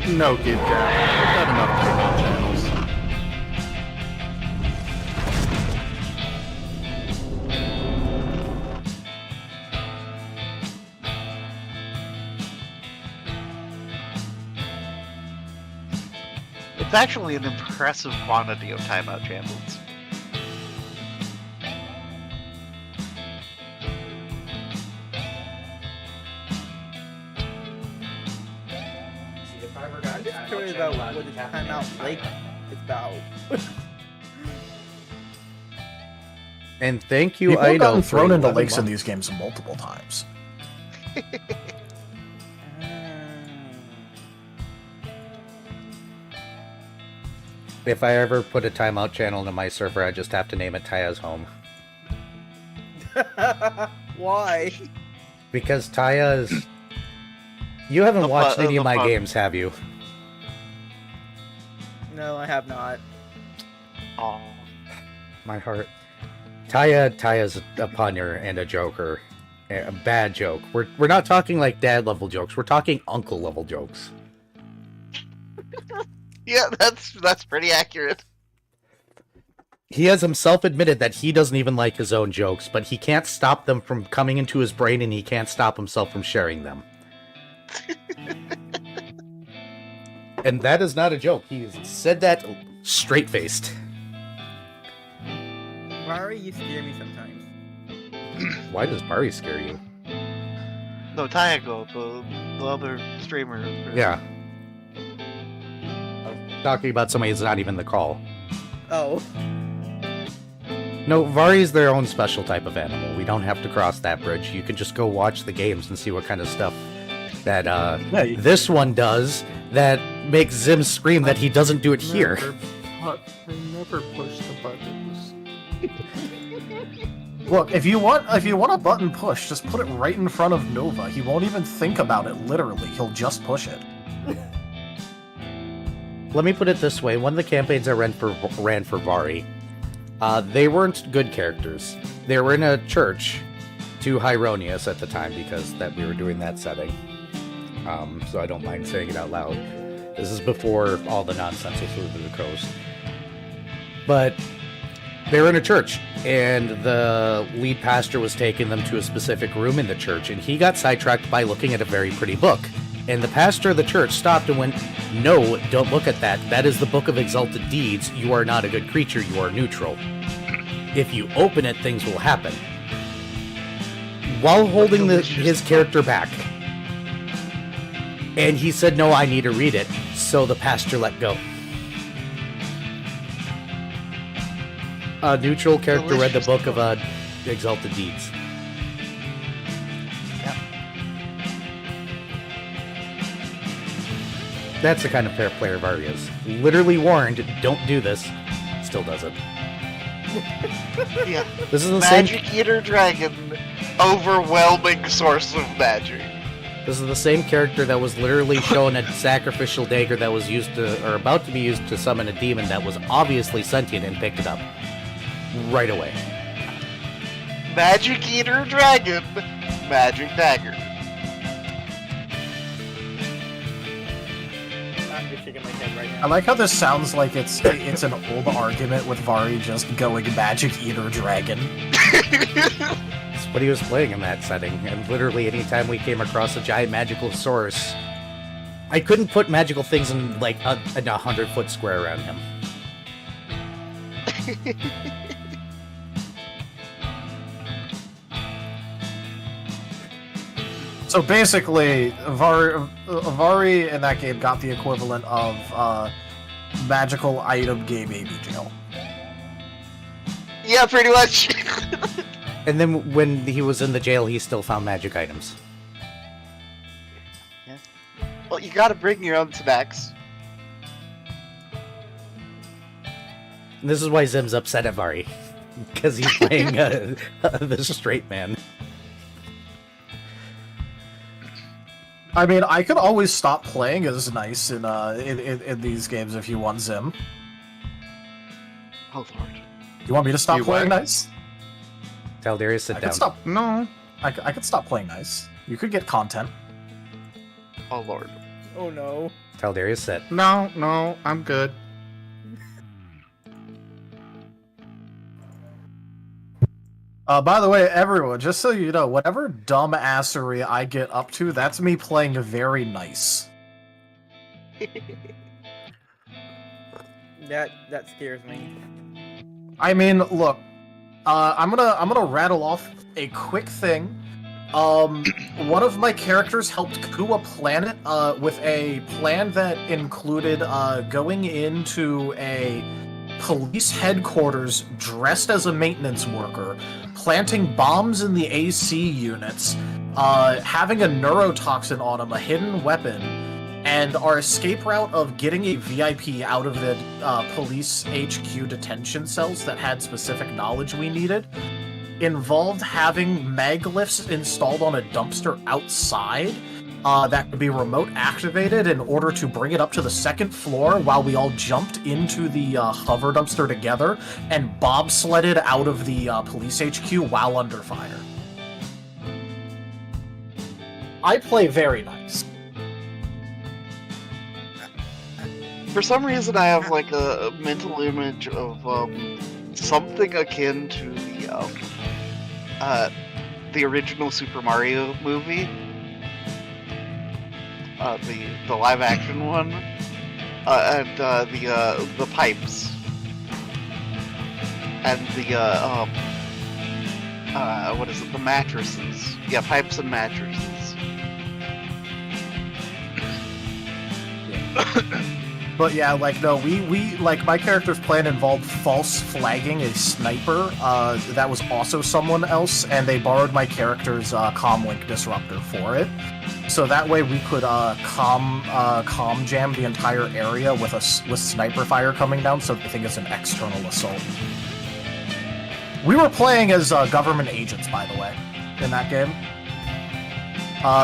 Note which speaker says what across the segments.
Speaker 1: No, Gid Dad. We've got enough timeout channels.
Speaker 2: It's actually an impressive quantity of timeout channels.
Speaker 3: If I ever got
Speaker 4: I'm just
Speaker 3: timeout
Speaker 4: curious
Speaker 3: channel,
Speaker 4: about
Speaker 3: I'd
Speaker 4: what the
Speaker 3: have to
Speaker 4: timeout
Speaker 3: name
Speaker 4: Lake
Speaker 3: timeout.
Speaker 4: is about.
Speaker 5: And thank you,
Speaker 6: People have
Speaker 5: Ido,
Speaker 6: gotten
Speaker 5: for
Speaker 6: thrown into
Speaker 5: 11
Speaker 6: lakes in
Speaker 5: months.
Speaker 6: these games multiple times.
Speaker 5: If I ever put a timeout channel into my server, I just have to name it Taya's Home.
Speaker 4: Why?
Speaker 5: Because Taya is... You haven't
Speaker 2: The
Speaker 5: watched
Speaker 2: fun-
Speaker 5: any of
Speaker 2: the
Speaker 5: my
Speaker 2: fun.
Speaker 5: games, have you?
Speaker 4: No, I have not.
Speaker 2: Aw.
Speaker 5: My heart. Taya's a punner and a joker. A bad joke. We're not talking like dad level jokes. We're talking uncle level jokes.
Speaker 2: Yeah, that's pretty accurate.
Speaker 5: He has himself admitted that he doesn't even like his own jokes, but he can't stop them from coming into his brain, and he can't stop himself from sharing them. And that is not a joke. He said that straight-faced.
Speaker 4: Mari, you scare me sometimes.
Speaker 5: Why does Barry scare you?
Speaker 2: No, Tiago, the other streamer.
Speaker 5: Yeah. Talking about somebody who's not even the call.
Speaker 4: Oh.
Speaker 5: No, Vari's their own special type of animal. We don't have to cross that bridge. You can just go watch the games and see what kind of stuff that this one does that makes Zim scream that he doesn't do it here.
Speaker 1: I never push the buttons.
Speaker 6: Look, if you want a button push, just put it right in front of Nova. He won't even think about it, literally. He'll just push it.
Speaker 5: Let me put it this way. One of the campaigns I ran for Vari, they weren't good characters. They were in a church to Hyronius at the time because that we were doing that setting. So I don't mind saying it out loud. This is before all the nonsense was moved to the coast. But they were in a church, and the lead pastor was taking them to a specific room in the church, and he got sidetracked by looking at a very pretty book. And the pastor of the church stopped and went, "No, don't look at that. That is the Book of Exalted Deeds. You are not a good creature. You are neutral. If you open it, things will happen." While holding his character back. And he said, "No, I need to read it." So the pastor let go. A neutral character read the Book of Exalted Deeds. That's the kind of fair player Vari is. Literally warned, don't do this. Still does it.
Speaker 2: Yeah.
Speaker 5: This is the same.
Speaker 2: Magic Eater Dragon, overwhelming source of magic.
Speaker 5: This is the same character that was literally shown a sacrificial dagger that was used to, or about to be used to summon a demon that was obviously sentient and picked it up. Right away.
Speaker 2: Magic Eater Dragon, Magic Dagger.
Speaker 4: I'm just shaking my head right
Speaker 6: I
Speaker 4: now.
Speaker 6: like how this sounds like it's an old argument with Vari just going Magic Eater Dragon.
Speaker 5: That's what he was playing in that setting, and literally anytime we came across a giant magical source, I couldn't put magical things in like a 100-foot square around him.
Speaker 6: So basically, Vari in that game got the equivalent of magical item gay baby jail.
Speaker 2: Yeah, pretty much.
Speaker 5: And then when he was in the jail, he still found magic items.
Speaker 2: Well, you gotta bring your own snacks.
Speaker 5: And this is why Zim's upset at Vari. Because he's playing this straight man.
Speaker 6: I mean, I could always stop playing as nice in these games if you want Zim.
Speaker 2: Oh lord.
Speaker 6: You want me to stop
Speaker 1: You
Speaker 6: playing
Speaker 1: what?
Speaker 6: nice?
Speaker 5: Tell Darius, sit
Speaker 6: I
Speaker 5: down.
Speaker 6: could stop.
Speaker 1: No.
Speaker 6: I could stop playing nice. You could get content.
Speaker 2: Oh lord.
Speaker 4: Oh no.
Speaker 5: Tell Darius sit.
Speaker 1: No, no, I'm good.
Speaker 6: By the way, everyone, just so you know, whatever dumbassery I get up to, that's me playing very nice.
Speaker 4: That scares me.
Speaker 6: I mean, look, I'm gonna rattle off a quick thing. One of my characters helped coup a planet with a plan that included going into a police headquarters dressed as a maintenance worker, planting bombs in the AC units, having a neurotoxin on him, a hidden weapon, and our escape route of getting a VIP out of the police HQ detention cells that had specific knowledge we needed involved having maglifts installed on a dumpster outside that could be remote activated in order to bring it up to the second floor while we all jumped into the hover dumpster together and bobsledded out of the police HQ while under fire. I play very nice.
Speaker 2: For some reason, I have like a mental image of something akin to the original Super Mario movie, the live action one, and the pipes, and what is it? The mattresses. Yeah, pipes and mattresses.
Speaker 6: But yeah, like, no, we like, my character's plan involved false flagging a sniper that was also someone else, and they borrowed my character's comlink disruptor for it. So that way we could comm jam the entire area with sniper fire coming down, so they think it's an external assault. We were playing as government agents, by the way, in that game.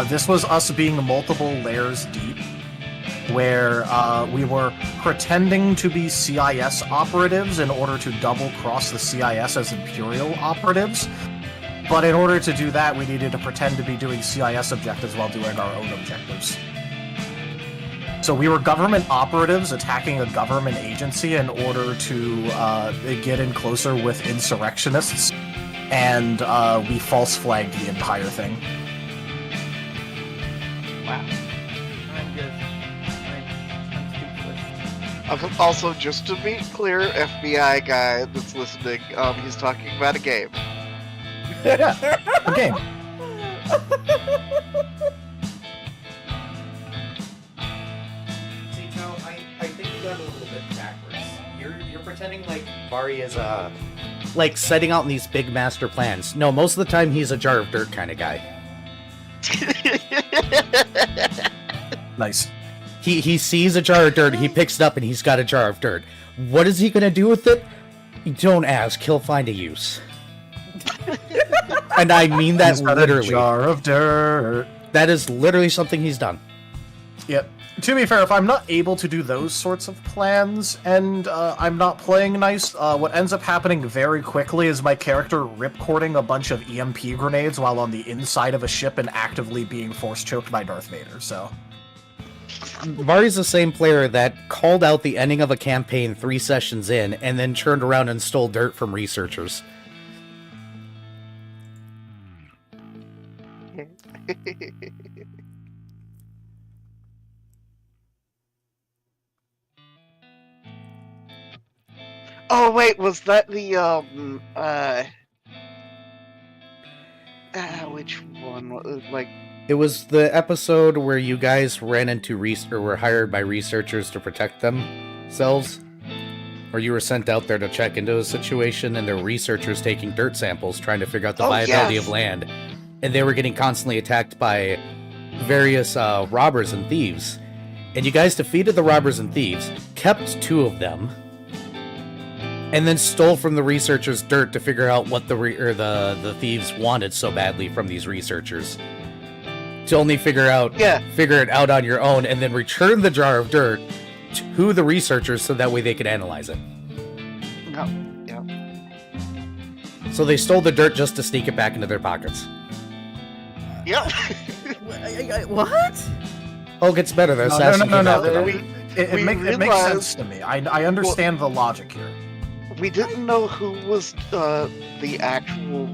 Speaker 6: This was us being multiple layers deep, where we were pretending to be CIS operatives in order to double-cross the CIS as Imperial operatives. But in order to do that, we needed to pretend to be doing CIS objectives while doing our own objectives. So we were government operatives attacking a government agency in order to get in closer with insurrectionists, and we false flagged the entire thing.
Speaker 2: Wow.
Speaker 4: I'm good. I'm speechless.
Speaker 2: Also, just to be clear, FBI guy that's listening, he's talking about a game.
Speaker 6: Yeah, a game.
Speaker 5: See, Joe, I think you got a little bit backwards. You're pretending like Vari is like setting out these big master plans. No, most of the time he's a jar of dirt kind of guy.
Speaker 6: Nice.
Speaker 5: He sees a jar of dirt, he picks it up, and he's got a jar of dirt. What is he gonna do with it? Don't ask. He'll find a use. And I mean that
Speaker 6: He's got
Speaker 5: literally.
Speaker 6: a jar of dirt.
Speaker 5: That is literally something he's done.
Speaker 6: Yep. To be fair, if I'm not able to do those sorts of plans and I'm not playing nice, what ends up happening very quickly is my character ripcording a bunch of EMP grenades while on the inside of a ship and actively being force choked by Darth Vader, so...
Speaker 5: Vari's the same player that called out the ending of a campaign 3 sessions in and then turned around and stole dirt from researchers.
Speaker 2: Oh wait, was that the which one? Like,
Speaker 5: It was the episode where you guys ran into or were hired by researchers to protect themselves, or you were sent out there to check into a situation, and there were researchers taking dirt samples trying to figure out the viability of land, and they were getting constantly attacked by various robbers and thieves, and you guys defeated the robbers and thieves, kept 2 of them, and then stole from the researchers dirt to figure out what the thieves wanted so badly from these researchers. To only figure it out on your own, and then return the jar of dirt to the researchers so that way they could analyze it.
Speaker 2: no, yeah.
Speaker 5: So they stole the dirt just to sneak it back into their pockets.
Speaker 2: Yep.
Speaker 4: What?
Speaker 5: Oh, it gets better. The assassin came after them.
Speaker 6: It
Speaker 2: We
Speaker 6: makes
Speaker 2: realized-
Speaker 6: sense to me. I understand the logic here.
Speaker 2: We didn't know who was the actual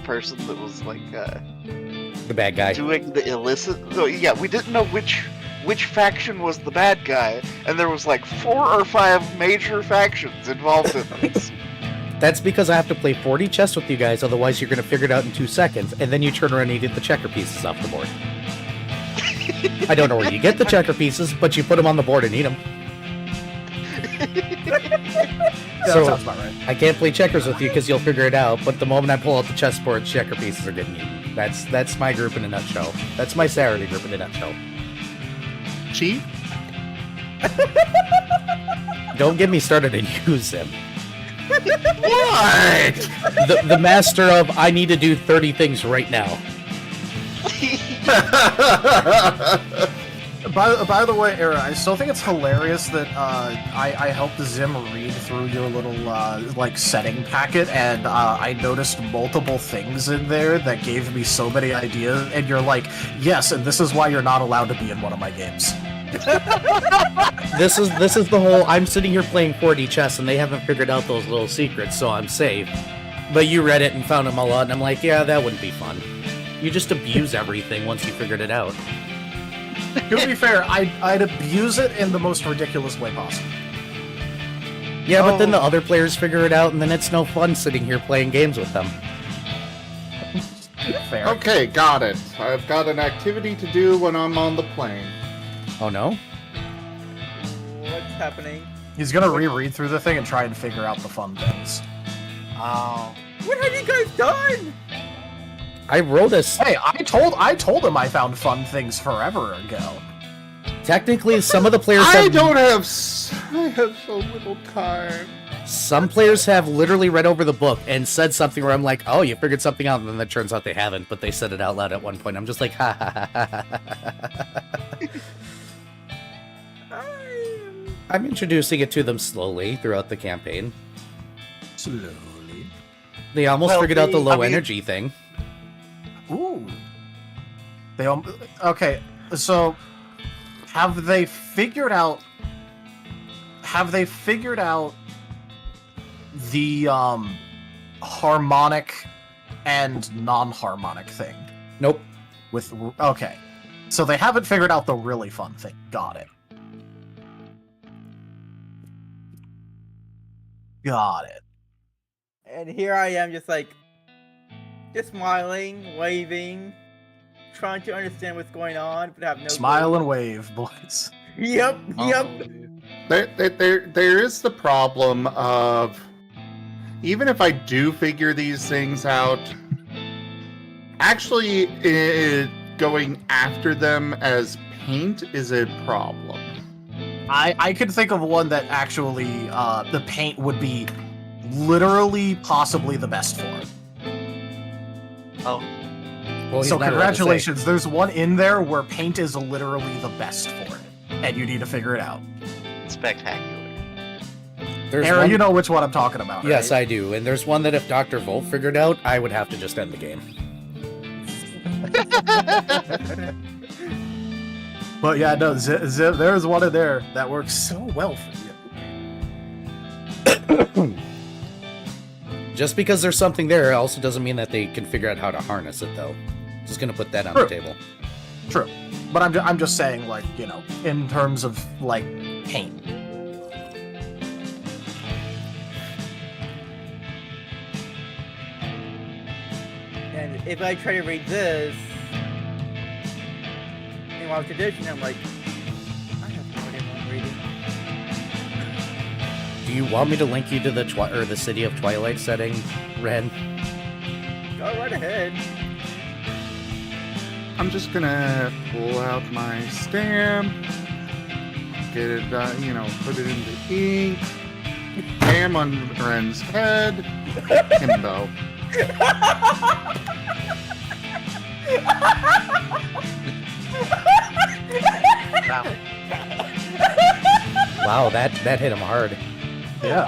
Speaker 2: person that was like
Speaker 5: The bad guy.
Speaker 2: doing the illicit. No, yeah, we didn't know which faction was the bad guy, and there was like 4 or 5 major factions involved in this.
Speaker 5: That's because I have to play 40 chess with you guys, otherwise you're going to figure it out in 2 seconds, and then you turn around and you get the checker pieces off the board. I don't know where you get the checker pieces, but you put them on the board and eat them.
Speaker 6: Yeah,
Speaker 5: So,
Speaker 6: that sounds about right.
Speaker 5: I can't play checkers with you because you'll figure it out, but the moment I pull out the chessboard, checker pieces are getting eaten. That's my group in a nutshell. That's my Saturday group in a nutshell.
Speaker 1: Cheat?
Speaker 5: Don't get me started and use him.
Speaker 1: What?
Speaker 5: The master of, I need to do 30 things right now.
Speaker 6: By the way, Era, I still think it's hilarious that I helped Zim read through your little like setting packet, and I noticed multiple things in there that gave me so many ideas. And you're like, yes, and this is why you're not allowed to be in one of my games.
Speaker 5: This is the whole, I'm sitting here playing 4D chess and they haven't figured out those little secrets, so I'm safe. But you read it and found them all out, and I'm like, yeah, that wouldn't be fun. You just abuse everything once you figured it out.
Speaker 6: To be fair, I'd abuse it in the most ridiculous way possible.
Speaker 5: Yeah, but then the other players figure it out, and then it's no fun sitting here playing games with them.
Speaker 6: Fair.
Speaker 1: Okay, got it. I've got an activity to do when I'm on the plane.
Speaker 5: Oh no?
Speaker 4: What's happening?
Speaker 6: He's gonna reread through the thing and try and figure out the fun things.
Speaker 2: Oh.
Speaker 4: What have you guys done?
Speaker 5: I wrote a...
Speaker 6: Hey, I told him I found fun things forever ago.
Speaker 5: Technically, some of the players
Speaker 1: I
Speaker 5: have...
Speaker 1: I have so little time.
Speaker 5: Some players have literally read over the book and said something where I'm like, oh, you figured something out, and then it turns out they haven't, but they said it out loud at one point. I'm just like, ha ha ha ha ha. I'm introducing it to them slowly throughout the campaign.
Speaker 6: Slowly.
Speaker 5: They almost
Speaker 2: Well,
Speaker 5: figured out the
Speaker 2: I
Speaker 5: low
Speaker 2: mean-
Speaker 5: energy thing.
Speaker 6: Ooh. Okay, so have they figured out the harmonic and non-harmonic thing?
Speaker 5: Nope.
Speaker 6: Okay. So they haven't figured out the really fun thing. Got it. Got it.
Speaker 4: And here I am, just smiling, waving, trying to understand what's going on, but have no
Speaker 6: Smile and wave, boys.
Speaker 4: clue. Yep.
Speaker 1: There is the problem of, even if I do figure these things out, actually going after them as paint is a problem.
Speaker 6: I could think of one that actually the paint would be literally possibly the best for it.
Speaker 2: Oh.
Speaker 5: Well, he's
Speaker 6: So
Speaker 5: not allowed to say.
Speaker 6: congratulations, there's one in there where paint is literally the best for it. And you need to figure it out.
Speaker 2: Spectacular.
Speaker 5: There's
Speaker 6: Aaron,
Speaker 5: one...
Speaker 6: you know which one I'm talking about, right?
Speaker 5: Yes, I do. And there's one that if Dr. Volt figured out, I would have to just end the game.
Speaker 6: But yeah, no, there's one in there that works so well for you.
Speaker 5: Just because there's something there also doesn't mean that they can figure out how to harness it, though. Just gonna put that on
Speaker 6: True.
Speaker 5: the table.
Speaker 6: True. But I'm just saying, like, you know, in terms of, like, paint.
Speaker 4: And if I try to read this in my tradition, I'm like, I have no idea what I'm reading.
Speaker 5: Do you want me to link you to the the City of Twilight setting, Ren?
Speaker 4: Go right ahead.
Speaker 1: I'm just gonna pull out my stamp, get it, put it into ink, bam on Ren's head, himbo.
Speaker 5: Wow, that hit him hard.
Speaker 6: Yeah.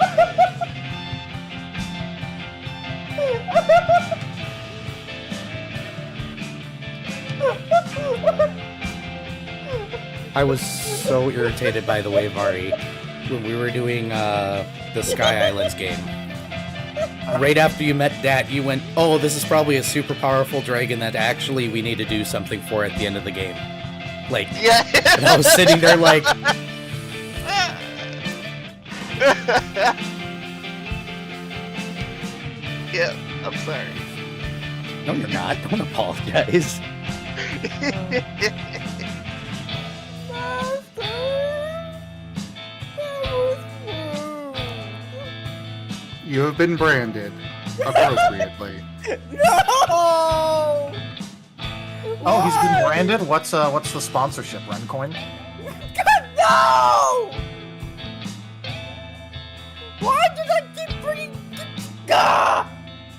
Speaker 5: I was so irritated by the way, Vari, when we were doing the Sky Islands game. Right after you met Dat, you went, "Oh, this is probably a super powerful dragon that actually we need to do something for at the end of the game." Like,
Speaker 2: Yeah.
Speaker 5: and I was sitting there like,
Speaker 2: Yeah, I'm sorry.
Speaker 5: "No, you're not. Don't apologize."
Speaker 1: You have been branded appropriately.
Speaker 4: No!
Speaker 6: Oh, he's been branded? What's the sponsorship, Rencoin?
Speaker 4: No! Why did I keep bringing... Ah!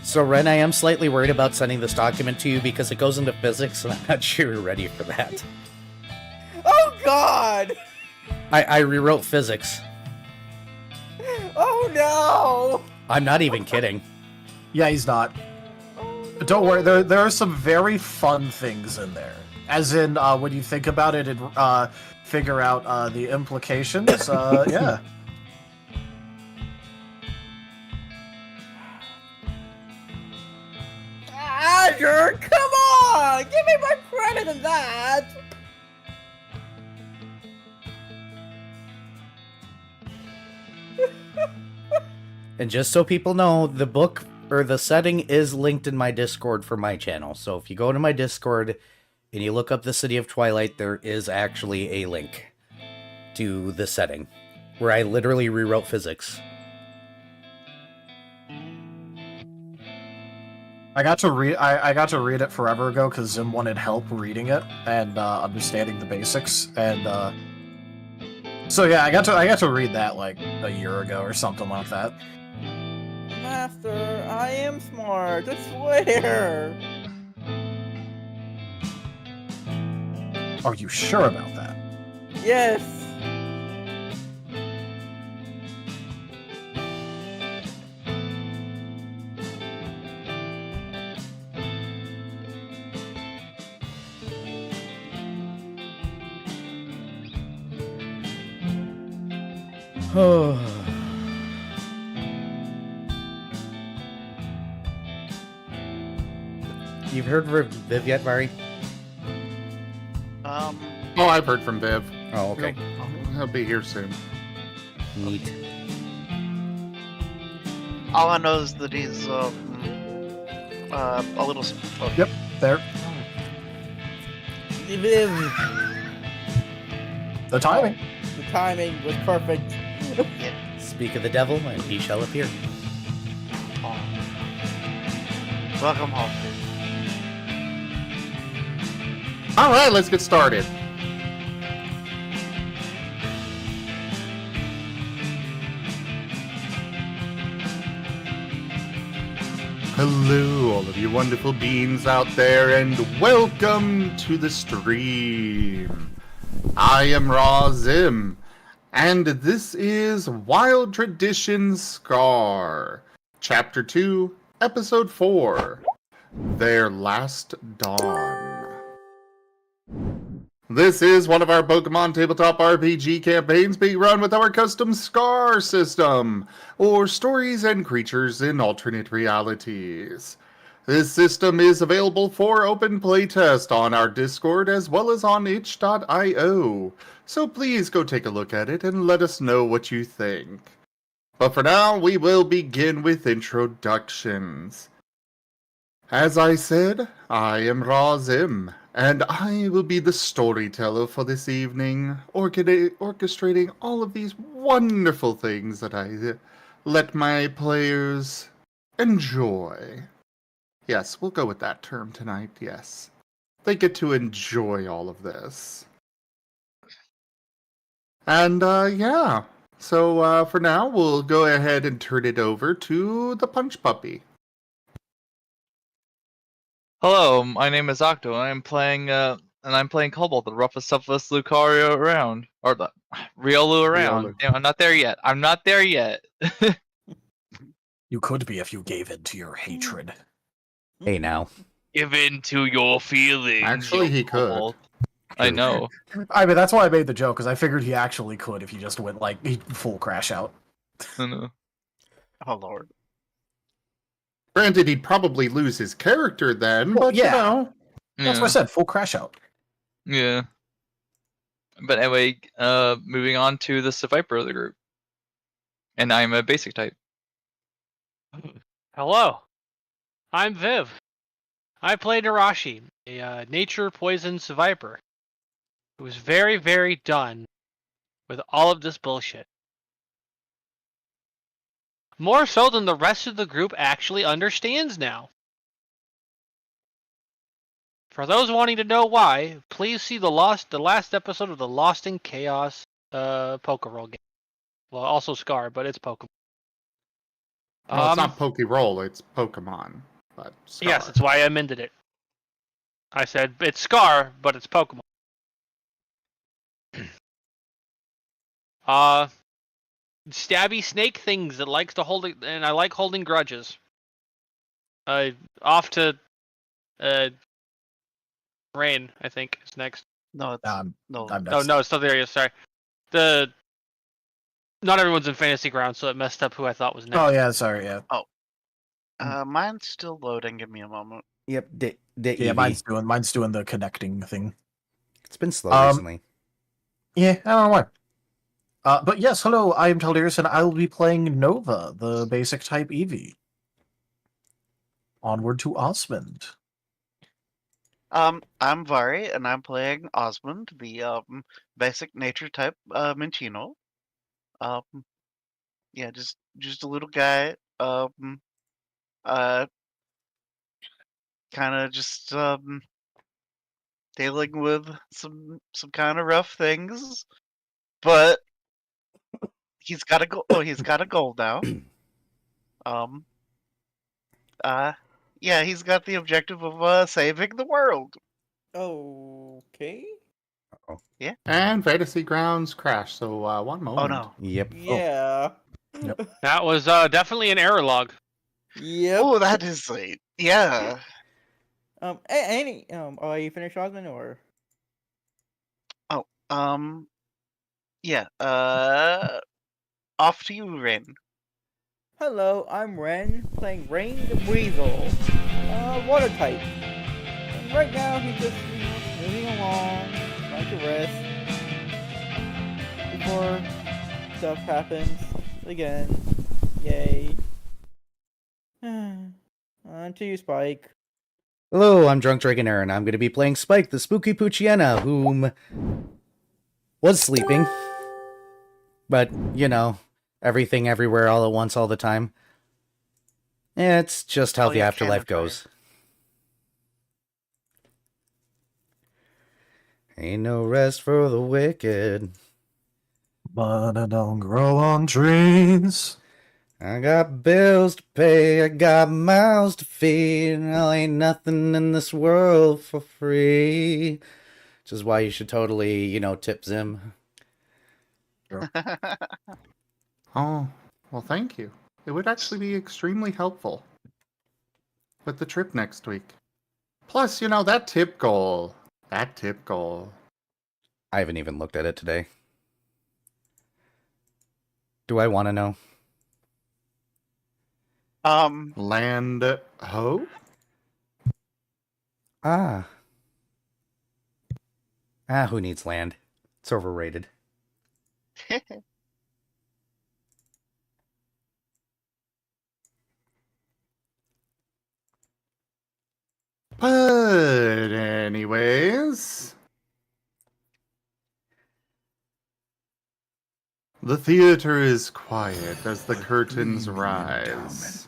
Speaker 5: So, Ren, I am slightly worried about sending this document to you because it goes into physics, and I'm not sure you're ready for that.
Speaker 4: Oh, God!
Speaker 5: I rewrote physics.
Speaker 4: Oh, no!
Speaker 5: I'm not even kidding.
Speaker 6: Yeah, he's not. But don't worry, there are some very fun things in there. As in, when you think about it and figure out the implications, yeah.
Speaker 4: Azure, come on! Give me more credit than that!
Speaker 5: And just so people know, the book or the setting is linked in my Discord for my channel. So if you go to my Discord and you look up the City of Twilight, there is actually a link to the setting where I literally rewrote physics.
Speaker 6: I got to read it forever ago because Zim wanted help reading it and understanding the basics, and so yeah, I got to read that like a year ago or something like that.
Speaker 4: Master, I am smart, I swear!
Speaker 6: Are you sure about that?
Speaker 4: Yes!
Speaker 5: Oh. You've heard of Viv yet, Vari?
Speaker 1: Oh, I've heard from Viv.
Speaker 5: Oh, okay.
Speaker 1: He'll be here soon.
Speaker 5: Neat.
Speaker 2: All I know is that he's a little.
Speaker 6: Yep, there. The timing.
Speaker 4: The timing was perfect.
Speaker 5: Speak of the devil, and he shall appear.
Speaker 2: Welcome home.
Speaker 1: All right, let's get started. Hello, all of you wonderful beings out there, and welcome to the stream. I am Raw Zim, and this is Wild Tradition Scar, Chapter 2, Episode 4, Their Last Dawn. This is one of our Pokemon tabletop RPG campaigns being run with our custom Scar system, or Stories and Creatures in Alternate Realities. This system is available for open playtest on our Discord as well as on itch.io, so please go take a look at it and let us know what you think. But for now, we will begin with introductions. As I said, I am Razim, and I will be the storyteller for this evening, orchestrating all of these wonderful things that I let my players enjoy. Yes, we'll go with that term tonight, yes. They get to enjoy all of this. And, yeah. So, for now, we'll go ahead and turn it over to the Punch Puppy.
Speaker 7: Hello, my name is Octo, and I'm playing Cobalt, the roughest, toughest Lucario around, or the Riolu around.
Speaker 1: Riolu.
Speaker 7: Damn, I'm not there yet. I'm not there yet.
Speaker 6: You could be if you gave in to your hatred.
Speaker 5: Hey now.
Speaker 7: Give in to your feelings.
Speaker 1: Actually, he could.
Speaker 7: Cobalt. I know.
Speaker 6: I mean, that's why I made the joke, because I figured he actually could if he just went, like, full crash out.
Speaker 7: I know.
Speaker 2: Oh lord.
Speaker 1: Granted, he'd probably lose his character then,
Speaker 6: Well,
Speaker 1: but
Speaker 6: yeah.
Speaker 1: you know.
Speaker 6: That's what I said, full crash out.
Speaker 7: Yeah. But anyway, moving on to the Survivor of the group. And I'm a basic type.
Speaker 8: Hello, I'm Viv. I play Narashi, a nature poison viper who is very, very done with all of this bullshit. More so than the rest of the group actually understands now. For those wanting to know why, please see the last episode of the Lost in Chaos Pokerol game. Well, also Scar, but it's Pokemon.
Speaker 1: Well, it's not Pokeroll, it's Pokemon. But Scar.
Speaker 8: Yes, that's why I amended it. I said it's Scar, but it's Pokemon. Stabby snake things that likes to hold it, and I like holding grudges. Off to Rain, I think, is next.
Speaker 2: No, it's no.
Speaker 6: I'm
Speaker 8: Oh
Speaker 6: next.
Speaker 8: no, it's still there. Sorry. Not everyone's in Fantasy Ground, so it messed up who I thought was next.
Speaker 6: Oh, yeah, sorry, yeah.
Speaker 2: Mine's still loading. Give me a moment.
Speaker 5: Yep, the
Speaker 6: Yeah,
Speaker 5: Eevee.
Speaker 6: mine's doing the connecting thing.
Speaker 5: It's been slow recently.
Speaker 6: Yeah, I don't know why. But yes, hello, I am Taldirus, and I will be playing Nova, the basic type Eevee. Onward to Osmond.
Speaker 2: I'm Vari, and I'm playing Osmond, the basic nature type Minchino. Yeah, just a little guy. Kind of just dealing with some kind of rough things, but he's got a goal. Oh, he's got a goal now. Yeah, he's got the objective of saving the world.
Speaker 4: Okay.
Speaker 1: And Fantasy Grounds crashed, so one
Speaker 2: Oh
Speaker 1: moment.
Speaker 2: no.
Speaker 5: Yep.
Speaker 4: Yeah.
Speaker 8: That was definitely an error log.
Speaker 4: Yep.
Speaker 2: Oh, that is yeah.
Speaker 4: Are you finished, Osmond, or?
Speaker 2: Yeah. Off to you, Rin.
Speaker 4: Hello, I'm Ren, playing Rain the Weasel. Water type. And right now, he's just moving along, trying to rest. Before stuff happens again. Yay. On to you, Spike.
Speaker 5: Hello, I'm Drunk Dragon Aaron. I'm going to be playing Spike, the spooky Poochiana, whom was sleeping. But, you know, everything everywhere all at once all the time. It's just how the afterlife goes. Ain't no rest for the wicked.
Speaker 6: But I don't grow on trees.
Speaker 5: I got bills to pay, I got mouths to feed, and there ain't nothing in this world for free. Which is why you should totally, you know, tip Zim.
Speaker 1: Oh, well, thank you. It would actually be extremely helpful with the trip next week. Plus, you know, that tip goal.
Speaker 5: I haven't even looked at it today. Do I want to know?
Speaker 1: Land ho?
Speaker 5: Ah, who needs land? It's overrated.
Speaker 1: But anyways, the theater is quiet as the curtains rise.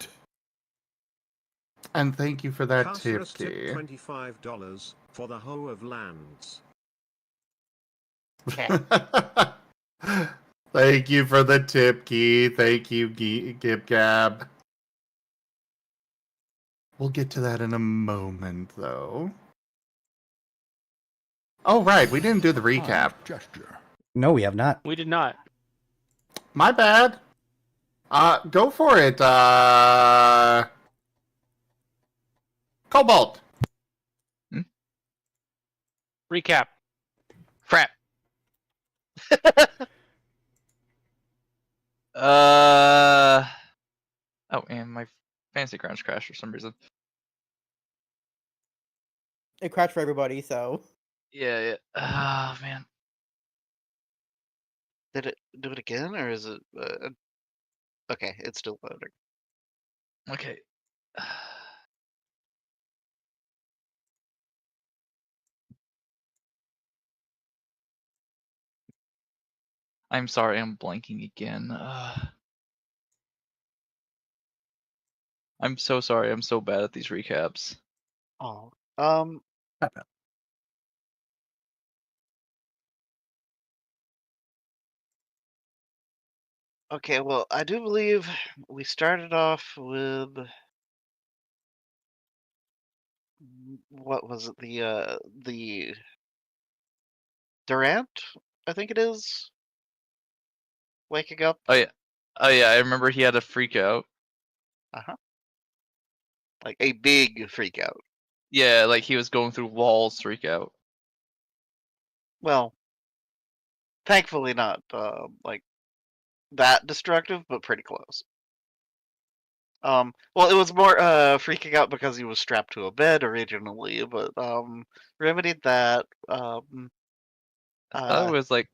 Speaker 1: And thank you for that tip,
Speaker 9: Casters tip
Speaker 1: Key.
Speaker 9: $25 for the hoe of lands.
Speaker 1: Thank you for the tip, Key. Thank you, Gib Gab. We'll get to that in a moment, though. Oh, right. We didn't do the recap.
Speaker 5: No, we have not.
Speaker 8: We did not.
Speaker 1: My bad. Go for it. Cobalt.
Speaker 8: Recap.
Speaker 7: Oh, and my fancy grounds crashed for some reason.
Speaker 4: It crashed for everybody, so.
Speaker 7: Yeah. Oh man.
Speaker 2: Did it do it again, or is it? Okay, it's still loading.
Speaker 7: Okay. I'm sorry, I'm blanking again. I'm so sorry. I'm so bad at these recaps.
Speaker 2: Oh. Okay, well, I do believe we started off with what was it? The Durant, I think it is. Waking up.
Speaker 7: Oh yeah. Oh yeah. I remember he had a freak out.
Speaker 2: Like a big freak out.
Speaker 7: Yeah, like he was going through walls freak out.
Speaker 2: Well, thankfully not like that destructive, but pretty close. Well, it was more freaking out because he was strapped to a bed originally, but remedied that.
Speaker 7: I thought it was like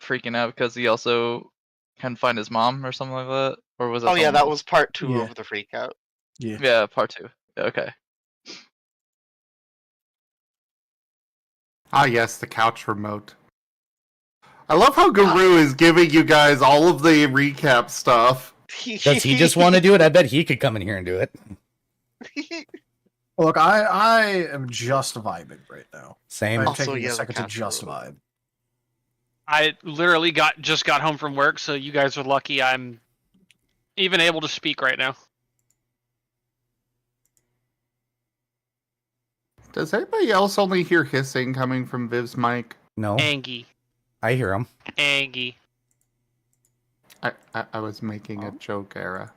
Speaker 7: freaking out because he also couldn't find his mom or something like that, or was that?
Speaker 2: Oh yeah,
Speaker 7: something
Speaker 2: that
Speaker 7: else?
Speaker 2: was part 2
Speaker 6: Yeah.
Speaker 2: of the freak out.
Speaker 6: Yeah.
Speaker 7: Yeah, part 2. Okay.
Speaker 1: Ah, yes, the couch remote. I love how Guru is giving you guys all of the recap stuff.
Speaker 5: Does he just want to do it? I bet he could come in here and do it.
Speaker 6: Look, I am just vibing right now.
Speaker 5: Same.
Speaker 6: I'm
Speaker 2: Also,
Speaker 6: taking
Speaker 2: yeah,
Speaker 6: a
Speaker 2: the
Speaker 6: second to
Speaker 2: couch
Speaker 6: just
Speaker 2: remote.
Speaker 6: vibe.
Speaker 8: I literally just got home from work, so you guys are lucky I'm even able to speak right now.
Speaker 1: Does anybody else only hear hissing coming from Viv's mic?
Speaker 5: No,
Speaker 8: Angie.
Speaker 5: I hear him.
Speaker 8: Angie.
Speaker 1: I was making a joke, Era.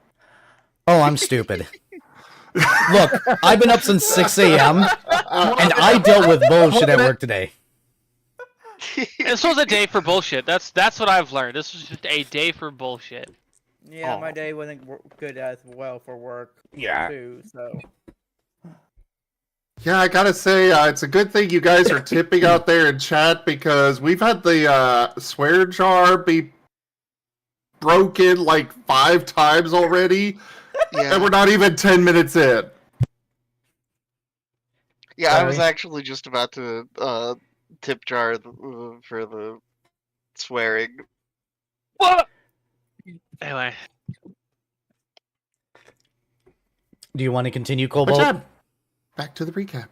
Speaker 5: Oh, I'm stupid. Look, I've been up since 6 a.m. and I dealt with bullshit at work today.
Speaker 8: This was a day for bullshit. That's what I've learned. This was just a day for bullshit.
Speaker 4: Yeah,
Speaker 2: Oh.
Speaker 4: my day wasn't good as well for work.
Speaker 5: Yeah.
Speaker 4: Too, so.
Speaker 1: Yeah, I gotta say, it's a good thing you guys are tipping out there in chat because we've had the swear jar be broken like 5 times already, and
Speaker 2: Yeah,
Speaker 1: we're not even 10 minutes in.
Speaker 2: yeah. I was
Speaker 5: Sorry.
Speaker 2: actually just about to tip jar for the swearing.
Speaker 8: What? Anyway.
Speaker 5: Do you want to continue,
Speaker 1: But
Speaker 5: Cobalt?
Speaker 1: yeah, back to the recap.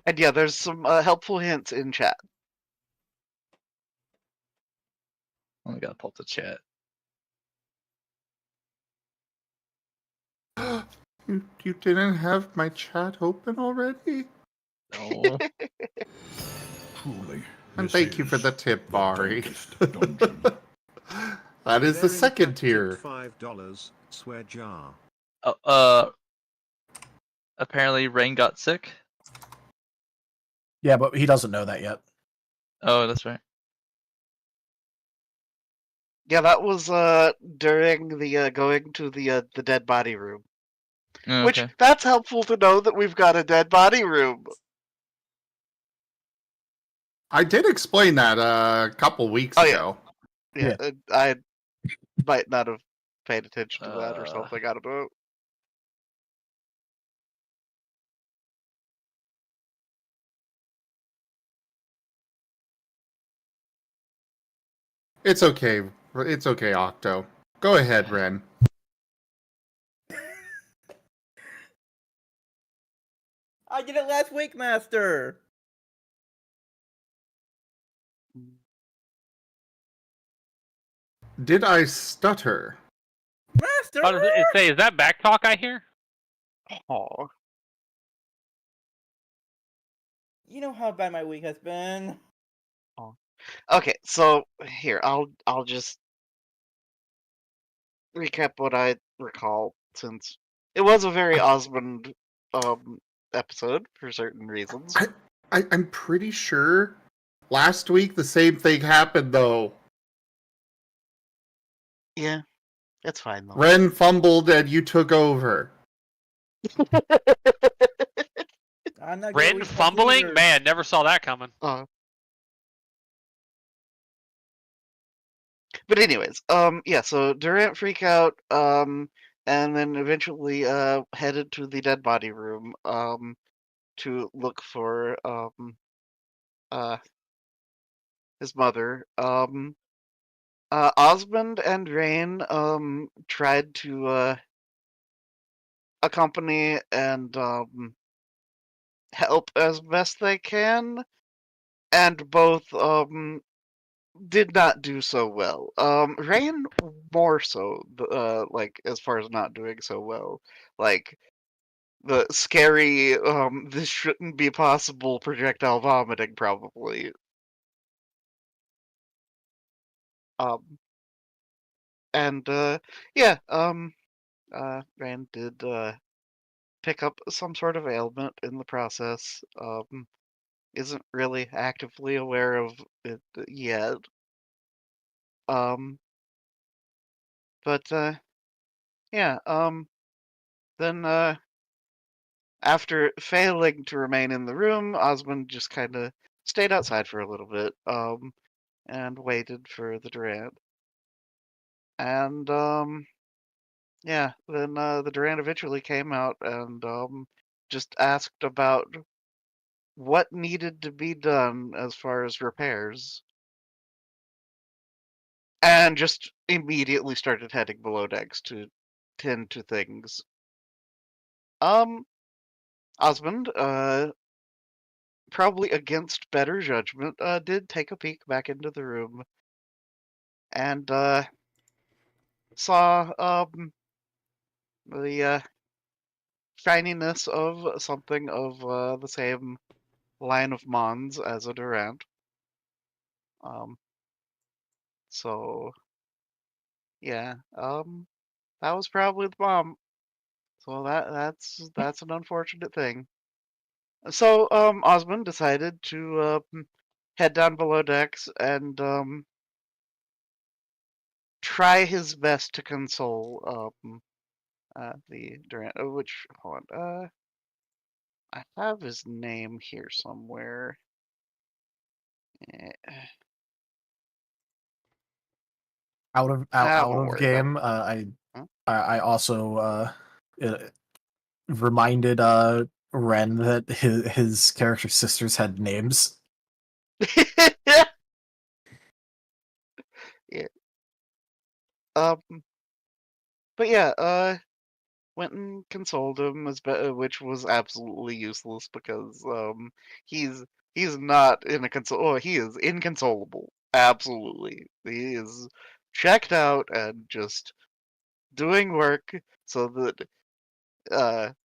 Speaker 2: And yeah, there's some helpful hints in chat.
Speaker 7: Only gotta pull up the chat.
Speaker 1: You didn't have my chat open already?
Speaker 7: No.
Speaker 9: Truly,
Speaker 1: And
Speaker 9: this
Speaker 1: thank you for
Speaker 9: is
Speaker 1: the tip, Vari.
Speaker 9: darkest dungeon.
Speaker 1: That is the
Speaker 9: Daring
Speaker 1: second
Speaker 9: Cat
Speaker 1: tier.
Speaker 9: tipped $5 swear jar.
Speaker 7: Apparently Rain got sick.
Speaker 6: Yeah, but he doesn't know that yet.
Speaker 7: Oh, that's right.
Speaker 2: Yeah, that was during the going to the dead body room.
Speaker 7: Okay.
Speaker 2: Which that's helpful to know that we've got a dead body room.
Speaker 1: I did explain that a couple weeks
Speaker 2: Oh, yeah.
Speaker 1: ago.
Speaker 2: Yeah, I might not have paid attention to that or something. I don't know.
Speaker 1: It's okay. It's okay, Octo. Go ahead, Ren.
Speaker 4: I did it last week, Master!
Speaker 1: Did I stutter?
Speaker 4: Master!
Speaker 8: How does it say? Is that back talk I hear?
Speaker 2: Oh,
Speaker 4: You know how bad my week has been.
Speaker 2: okay. So here, I'll just recap what I recall, since it was a very Osmond episode for certain reasons.
Speaker 1: I'm pretty sure last week the same thing happened, though.
Speaker 2: Yeah, that's fine though.
Speaker 1: Ren fumbled and you took over.
Speaker 4: I'm not gonna
Speaker 8: Ren
Speaker 4: read much
Speaker 8: fumbling?
Speaker 4: either.
Speaker 8: Man, never saw that coming.
Speaker 2: But anyways, yeah, so Durant freak out, and then eventually headed to the dead body room, to look for uh his mother. Osmond and Rain tried to accompany and help as best they can, and both did not do so well. Rain more so, like as far as not doing so well, like the scary this shouldn't be possible projectile vomiting probably. Um, and yeah, Rand did pick up some sort of ailment in the process. Isn't really actively aware of it yet. Um, but yeah, then after failing to remain in the room, Osmond just kind of stayed outside for a little bit, and waited for the Durant. And yeah, then the Durant eventually came out and just asked about what needed to be done as far as repairs, and just immediately started heading below decks to tend to things. Um, Osmond, probably against better judgment, did take a peek back into the room and saw the shininess of something of the same line of Mons as a Durant. Um, so yeah, that was probably the bomb. So that's an unfortunate thing. So Osmond decided to head down below decks and try his best to console the Durant. Which hold on, I have his name here somewhere. Eh,
Speaker 6: Out
Speaker 2: we'll
Speaker 6: of
Speaker 2: worry about
Speaker 6: game.
Speaker 2: it. Huh?
Speaker 6: I also uh, reminded Ren that his character's sisters had names.
Speaker 2: Yeah. Um, but yeah, went and consoled him which was absolutely useless because he's he's not in a console. Oh, he is inconsolable. Absolutely, he is checked out and just doing work so that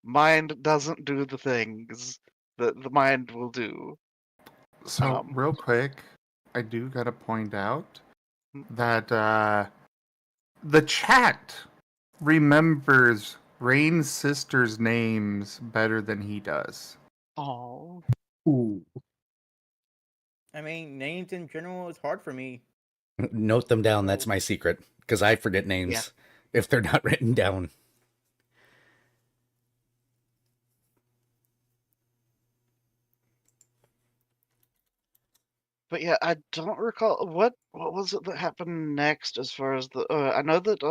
Speaker 2: mind doesn't do the things that the mind will do.
Speaker 1: So,
Speaker 2: Um,
Speaker 1: real quick, I do gotta point out
Speaker 2: mm,
Speaker 1: that the chat remembers Rain's sisters' names better than he does.
Speaker 2: oh,
Speaker 6: Ooh.
Speaker 4: I mean, names in general is hard for me.
Speaker 5: Note them down. That's
Speaker 4: So,
Speaker 5: my secret because I forget
Speaker 2: yeah.
Speaker 5: names if they're not written down.
Speaker 2: But yeah, I don't recall what was it that happened next as far as the. I know that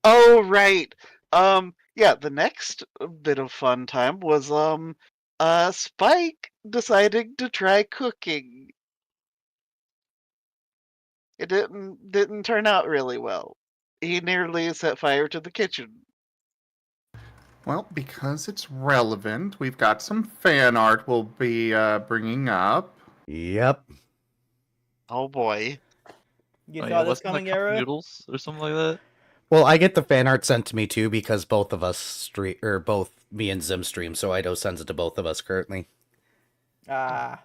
Speaker 2: Oh, right. Yeah, the next bit of fun time was Spike deciding to try cooking. It didn't turn out really well. He nearly set fire to the kitchen.
Speaker 1: Well, because it's relevant, we've got some fan art we'll be bringing up.
Speaker 5: Yep.
Speaker 2: Oh boy.
Speaker 4: you
Speaker 7: Oh
Speaker 4: saw
Speaker 7: yeah,
Speaker 4: this
Speaker 7: wasn't that
Speaker 4: coming,
Speaker 7: cup
Speaker 4: Era?
Speaker 7: noodles or something like that?
Speaker 5: Well, I get the fan art sent to me too because both of us stream, or both me and Zim stream, so Ido sends it to both of us currently.
Speaker 4: Ah,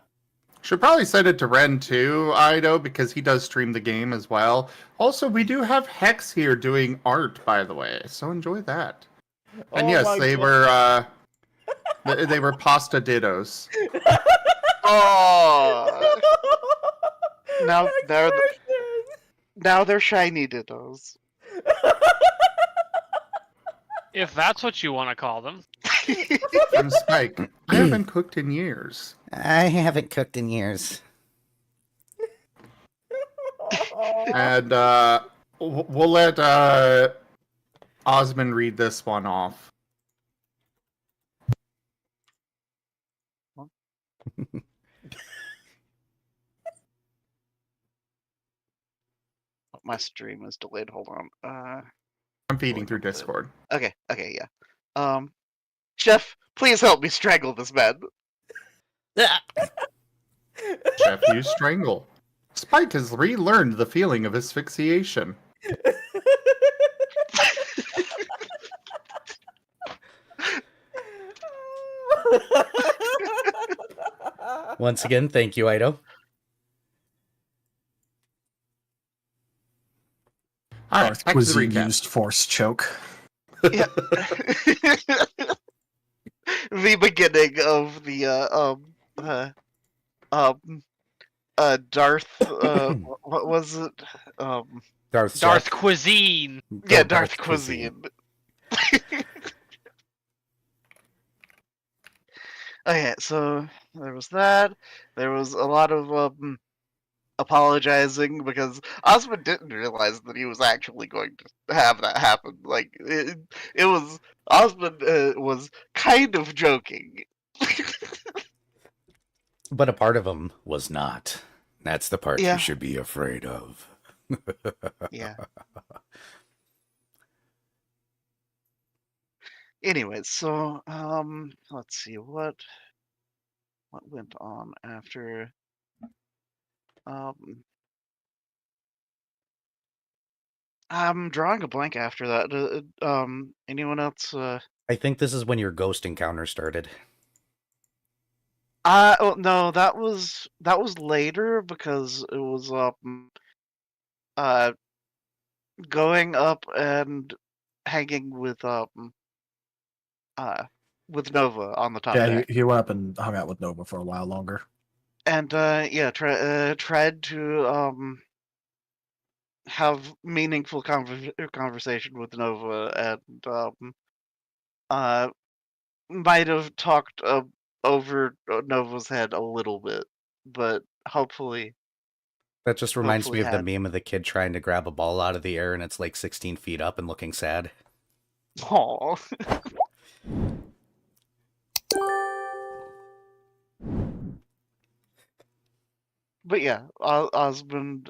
Speaker 1: Should probably send it to Ren too, Ido, because he does stream the game as well. Also, we do have Hex here doing art, by the way, so enjoy that. And
Speaker 4: oh
Speaker 1: yes,
Speaker 4: my
Speaker 1: they
Speaker 4: god.
Speaker 1: were They were pasta dittos.
Speaker 2: Oh, now
Speaker 4: Next
Speaker 2: they're
Speaker 4: question.
Speaker 2: now they're shiny dittos.
Speaker 8: If that's what you want to call them.
Speaker 1: From Spike, I haven't cooked in years.
Speaker 5: I haven't cooked in years.
Speaker 1: And we'll let Osmond read this one off.
Speaker 2: My stream is delayed. Hold on.
Speaker 1: I'm feeding through Discord.
Speaker 2: Okay, yeah. Chef, please help me strangle this man.
Speaker 1: Chef, you strangle. Spike has relearned the feeling of asphyxiation.
Speaker 5: Once again, thank you, Ido.
Speaker 1: All right,
Speaker 6: Darth
Speaker 1: back to the
Speaker 6: Cuisine
Speaker 1: recap.
Speaker 6: used force choke.
Speaker 2: Yeah. The beginning of the Darth what was it?
Speaker 5: Darth
Speaker 8: Darth
Speaker 5: Chef.
Speaker 8: Cuisine.
Speaker 2: Yeah,
Speaker 5: Go
Speaker 2: Darth Cuisine. Okay, so there was that. There was a lot of apologizing because Osmond didn't realize that he was actually going to have that happen. Like it was Osmond was kind of joking.
Speaker 5: But a part of him was not. That's the part
Speaker 2: Yeah.
Speaker 5: you should be afraid of.
Speaker 2: Yeah. Anyways, so let's see what went on after I'm drawing a blank after that. Anyone else?
Speaker 5: I think this is when your ghost encounter started.
Speaker 2: Oh, no, that was later because it was going up and hanging with Nova on the top
Speaker 6: Yeah,
Speaker 2: deck.
Speaker 6: he went up and hung out with Nova for a while longer.
Speaker 2: And yeah, tried to have meaningful conversation with Nova, and might have talked over Nova's head a little bit, but hopefully.
Speaker 5: That just reminds me of the
Speaker 2: had-
Speaker 5: meme of the kid trying to grab a ball out of the air and it's like 16 feet up and looking sad.
Speaker 2: Aw. But yeah, Osmond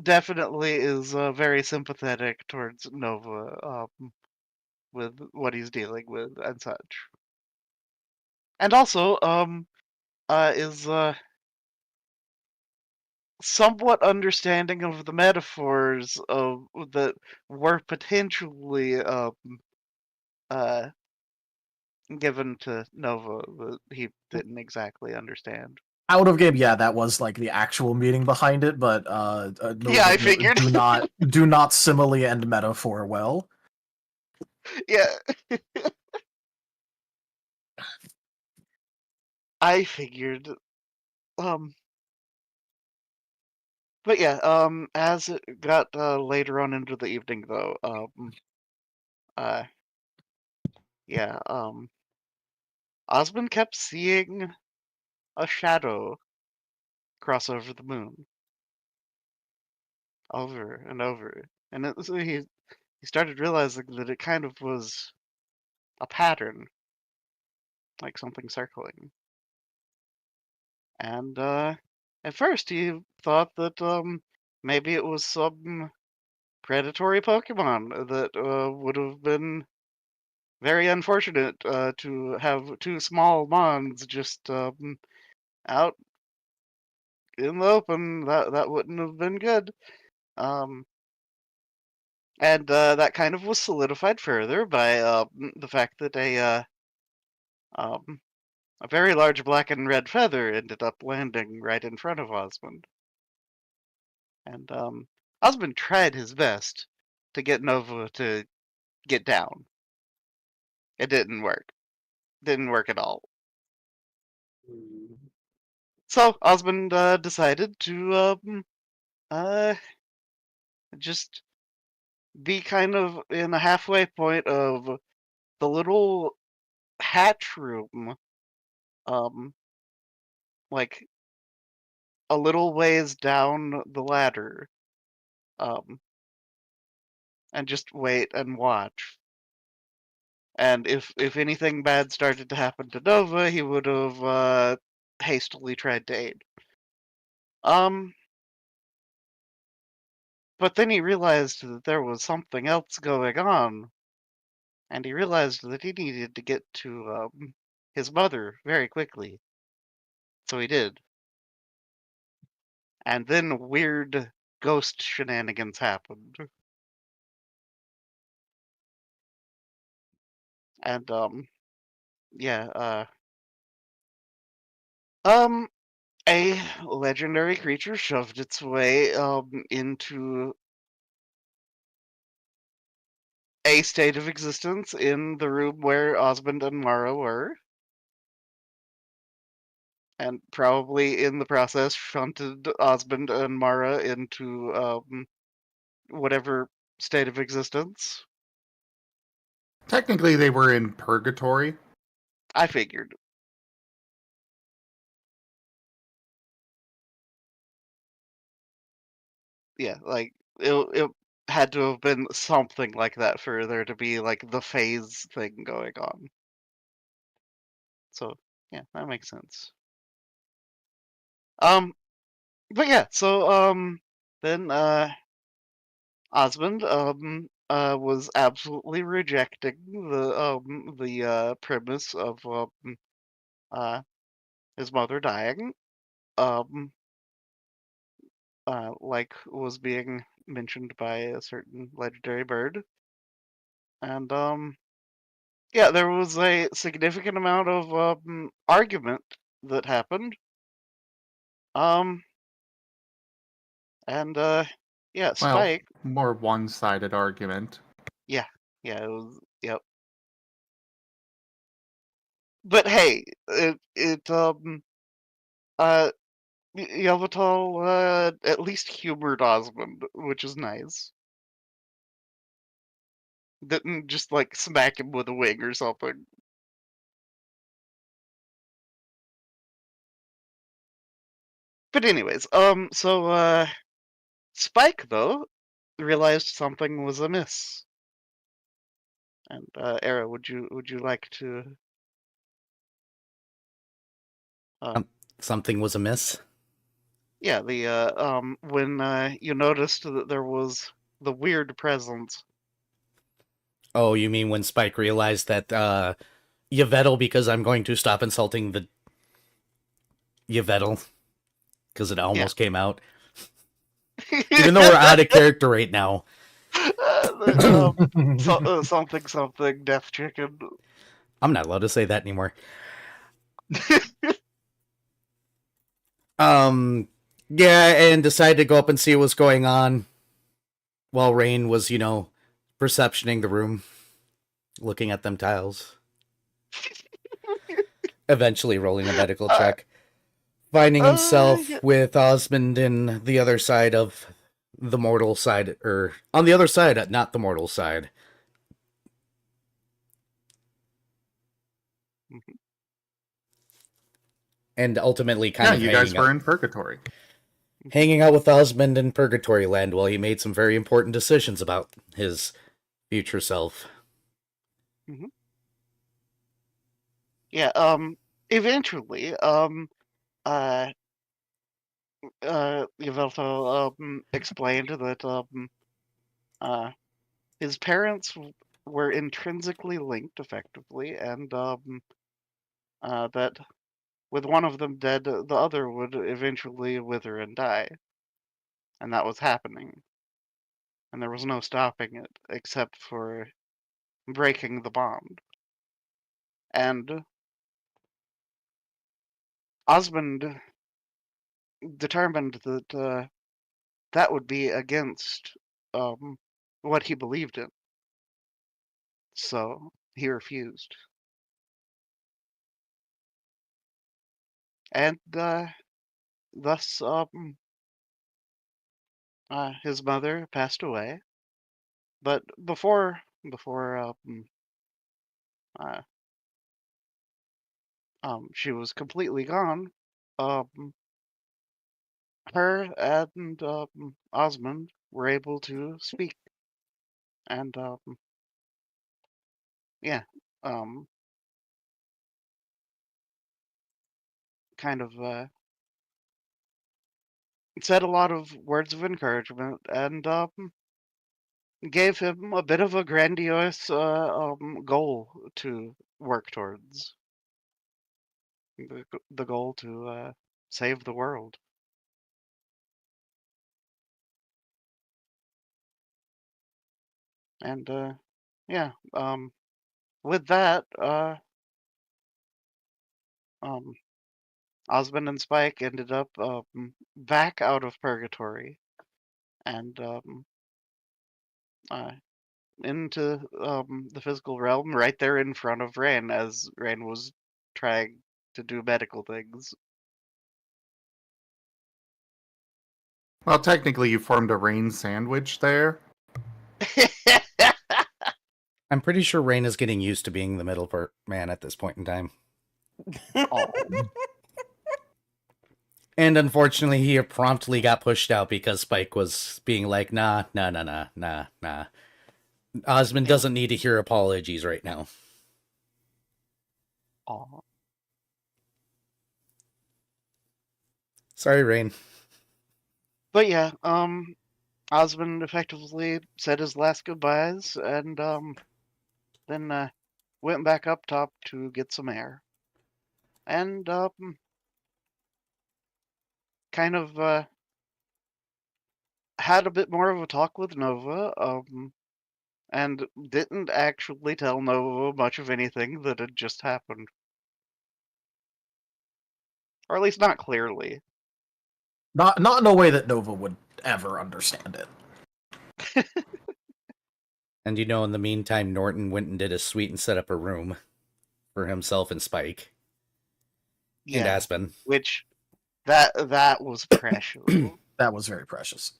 Speaker 2: definitely is very sympathetic towards Nova with what he's dealing with and such. And also is somewhat understanding of the metaphors of that were potentially given to Nova that he didn't exactly understand.
Speaker 6: Out of game, yeah, that was like the actual meaning behind it, but Nova,
Speaker 2: Yeah, I figured.
Speaker 6: do not simile and metaphor well.
Speaker 2: Yeah. I figured. But yeah, as it got later on into the evening, though, yeah, Osmond kept seeing a shadow cross over the moon, over and over, and he started realizing that it kind of was a pattern, like something circling. And at first, he thought that maybe it was some predatory Pokemon that would have been very unfortunate to have two small Mons just out in the open. That wouldn't have been good. And that kind of was solidified further by the fact that a very large black and red feather ended up landing right in front of Osmond. And Osmond tried his best to get Nova to get down. It didn't work. Didn't work at all. So Osmond decided to just be kind of in a halfway point of the little hatch room, like a little ways down the ladder, and just wait and watch. And if anything bad started to happen to Nova, he would have hastily tried to aid. But then he realized that there was something else going on, and he realized that he needed to get to his mother very quickly. So he did. And then weird ghost shenanigans happened. And yeah, a legendary creature shoved its way into a state of existence in the room where Osmond and Mara were, and probably in the process shunted Osmond and Mara into whatever state of existence.
Speaker 1: Technically, they were in purgatory.
Speaker 2: I figured. Yeah, like it had to have been something like that for there to be like the phase thing going on. So yeah, that makes sense. But yeah, so then Osmond was absolutely rejecting the premise of uh his mother dying, um like was being mentioned by a certain legendary bird. And yeah, there was a significant amount of argument that happened. Um and yeah,
Speaker 1: Well,
Speaker 2: Spike,
Speaker 1: more one-sided argument.
Speaker 2: yeah, yeah, it was, yep. But hey, it uh Yamatal at least humored Osmond, which is nice. Didn't just like smack him with a wing or something. But anyways, so Spike though realized something was amiss. And Era, would you like to
Speaker 5: Something was amiss.
Speaker 2: yeah, the when you noticed that there was the weird presence.
Speaker 5: Oh, you mean when Spike realized that Yvettle, because I'm going to stop insulting the Yvettle, because it
Speaker 2: Yeah.
Speaker 5: almost came out. Even though we're out of character right now.
Speaker 2: Something death chicken.
Speaker 5: I'm not allowed to say that anymore. Yeah, and decided to go up and see what was going on while Rain was, perceptioning the room, looking at them tiles. Eventually rolling a medical check. Finding himself
Speaker 2: Yeah.
Speaker 5: with Osmond in the other side of the mortal side, or on the other side, not the mortal side.
Speaker 2: Mhm.
Speaker 5: And ultimately kind
Speaker 1: Yeah,
Speaker 5: of
Speaker 1: you guys were in purgatory.
Speaker 5: hanging out with Osmond in Purgatory Land while he made some very important decisions about his future self.
Speaker 2: Yeah, eventually, Yveltal, explained that, his parents were intrinsically linked, effectively, and, that with one of them dead, the other would eventually wither and die. And that was happening. And there was no stopping it, except for breaking the bond. And Osmond determined that, that would be against what he believed in. So he refused. And thus his mother passed away. But before uh, she was completely gone, um, her and Osmond were able to speak, and yeah, um, kind of said a lot of words of encouragement, and gave him a bit of a grandiose goal to work towards. The goal to save the world. And yeah, with that, um, Osmond and Spike ended up back out of purgatory and uh, into the physical realm right there in front of Ran as Ran was trying to do medical things.
Speaker 1: Well, technically, you formed a rain sandwich there.
Speaker 5: I'm pretty sure Rain is getting used to being the middle man at this point in time.
Speaker 2: Oh.
Speaker 5: And unfortunately, he promptly got pushed out because Spike was being like, nah. Osmond doesn't need to hear apologies right now.
Speaker 2: Aw.
Speaker 5: Sorry, Rain.
Speaker 2: But yeah, Osmond effectively said his last goodbyes and then went back up top to get some air. And kind of had a bit more of a talk with Nova, and didn't actually tell Nova much of anything that had just happened. Or at least not clearly.
Speaker 6: Not in a way that Nova would ever understand it.
Speaker 5: And in the meantime, Norton went and did a suite and set up a room for himself and Spike. And Aspen.
Speaker 2: Which that was precious.
Speaker 6: That was very precious.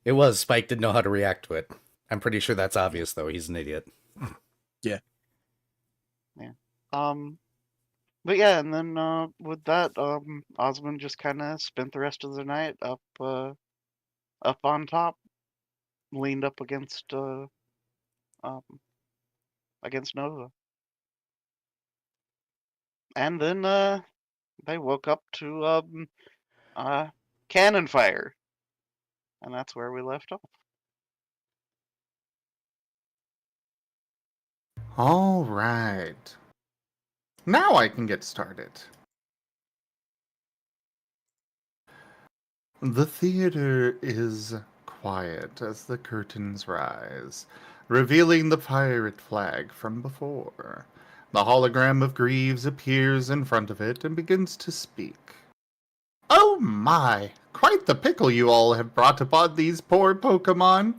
Speaker 5: It was. Spike didn't know how to react to it. I'm pretty sure that's obvious, though. He's an idiot.
Speaker 6: Yeah.
Speaker 2: But yeah, and then with that, Osmond just kind of spent the rest of the night up on top, leaned up against Nova, and then they woke up to cannon fire, and that's where we left off.
Speaker 1: All right. Now I can get started. The theater is quiet as the curtains rise, revealing the pirate flag from before. The hologram of Greaves appears in front of it and begins to speak. Oh my! Quite the pickle you all have brought upon these poor Pokemon!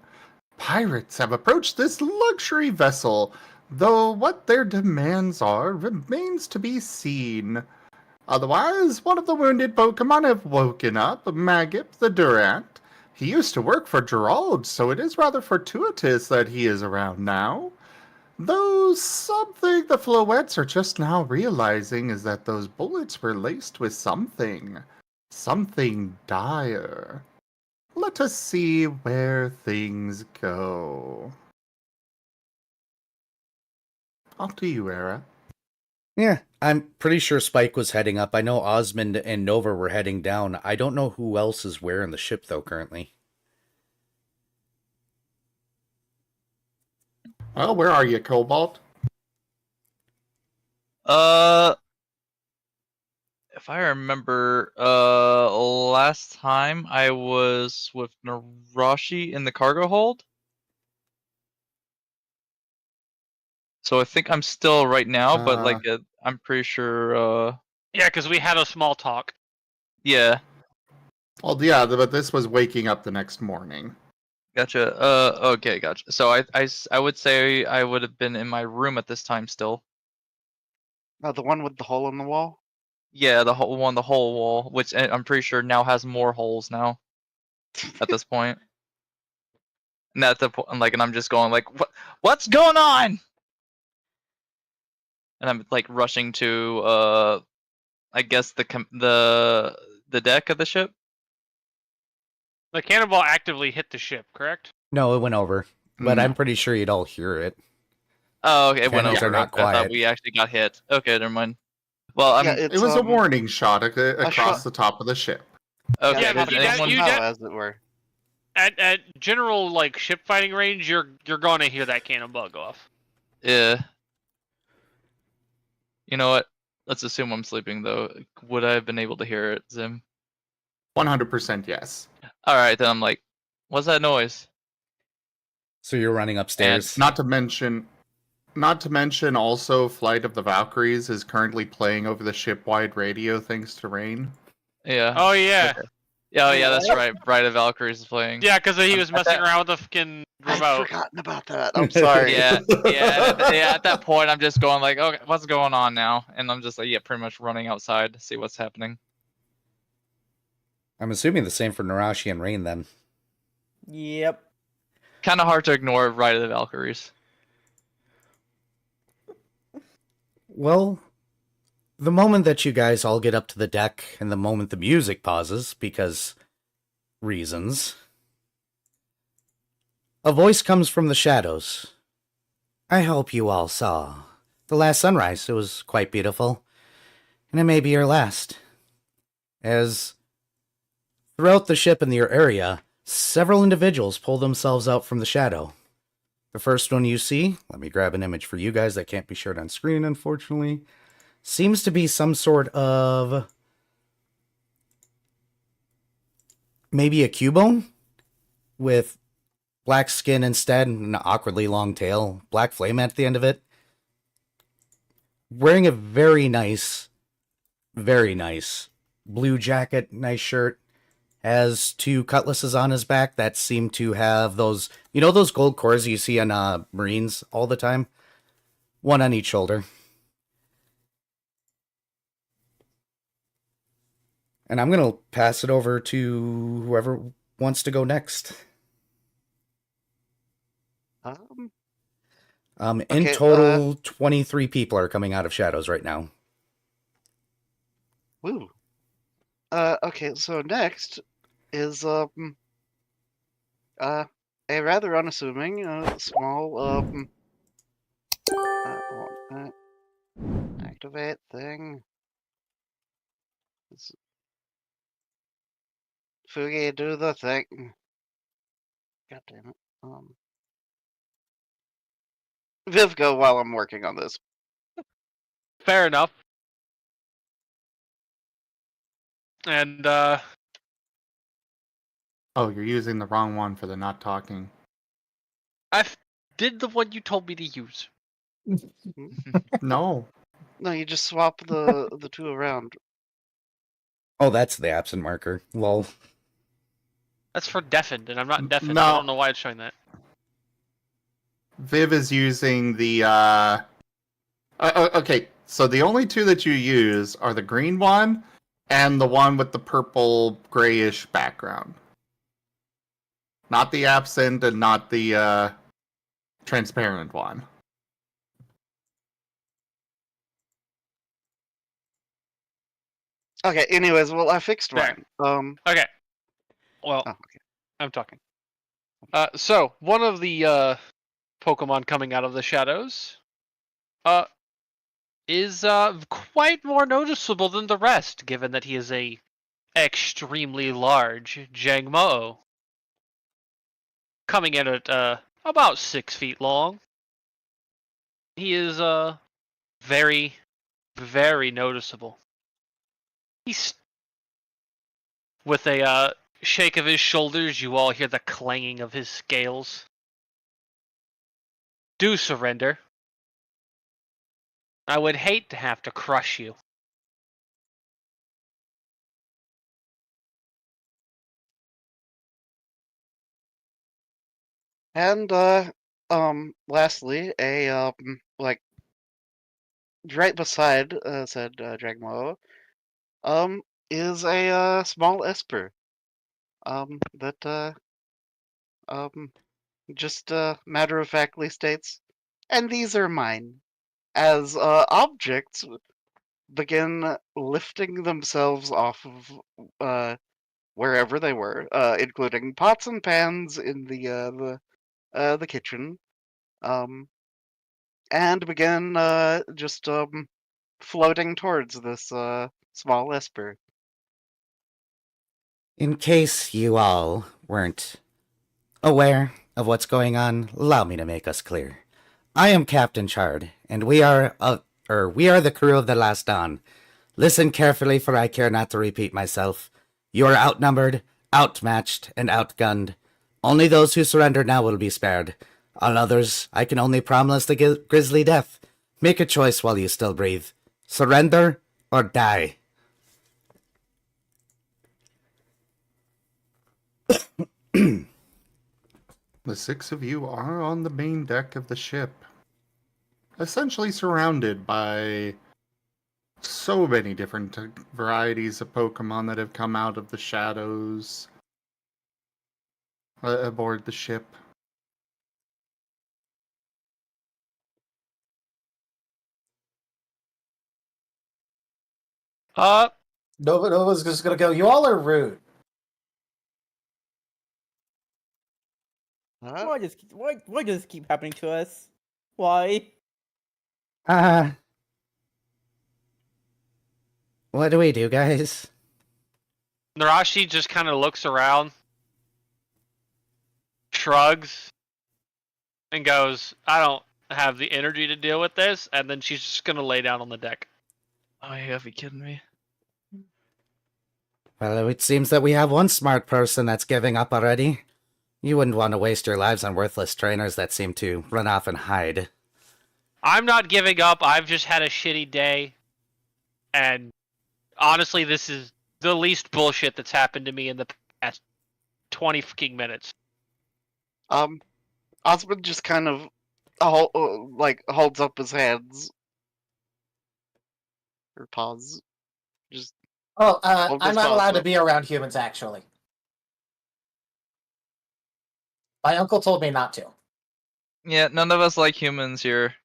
Speaker 1: Pirates have approached this luxury vessel, though what their demands are remains to be seen. Otherwise, one of the wounded Pokemon have woken up, Magip the Durant. He used to work for Gerald, so it is rather fortuitous that he is around now. Though something the Floettes are just now realizing is that those bullets were laced with something. Something dire. Let us see where things go. Off to you, Era.
Speaker 5: Yeah, I'm pretty sure Spike was heading up. I know Osmond and Nova were heading down. I don't know who else is where in the ship, though, currently.
Speaker 1: Well, where are you, Cobalt?
Speaker 7: If I remember, last time I was with Narashi in the cargo hold. So I think I'm still right now, but like I'm pretty sure.
Speaker 8: Yeah, because we had a small talk.
Speaker 7: Yeah.
Speaker 1: Well, yeah, but this was waking up the next morning.
Speaker 7: Gotcha. Okay, gotcha. So I would say I would have been in my room at this time still.
Speaker 2: The one with the hole in the wall?
Speaker 7: Yeah, the whole wall, which I'm pretty sure now has more holes now at this point. And at the point, and I'm just going like, what's going on? And I'm like rushing to I guess the deck of the ship.
Speaker 8: The cannonball actively hit the ship, correct?
Speaker 5: No, it went over, but
Speaker 1: No.
Speaker 5: I'm pretty sure you'd all hear it.
Speaker 7: Oh, okay, it went
Speaker 5: Cannons
Speaker 7: over.
Speaker 5: are not
Speaker 7: I thought
Speaker 5: quiet.
Speaker 7: we actually got hit. Okay, never mind. Well, I'm
Speaker 2: Yeah, it's,
Speaker 1: It was a warning shot across
Speaker 2: shot-
Speaker 1: the top of the ship.
Speaker 7: okay.
Speaker 8: Yeah,
Speaker 7: does
Speaker 8: but you
Speaker 7: anyone-
Speaker 8: got-
Speaker 2: as it were.
Speaker 8: At general like ship fighting range, you're gonna hear that cannonball go off.
Speaker 7: Yeah. You know what? Let's assume I'm sleeping though. Would I have been able to hear it, Zim?
Speaker 1: 100% yes.
Speaker 7: All right, then I'm like, what's that noise?
Speaker 5: So you're running upstairs.
Speaker 1: Not to mention also Flight of the Valkyries is currently playing over the ship-wide radio thanks to rain.
Speaker 7: Yeah.
Speaker 8: Oh yeah,
Speaker 7: Yeah, oh, yeah, that's right. Bride of Valkyries is playing.
Speaker 8: yeah, because he was
Speaker 7: At
Speaker 8: messing
Speaker 7: that-
Speaker 8: around with the fucking
Speaker 2: I'd
Speaker 8: remote.
Speaker 2: forgotten about that. I'm sorry.
Speaker 7: Yeah, yeah. At that point, I'm just going like, okay, what's going on now? And I'm just like, yeah, pretty much running outside to see what's happening.
Speaker 5: I'm assuming the same for Narashi and Rain then.
Speaker 4: Yep.
Speaker 7: Kind of hard to ignore Bride of the Valkyries.
Speaker 5: Well, the moment that you guys all get up to the deck and the moment the music pauses, because reasons, a voice comes from the shadows. I hope you all saw the last sunrise. It was quite beautiful, and it may be your last. As throughout the ship in your area, several individuals pull themselves out from the shadow. The first one you see, let me grab an image for you guys that can't be shared on screen, unfortunately, seems to be some sort of maybe a Cubone with black skin instead and an awkwardly long tail, black flame at the end of it. Wearing a very nice blue jacket, nice shirt, has two cutlasses on his back that seem to have those, you know, those gold cores you see on Marines all the time? One on each shoulder. And I'm going to pass it over to whoever wants to go next. In
Speaker 2: Okay,
Speaker 5: total, 23 people are coming out of shadows right now.
Speaker 2: Woo. Okay, so next is a rather unassuming small activate thing. Fugi, do the thing. God damn it. Viv, go while I'm working on this.
Speaker 8: Fair enough. And
Speaker 1: Oh, you're using the wrong one for the not talking.
Speaker 8: did the one you told me to use.
Speaker 1: No.
Speaker 2: No, you just swap the two around.
Speaker 5: Oh, that's the absent marker. Lol.
Speaker 8: That's for deafened, and I'm not deafened.
Speaker 1: No.
Speaker 8: I don't know why it's showing that.
Speaker 1: Viv is using the okay, so the only two that you use are the green one and the one with the purple grayish background. Not the absent and not the transparent one.
Speaker 2: Okay, anyways, well, I fixed
Speaker 8: There.
Speaker 2: mine.
Speaker 8: Okay. Well,
Speaker 2: Oh, okay.
Speaker 8: I'm talking. So one of the Pokemon coming out of the shadows, is quite more noticeable than the rest, given that he is a extremely large Jangmo-o, coming in at about 6 feet long. He is very, very noticeable. He's with a shake of his shoulders, you all hear the clanging of his scales. Do surrender. I would hate to have to crush you.
Speaker 2: And lastly, like right beside said Dragmo, is a small Esper. That just matter of factly states, and these are mine. As objects begin lifting themselves off of wherever they were, including pots and pans in the kitchen, and begin just floating towards this small Esper.
Speaker 5: In case you all weren't aware of what's going on, allow me to make us clear. I am Captain Chard, and we are the crew of the Last Dawn. Listen carefully, for I care not to repeat myself. You are outnumbered, outmatched, and outgunned. Only those who surrender now will be spared. All others, I can only promise the grisly death. Make a choice while you still breathe. Surrender or die.
Speaker 1: The 6 of you are on the main deck of the ship, essentially surrounded by so many different varieties of Pokemon that have come out of the shadows aboard the ship.
Speaker 6: Nova's just gonna go, you all are rude.
Speaker 2: Huh?
Speaker 4: Why does this keep happening to us? Why?
Speaker 5: What do we do, guys?
Speaker 8: Narashi just kind of looks around, shrugs, and goes, I don't have the energy to deal with this, and then she's just gonna lay down on the deck.
Speaker 7: Oh, you gotta be kidding me.
Speaker 5: Well, it seems that we have one smart person that's giving up already. You wouldn't want to waste your lives on worthless trainers that seem to run off and hide.
Speaker 8: I'm not giving up. I've just had a shitty day. And honestly, this is the least bullshit that's happened to me in the past 20 fucking minutes.
Speaker 2: Osmond just kind of holds up his hands or paws. Just
Speaker 6: Oh,
Speaker 2: Hold
Speaker 6: I'm
Speaker 2: this
Speaker 6: not allowed
Speaker 2: pause
Speaker 6: to
Speaker 2: up.
Speaker 6: be around humans, actually. My uncle told me not to.
Speaker 7: Yeah, none of us like humans here.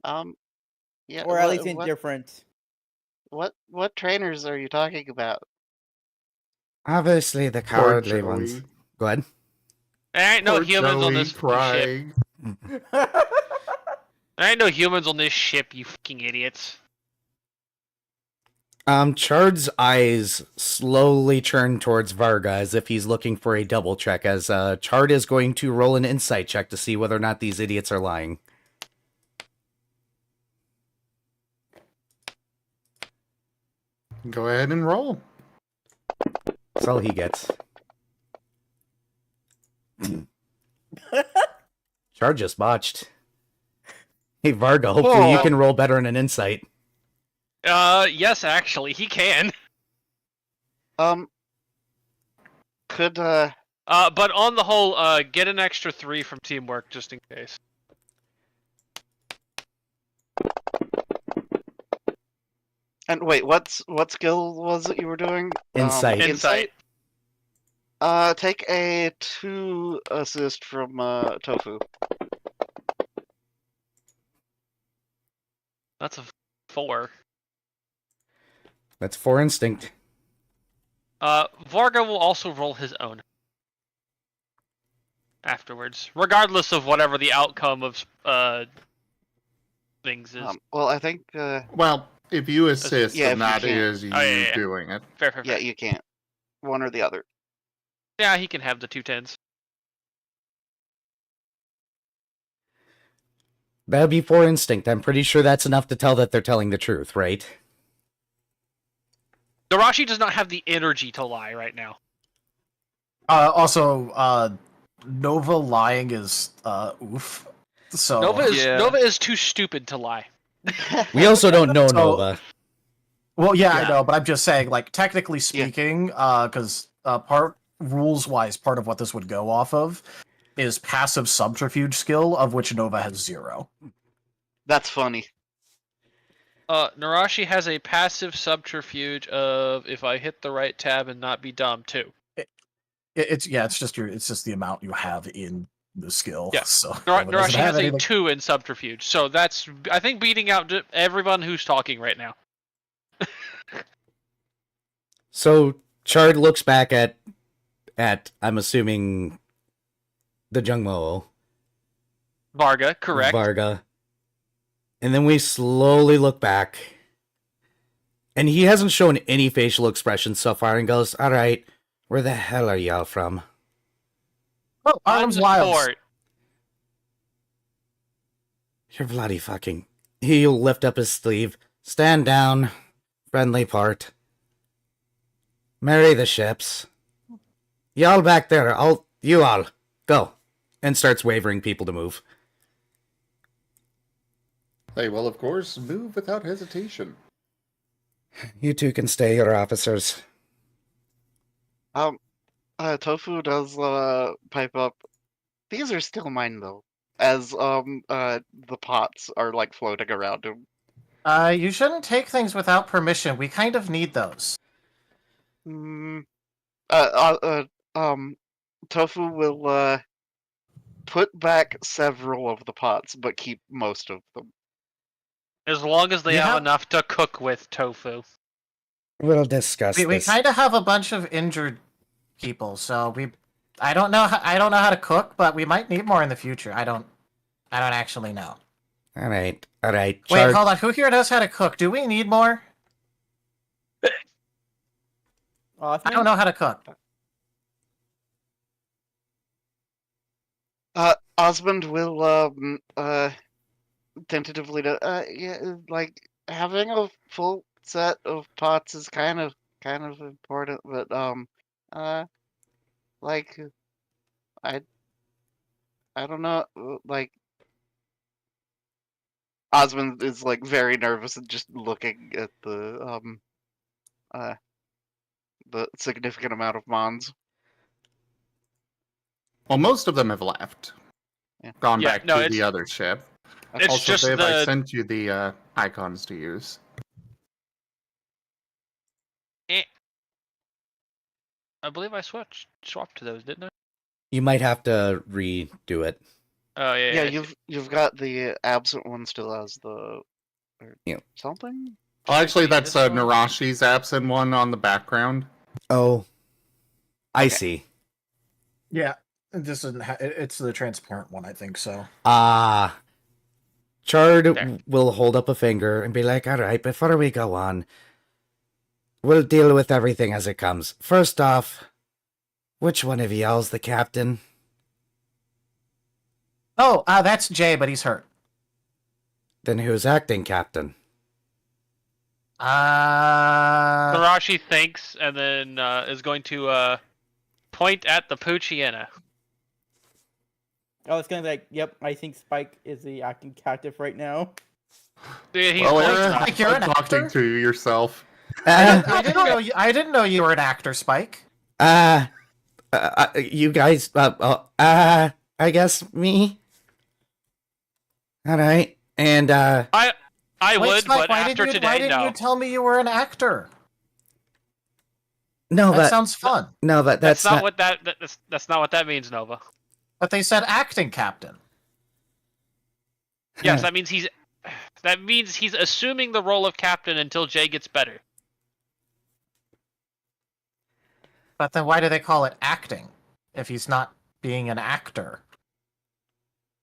Speaker 2: yeah.
Speaker 4: Or at least
Speaker 2: what,
Speaker 4: indifferent.
Speaker 2: what trainers are you talking about?
Speaker 5: Obviously, the
Speaker 1: Poor
Speaker 5: cowardly ones.
Speaker 1: Joey.
Speaker 5: Go ahead.
Speaker 8: There ain't no
Speaker 1: Poor
Speaker 8: humans on
Speaker 1: Joey
Speaker 8: this fucking ship.
Speaker 1: crying.
Speaker 8: There ain't no humans on this ship, you fucking idiots.
Speaker 5: Chard's eyes slowly turn towards Varga as if he's looking for a double check, as Chard is going to roll an insight check to see whether or not these idiots are lying.
Speaker 1: Go ahead and roll.
Speaker 5: That's all he gets. Chard just botched. Hey, Varga, hopefully you can roll better in an insight.
Speaker 8: Yes, actually, he can.
Speaker 2: Could
Speaker 8: But on the whole, get an extra 3 from teamwork just in case.
Speaker 2: and wait, what skill was it you were doing?
Speaker 5: Insight.
Speaker 8: Insight.
Speaker 2: Take a 2 assist from Tofu.
Speaker 8: That's a 4.
Speaker 5: That's 4 instinct.
Speaker 8: Varga will also roll his own afterwards, regardless of whatever the outcome of things is.
Speaker 2: Well, I think
Speaker 1: Well, if you assist,
Speaker 2: yeah,
Speaker 1: then
Speaker 2: if you
Speaker 1: that
Speaker 2: can.
Speaker 1: is you
Speaker 8: yeah.
Speaker 1: doing it.
Speaker 8: Fair.
Speaker 2: yeah, you can't. One or the other.
Speaker 8: Yeah, he can have the 2 10s.
Speaker 5: That'd be 4 instinct. I'm pretty sure that's enough to tell that they're telling the truth, right?
Speaker 8: Darashi does not have the energy to lie right now.
Speaker 6: Also, Nova lying is oof. So
Speaker 8: Nova is too stupid to lie.
Speaker 5: We also don't know
Speaker 6: So-
Speaker 5: Nova.
Speaker 6: Well, yeah,
Speaker 8: Yeah.
Speaker 6: I know, but I'm just saying, like, technically speaking, because rules-wise, part of what this would go off of is passive subterfuge skill, of which Nova has 0.
Speaker 2: That's funny.
Speaker 8: Narashi has a passive subterfuge of if I hit the right tab and not be dumb too.
Speaker 6: It's just the amount you have in the skill.
Speaker 8: Yeah.
Speaker 6: So Nova doesn't
Speaker 8: Narashi
Speaker 6: have
Speaker 8: has a
Speaker 6: anything.
Speaker 8: 2 in subterfuge, so that's I think beating out everyone who's talking right now.
Speaker 5: So Chard looks back at I'm assuming the Jungmo
Speaker 8: Varga, correct.
Speaker 5: Varga. And then we slowly look back. And he hasn't shown any facial expressions so far and goes, "All right, where the hell are y'all from?"
Speaker 6: Oh, Arnhem's
Speaker 8: On the
Speaker 6: Wilds.
Speaker 8: fort.
Speaker 5: You're bloody fucking. He'll lift up his sleeve. Stand down. Friendly part. Marry the ships. Y'all back there, you all, go. And starts wavering people to move.
Speaker 1: They will, of course, move without hesitation.
Speaker 5: You two can stay, your officers.
Speaker 2: Tofu does pipe up. These are still mine though. As the pots are like floating around him.
Speaker 6: You shouldn't take things without permission. We kind of need those.
Speaker 2: Tofu will put back several of the pots, but keep most of them.
Speaker 8: As long as they
Speaker 6: You
Speaker 8: have
Speaker 6: have-
Speaker 8: enough to cook with tofu.
Speaker 5: We'll discuss
Speaker 6: We
Speaker 5: this.
Speaker 6: kind of have a bunch of injured people, so I don't know how to cook, but we might need more in the future. I don't actually know.
Speaker 5: All right. Chard,
Speaker 6: Wait, hold on. Who here knows how to cook? Do we need more? I don't know how to cook.
Speaker 2: Osmond will tentatively like having a full set of pots is kind of important, but like I don't know, like Osmond is like very nervous and just looking at the significant amount of Mons.
Speaker 1: Well, most of them have left.
Speaker 2: Yeah.
Speaker 1: Gone
Speaker 8: Yeah,
Speaker 1: back
Speaker 8: no,
Speaker 1: to
Speaker 8: it's-
Speaker 1: the other ship.
Speaker 8: It's
Speaker 1: Also,
Speaker 8: just
Speaker 1: Viv, I
Speaker 8: the
Speaker 1: sent you the icons to use.
Speaker 8: I believe I swapped to those, didn't I?
Speaker 5: you might have to redo it.
Speaker 8: Oh yeah.
Speaker 2: Yeah, you've got the absent one still as the or
Speaker 5: Yeah.
Speaker 2: something.
Speaker 1: Well, actually,
Speaker 8: see
Speaker 1: that's
Speaker 8: this one?
Speaker 1: Narashi's absent one on the background.
Speaker 5: Oh. I
Speaker 2: Okay.
Speaker 5: see.
Speaker 6: Yeah, this isn't. It's the transparent one, I think so.
Speaker 5: Chard
Speaker 8: There.
Speaker 5: will hold up a finger and be like, "All right, before we go on, we'll deal with everything as it comes. First off, which one of y'all's the captain?"
Speaker 6: Oh, that's Jay, but he's hurt.
Speaker 5: Then who's acting captain?
Speaker 8: Narashi thinks and then is going to point at the Pucciana.
Speaker 4: I was gonna be like, yep, I think Spike is the acting captive right now.
Speaker 8: Yeah, he's
Speaker 1: Well,
Speaker 8: pointing
Speaker 1: Aaron,
Speaker 8: at
Speaker 6: Like, you're an
Speaker 1: talking
Speaker 6: actor?
Speaker 1: to yourself.
Speaker 6: I didn't know you were an actor, Spike.
Speaker 5: You guys, I guess me? Alright, and,
Speaker 8: I
Speaker 6: Wait,
Speaker 8: would,
Speaker 6: Spike,
Speaker 8: but after
Speaker 6: why
Speaker 8: today,
Speaker 6: didn't
Speaker 8: no.
Speaker 6: you tell me you were an actor?
Speaker 5: no,
Speaker 6: That sounds fun.
Speaker 5: no,
Speaker 8: That's
Speaker 5: that's
Speaker 8: not what that's not what that means, Nova.
Speaker 6: But they said acting captain.
Speaker 8: Yes, that means he's assuming the role of captain until Jay gets better.
Speaker 6: But then why do they call it acting if he's not being an actor?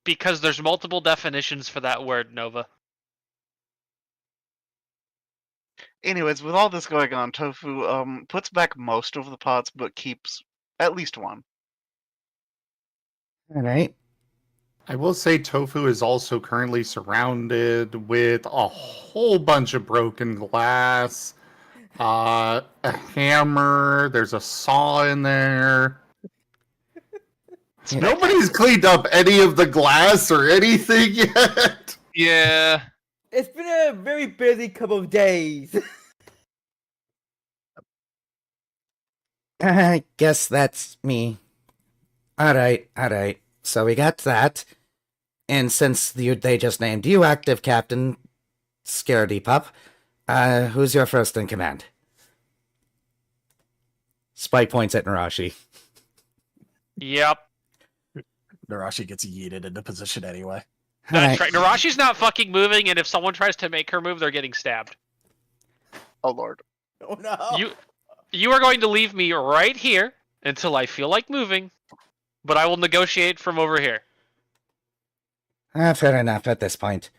Speaker 8: Because there's multiple definitions for that word, Nova.
Speaker 2: Anyways, with all this going on, Tofu puts back most of the pots, but keeps at least one.
Speaker 5: Alright.
Speaker 1: I will say Tofu is also currently surrounded with a whole bunch of broken glass, a hammer, there's a saw in there. Nobody's cleaned up any of the glass or anything yet.
Speaker 7: Yeah.
Speaker 4: It's been a very busy couple of days.
Speaker 5: I guess that's me. Alright. So we got that. And since they just named you active captain, Scaredy Pup, who's your first in command? Spike points at Narashi.
Speaker 8: Yep.
Speaker 6: Narashi gets yeeted into position anyway.
Speaker 8: That's right. Narashi's not fucking moving, and if someone tries to make her move, they're getting stabbed.
Speaker 2: Oh lord.
Speaker 4: Oh no.
Speaker 8: You are going to leave me right here until I feel like moving, but I will negotiate from over here.
Speaker 5: Fair enough at this point.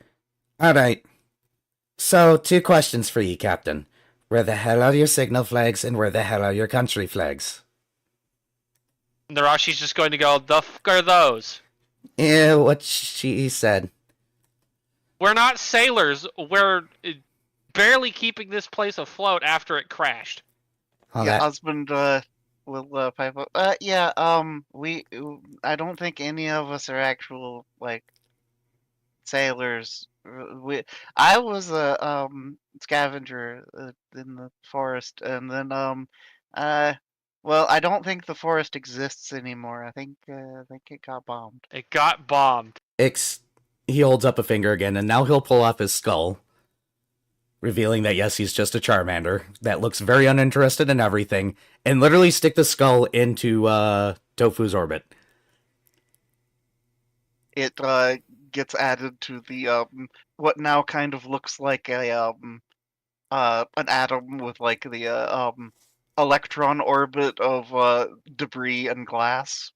Speaker 5: Alright. So, 2 questions for you, Captain. Where the hell are your signal flags, and where the hell are your country flags?
Speaker 8: Narashi's just going to go, the fuck are those?
Speaker 5: Yeah, what she said.
Speaker 8: We're not sailors. We're barely keeping this place afloat after it crashed.
Speaker 5: All
Speaker 2: Yeah,
Speaker 5: that.
Speaker 2: husband will pipe up. We I don't think any of us are actual like sailors. I was a scavenger in the forest, and then well, I don't think the forest exists anymore. I think it got bombed.
Speaker 8: It got bombed.
Speaker 5: He holds up a finger again, and now he'll pull off his skull, revealing that yes, he's just a Charmander that looks very uninterested in everything, and literally stick the skull into Tofu's orbit.
Speaker 2: It gets added to the what now kind of looks like a an atom with like the electron orbit of debris and glass.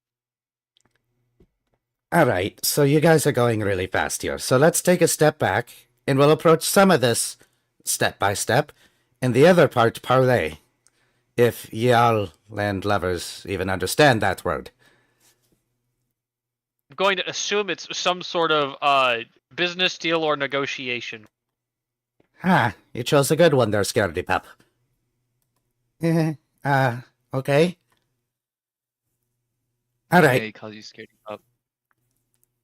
Speaker 5: Alright, so you guys are going really fast here, so let's take a step back, and we'll approach some of this step by step, and the other part parlay. If y'all land lovers even understand that word.
Speaker 8: I'm going to assume it's some sort of business deal or negotiation.
Speaker 5: You chose a good one there, Scaredy Pup. Okay. Alright.
Speaker 7: He calls you scared up.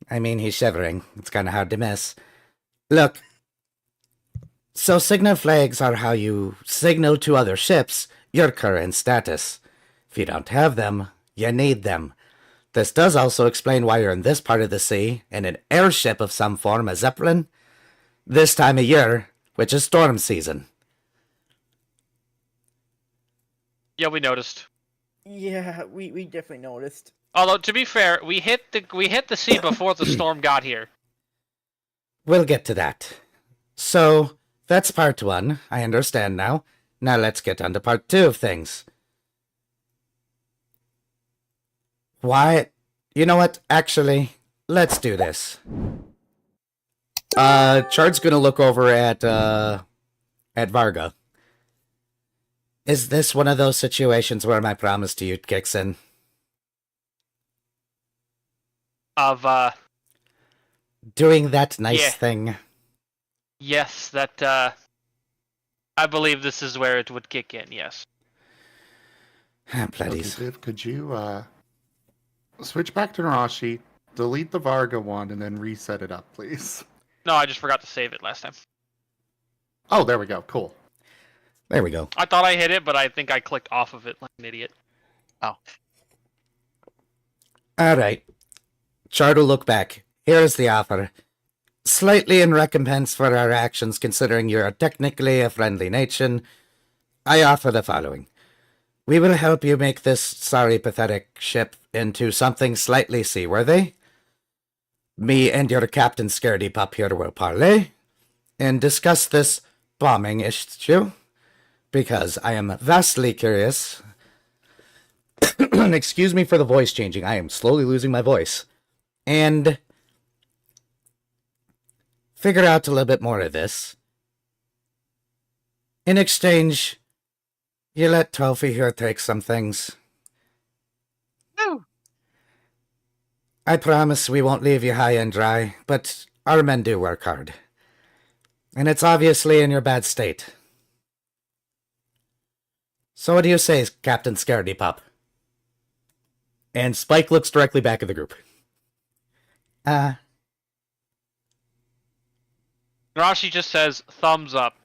Speaker 5: I mean, he's shivering. It's kind of hard to miss. Look. So signal flags are how you signal to other ships your current status. If you don't have them, you need them. This does also explain why you're in this part of the sea, in an airship of some form, a zeppelin, this time of year, which is storm season.
Speaker 8: Yeah, we noticed.
Speaker 4: Yeah, we definitely noticed.
Speaker 8: Although to be fair, we hit the sea before the storm got here.
Speaker 5: We'll get to that. So, that's part 1. I understand now. Now let's get on to part 2 of things. Why? You know what? Actually, let's do this. Chard's gonna look over at Varga. Is this one of those situations where my promise to you kicks in?
Speaker 8: Of
Speaker 5: Doing that nice
Speaker 8: Yeah.
Speaker 5: thing.
Speaker 8: yes, that I believe this is where it would kick in. Yes.
Speaker 5: Ah,
Speaker 1: Okay,
Speaker 5: bloodies.
Speaker 1: Viv, could you switch back to Narashi, delete the Varga one, and then reset it up, please?
Speaker 8: No, I just forgot to save it last time.
Speaker 1: Oh, there we go. Cool.
Speaker 5: There we go.
Speaker 8: I thought I hit it, but I think I clicked off of it like an idiot.
Speaker 5: Alright. Chard will look back. Here's the offer. Slightly in recompense for our actions, considering you're technically a friendly nation, I offer the following. We will help you make this sorry, pathetic ship into something slightly seaworthy. Me and your Captain Scaredy Pup here will parley and discuss this bombing issue, because I am vastly curious. Excuse me for the voice changing. I am slowly losing my voice. And figure out a little bit more of this. In exchange, you let Tofi here take some things.
Speaker 2: No.
Speaker 5: I promise we won't leave you high and dry, but our men do work hard. And it's obviously in your bad state. So what do you say, Captain Scaredy Pup? And Spike looks directly back at the group.
Speaker 8: Narashi just says thumbs up.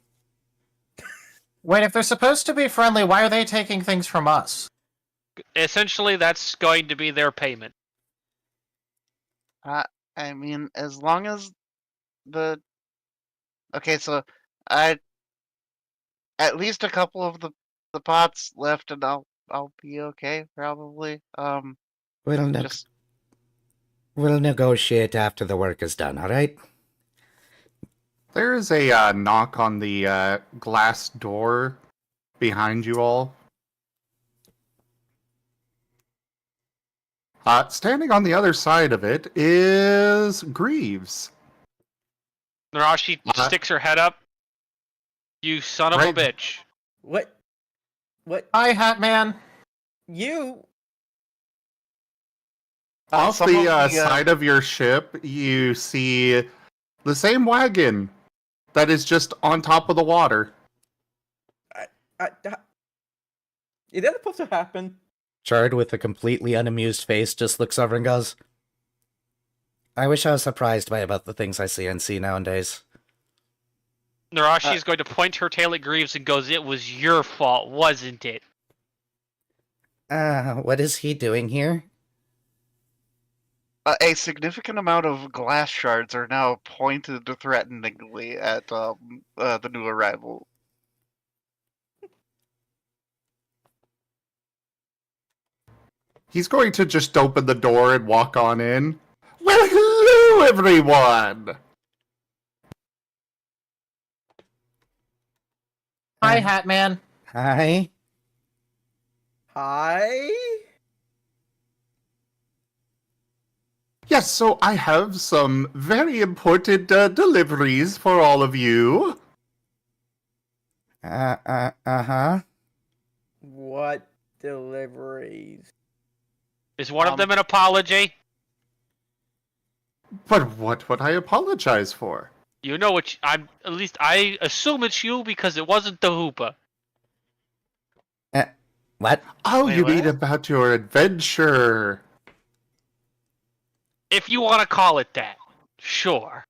Speaker 6: Wait, if they're supposed to be friendly, why are they taking things from us?
Speaker 8: Essentially, that's going to be their payment.
Speaker 2: I mean, as long as the okay, so I at least a couple of the pots left, and I'll be okay probably.
Speaker 5: We'll, neg-
Speaker 2: Just
Speaker 5: we'll negotiate after the work is done, alright?
Speaker 1: There is a knock on the glass door behind you all. Standing on the other side of it is Greaves.
Speaker 8: Narashi
Speaker 1: Uh-huh.
Speaker 8: sticks her head up. You son of a
Speaker 1: Right.
Speaker 8: bitch.
Speaker 4: What? What?
Speaker 6: Hi, Hat Man.
Speaker 4: You?
Speaker 1: Off
Speaker 2: some
Speaker 1: the,
Speaker 2: of the,
Speaker 1: side of your ship, you see the same wagon that is just on top of the water.
Speaker 4: Is that supposed to happen?
Speaker 5: Chard, with a completely unamused face, just looks over and goes, I wish I was surprised by about the things I see and see nowadays.
Speaker 8: Narashi is going to point her tail at Greaves and goes, "It was your fault, wasn't it?"
Speaker 5: What is he doing here?
Speaker 2: a significant amount of glass shards are now pointed threateningly at the new arrival.
Speaker 1: He's going to just open the door and walk on in. Well, hello, everyone!
Speaker 6: Hi, Hat Man.
Speaker 5: Hi?
Speaker 4: Hi?
Speaker 1: Yes, so I have some very important deliveries for all of you.
Speaker 5: Uh-huh.
Speaker 4: What deliveries?
Speaker 8: Is one of them an apology?
Speaker 1: But what would I apologize for?
Speaker 8: You know what? I'm at least I assume it's you because it wasn't the Hoopa.
Speaker 5: What?
Speaker 1: Oh,
Speaker 2: Wait,
Speaker 1: you mean
Speaker 2: what?
Speaker 1: about your adventure?
Speaker 8: If you want to call it that, sure.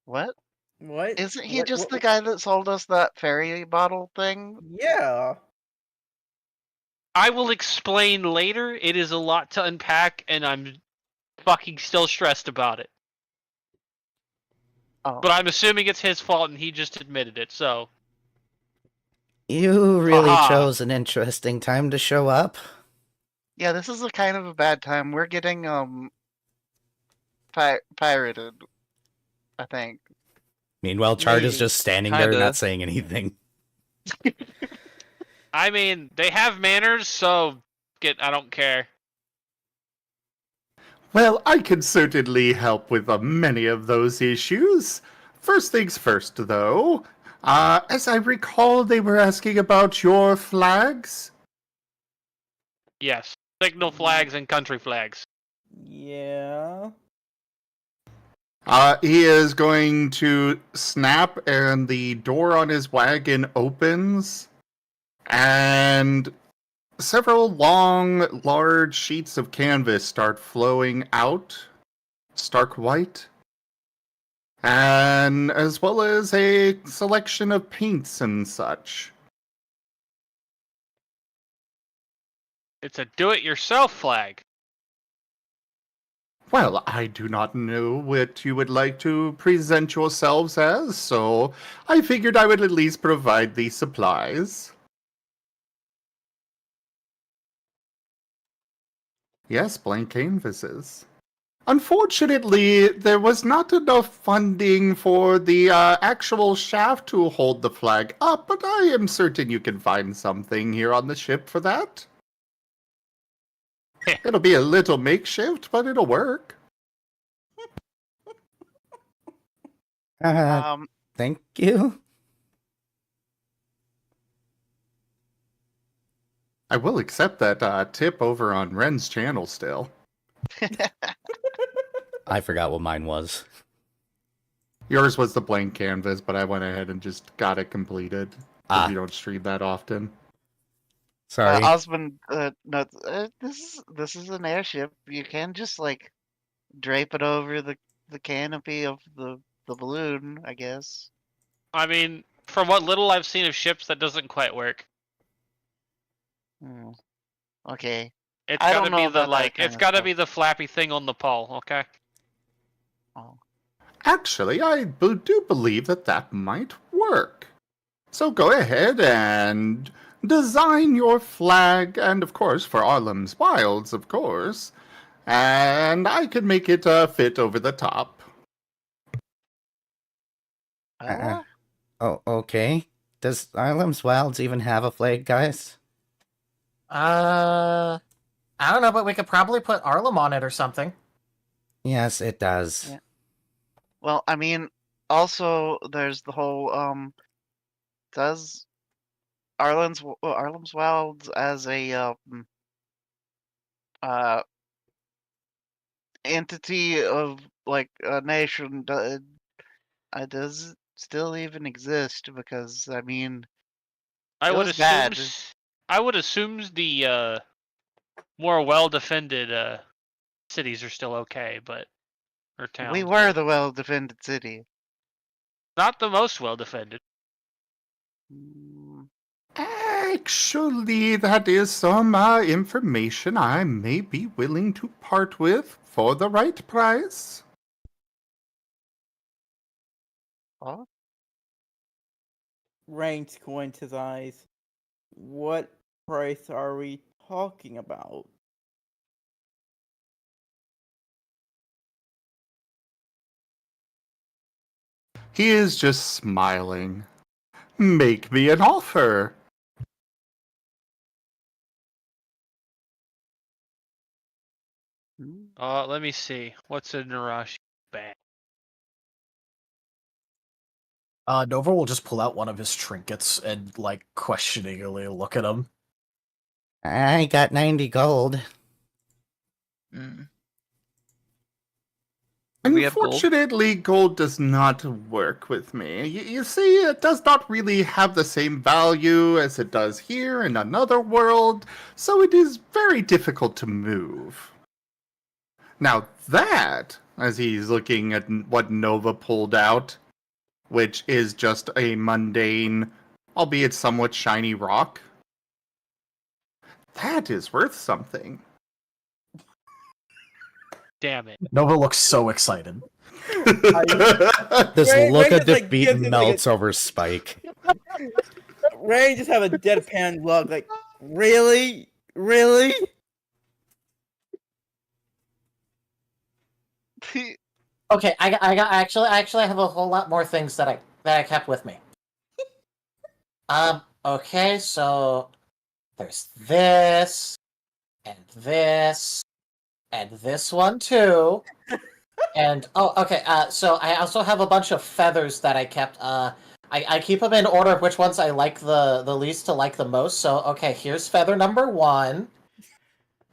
Speaker 2: What?
Speaker 4: What?
Speaker 2: Isn't he
Speaker 4: What-
Speaker 2: just
Speaker 4: what-
Speaker 2: the guy that sold us that fairy bottle thing?
Speaker 4: Yeah.
Speaker 8: I will explain later. It is a lot to unpack, and I'm fucking still stressed about it.
Speaker 2: Oh.
Speaker 8: But I'm assuming it's his fault, and he just admitted it. So
Speaker 5: You really
Speaker 8: Haha.
Speaker 5: chose an interesting time to show up.
Speaker 2: Yeah, this is a kind of a bad time. We're getting pirated, I think.
Speaker 5: Meanwhile, Chard is
Speaker 8: Me,
Speaker 5: just standing there
Speaker 7: kinda.
Speaker 5: not saying anything.
Speaker 8: I mean, they have manners, so I don't care.
Speaker 1: Well, I can certainly help with many of those issues. First things first, though. As I recall, they were asking about your flags.
Speaker 8: Yes, signal flags and country flags.
Speaker 4: Yeah.
Speaker 1: He is going to snap, and the door on his wagon opens, and several long, large sheets of canvas start flowing out, stark white, and as well as a selection of paints and such.
Speaker 8: It's a do-it-yourself flag.
Speaker 1: Well, I do not know what you would like to present yourselves as, so I figured I would at least provide the supplies. Yes, blank canvases. Unfortunately, there was not enough funding for the actual shaft to hold the flag up, but I am certain you can find something here on the ship for that. It'll be a little makeshift, but it'll work.
Speaker 5: Thank you.
Speaker 1: I will accept that tip over on Ren's channel still.
Speaker 5: I forgot what mine was.
Speaker 1: Yours was the blank canvas, but I went ahead and just got it completed. Because you don't stream that often.
Speaker 5: Sorry.
Speaker 2: Osmond, no, this is an airship. You can just like drape it over the canopy of the balloon, I guess.
Speaker 8: I mean, from what little I've seen of ships, that doesn't quite work.
Speaker 2: Hmm. Okay.
Speaker 8: It's
Speaker 2: I
Speaker 8: gotta
Speaker 2: don't know
Speaker 8: be the
Speaker 2: about that
Speaker 8: it's
Speaker 2: kinda
Speaker 8: gotta
Speaker 2: stuff.
Speaker 8: be the flappy thing on the pole, okay?
Speaker 2: Oh.
Speaker 1: Actually, I do believe that might work. So go ahead and design your flag, and of course, for Arlem's Wilds, of course. And I can make it fit over the top.
Speaker 5: Uh, oh, okay. Does Arlem's Wilds even have a flag, guys?
Speaker 6: I don't know, but we could probably put Arlem on it or something.
Speaker 5: Yes, it does.
Speaker 2: Yeah. Well, I mean, also there's the whole does Arlem's Wilds as a uh entity of like a nation does it still even exist? Because I mean,
Speaker 8: I
Speaker 2: it
Speaker 8: would
Speaker 2: was
Speaker 8: assume.
Speaker 2: bad.
Speaker 8: I would assume the more well-defended cities are still okay, but or towns.
Speaker 2: We were the well-defended city.
Speaker 8: Not the most well-defended.
Speaker 2: Mm,
Speaker 1: Actually, that is some information I may be willing to part with for the right price.
Speaker 2: oh,
Speaker 4: Rain squints his eyes. What price are we talking about?
Speaker 1: He is just smiling. Make me an offer.
Speaker 2: mm.
Speaker 8: Let me see. What's a Narashi bag?
Speaker 6: Nova will just pull out one of his trinkets and, like, questioningly look at him.
Speaker 5: I got 90 gold.
Speaker 7: Mm. Do we have gold?
Speaker 1: Unfortunately, gold does not work with me. You see, it does not really have the same value as it does here in another world, so it is very difficult to move. Now that, as he's looking at what Nova pulled out, which is just a mundane, albeit somewhat shiny rock, that is worth something.
Speaker 8: Damn it.
Speaker 6: Nova looks so excited.
Speaker 5: This
Speaker 4: Rain-
Speaker 5: look
Speaker 4: Rain
Speaker 5: of
Speaker 4: just, like,
Speaker 5: defeat
Speaker 4: gives him, like,
Speaker 5: melts over Spike.
Speaker 4: Rain just have a deadpan look, like, really? Really?
Speaker 6: Okay, I actually have a whole lot more things that I kept with me. Okay, so there's this, and this, and this one too. And okay, so I also have a bunch of feathers that I kept. I keep them in order of which ones I like the least to like the most. So okay, here's feather number 1.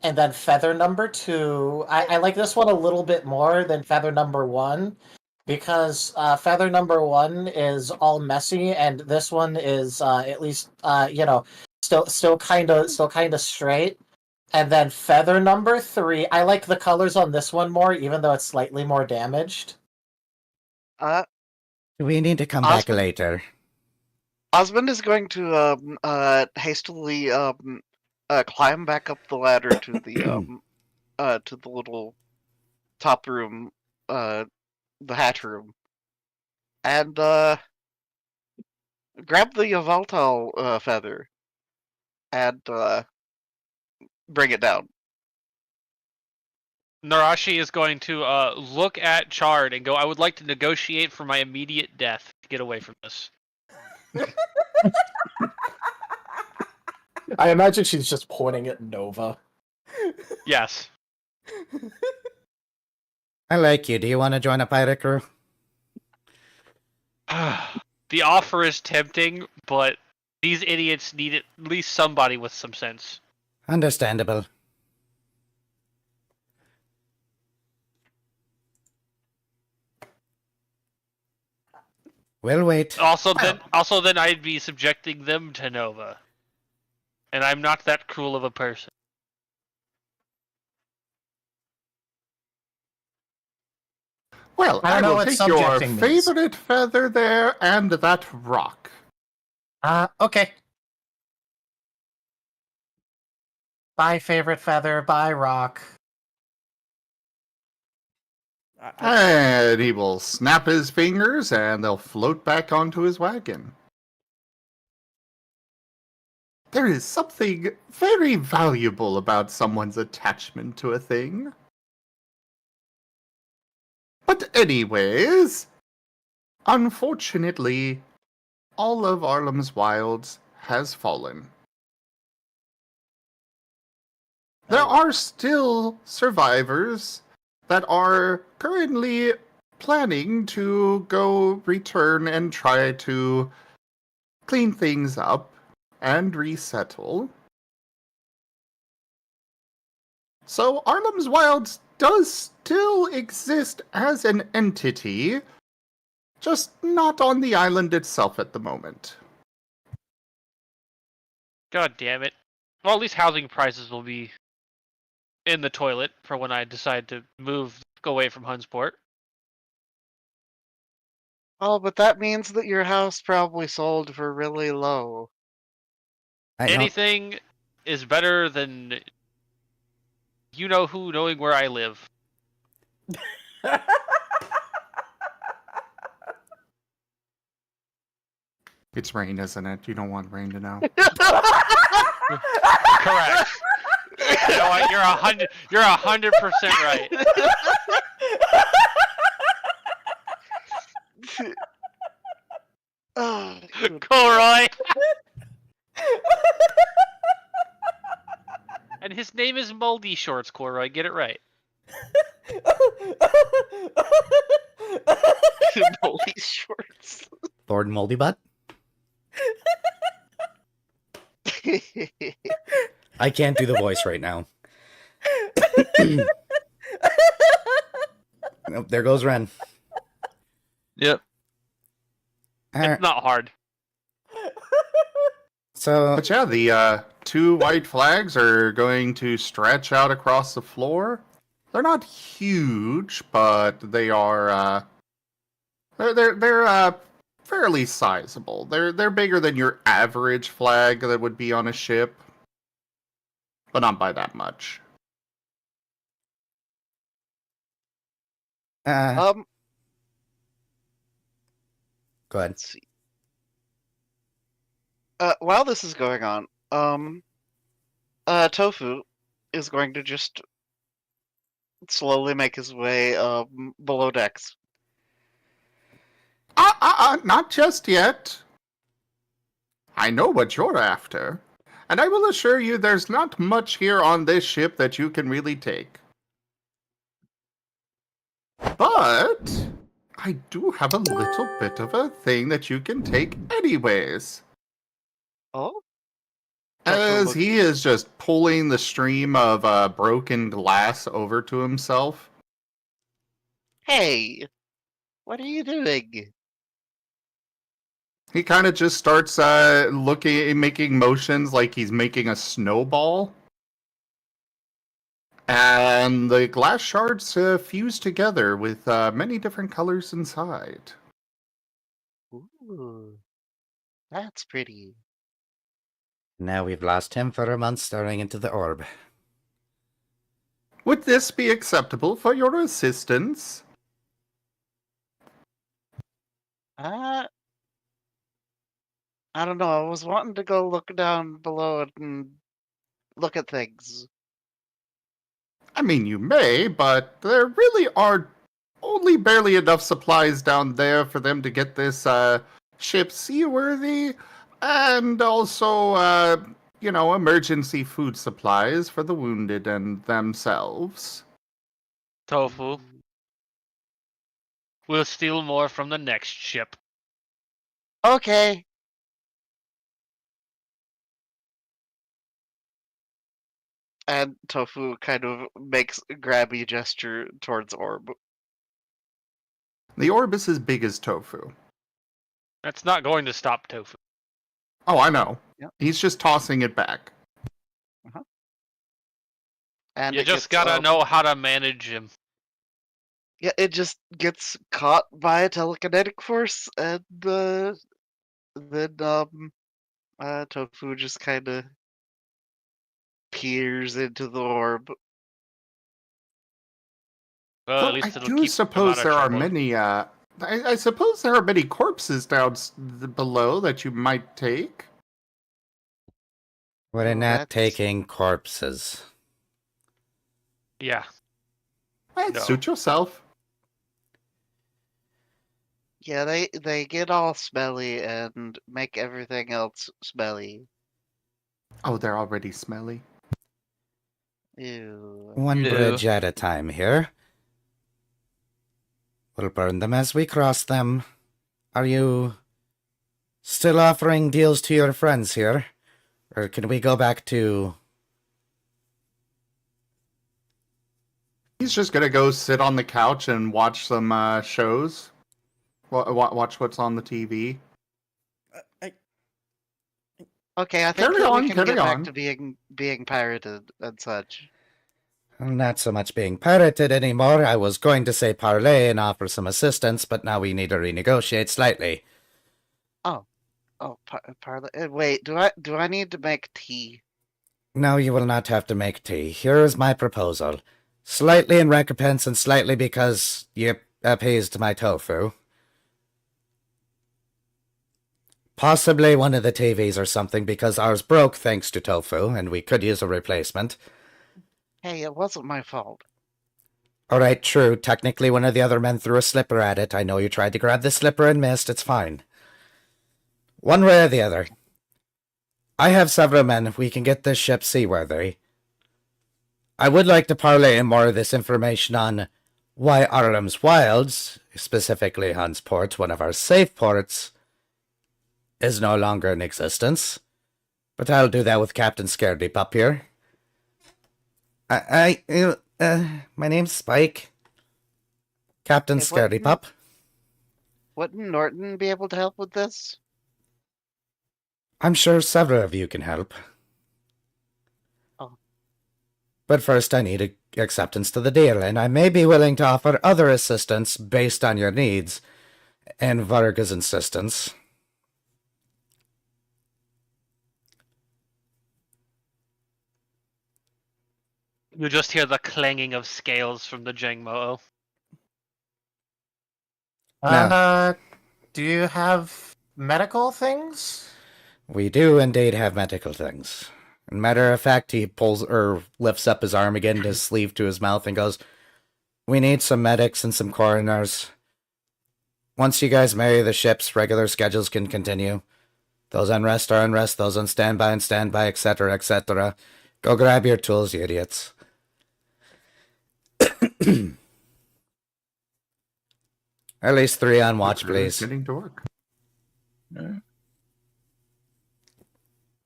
Speaker 6: And then feather number 2. I like this one a little bit more than feather number 1 because feather number 1 is all messy, and this one is at least still kind of straight. And then feather number 3, I like the colors on this one more, even though it's slightly more damaged.
Speaker 5: We need to come back
Speaker 2: Osmond?
Speaker 5: later.
Speaker 2: Osmond is going to hastily climb back up the ladder to the little top room, the hatch room, and grab the Yveltal feather and bring it down.
Speaker 8: Narashi is going to look at Chard and go, I would like to negotiate for my immediate death to get away from this.
Speaker 6: I imagine she's just pointing at Nova.
Speaker 8: Yes.
Speaker 5: I like you. Do you want to join a pirate crew?
Speaker 8: The offer is tempting, but these idiots need at least somebody with some sense.
Speaker 5: Understandable. We'll wait.
Speaker 8: Also, then I'd be subjecting them to Nova, and I'm not that cruel of a person.
Speaker 1: Well,
Speaker 6: I
Speaker 1: I
Speaker 6: don't know
Speaker 1: will
Speaker 6: what
Speaker 1: take your
Speaker 6: subjecting means.
Speaker 1: favorite feather there and that rock.
Speaker 6: Okay. Bye, favorite feather. Bye, rock.
Speaker 1: And he will snap his fingers and they'll float back onto his wagon. There is something very valuable about someone's attachment to a thing. But anyways, unfortunately, all of Arlem's Wilds has fallen. There are still survivors that are currently planning to go return and try to clean things up and resettle. So Arlem's Wilds does still exist as an entity, just not on the island itself at the moment.
Speaker 8: God damn it. Well, at least housing prices will be in the toilet for when I decide to go away from Hunsport.
Speaker 2: Oh, but that means that your house probably sold for really low.
Speaker 5: I don't-
Speaker 8: Anything is better than you know who knowing where I live.
Speaker 1: It's rain, isn't it? You don't want rain to know.
Speaker 8: Correct. You know what? You're 100% right.
Speaker 2: Oh, good.
Speaker 8: Colroy. And his name is Moldy Shorts, Colroy. Get it right.
Speaker 2: Moldy shorts.
Speaker 5: Lord Moldybutt? I can't do the voice right now. Nope, there goes Ren.
Speaker 7: Yep.
Speaker 8: It's not hard.
Speaker 5: So,
Speaker 1: But yeah, the two white flags are going to stretch out across the floor. They're not huge, but they are they're fairly sizable. They're bigger than your average flag that would be on a ship, but not by that much.
Speaker 5: go ahead.
Speaker 2: Let's see. While this is going on, Tofu is going to just slowly make his way below decks.
Speaker 1: Not just yet. I know what you're after, and I will assure you there's not much here on this ship that you can really take. But I do have a little bit of a thing that you can take anyways.
Speaker 2: Oh?
Speaker 1: As he is just pulling the stream of broken glass over to himself.
Speaker 2: Hey, what are you doing?
Speaker 1: He kind of just starts making motions like he's making a snowball. And the glass shards fuse together with many different colors inside.
Speaker 2: Ooh, that's pretty.
Speaker 5: Now we've lost him for a month staring into the orb.
Speaker 1: Would this be acceptable for your assistance?
Speaker 2: I don't know. I was wanting to go look down below it and look at things.
Speaker 1: I mean, you may, but there really are only barely enough supplies down there for them to get this ship seaworthy, and also, emergency food supplies for the wounded and themselves.
Speaker 8: Tofu. We'll steal more from the next ship.
Speaker 2: Okay. And Tofu kind of makes a grabby gesture towards Orb.
Speaker 1: The orb is as big as Tofu.
Speaker 8: That's not going to stop Tofu.
Speaker 1: Oh, I know.
Speaker 2: Yep.
Speaker 1: He's just tossing it back.
Speaker 2: And
Speaker 8: You
Speaker 2: it
Speaker 8: just
Speaker 2: gets,
Speaker 8: gotta know how to manage him.
Speaker 2: Yeah, it just gets caught by a telekinetic force, and then Tofu just kind of peers into the orb.
Speaker 8: Well,
Speaker 1: Though
Speaker 8: at least
Speaker 1: I
Speaker 8: it'll
Speaker 1: do
Speaker 8: keep them
Speaker 1: suppose
Speaker 8: out of
Speaker 1: there are
Speaker 8: trouble.
Speaker 1: many. I suppose there are many corpses below that you might take.
Speaker 5: We're
Speaker 2: Oh,
Speaker 5: not
Speaker 2: that's-
Speaker 5: taking corpses.
Speaker 8: Yeah. No.
Speaker 1: Suit yourself.
Speaker 2: Yeah, they get all smelly and make everything else smelly.
Speaker 1: Oh, they're already smelly.
Speaker 2: Ew.
Speaker 5: One
Speaker 7: Ew.
Speaker 5: bridge at a time here. We'll burn them as we cross them. Are you still offering deals to your friends here? Or can we go back to...
Speaker 1: He's just gonna go sit on the couch and watch some shows. Watch what's on the TV.
Speaker 2: Okay, I think
Speaker 1: Carry
Speaker 2: that
Speaker 1: on,
Speaker 2: we can
Speaker 1: carry
Speaker 2: get back
Speaker 1: on.
Speaker 2: to being pirated and such.
Speaker 5: Not so much being pirated anymore. I was going to say parlay and offer some assistance, but now we need to renegotiate slightly.
Speaker 2: Oh, parlor. Wait, do I need to make tea?
Speaker 5: No, you will not have to make tea. Here is my proposal. Slightly in recompense and slightly because you appeased my tofu. Possibly one of the TVs or something, because ours broke thanks to tofu, and we could use a replacement.
Speaker 2: Hey, it wasn't my fault.
Speaker 5: Alright, true. Technically, one of the other men threw a slipper at it. I know you tried to grab the slipper and missed. It's fine. One way or the other. I have several men. We can get this ship seaworthy. I would like to parlay more of this information on why Arlem's Wilds, specifically Hunsport, one of our safe ports, is no longer in existence. But I'll do that with Captain Scaredy Pup here. My name's Spike. Captain
Speaker 2: Hey, what-
Speaker 5: Scaredy Pup.
Speaker 2: Wouldn't Norton be able to help with this?
Speaker 5: I'm sure several of you can help.
Speaker 2: Oh.
Speaker 5: But first I need acceptance to the deal, and I may be willing to offer other assistance based on your needs and Varga's insistence.
Speaker 8: You just hear the clanging of scales from the Jangmo.
Speaker 6: Do you have medical things?
Speaker 5: We do indeed have medical things. Matter of fact, he pulls or lifts up his arm again, his sleeve to his mouth, and goes, "We need some medics and some coroners. Once you guys marry the ships, regular schedules can continue. Those on rest are on rest, those on standby, etc., etc. Go grab your tools, you idiots." At least 3 on watch, please.
Speaker 1: Getting to work.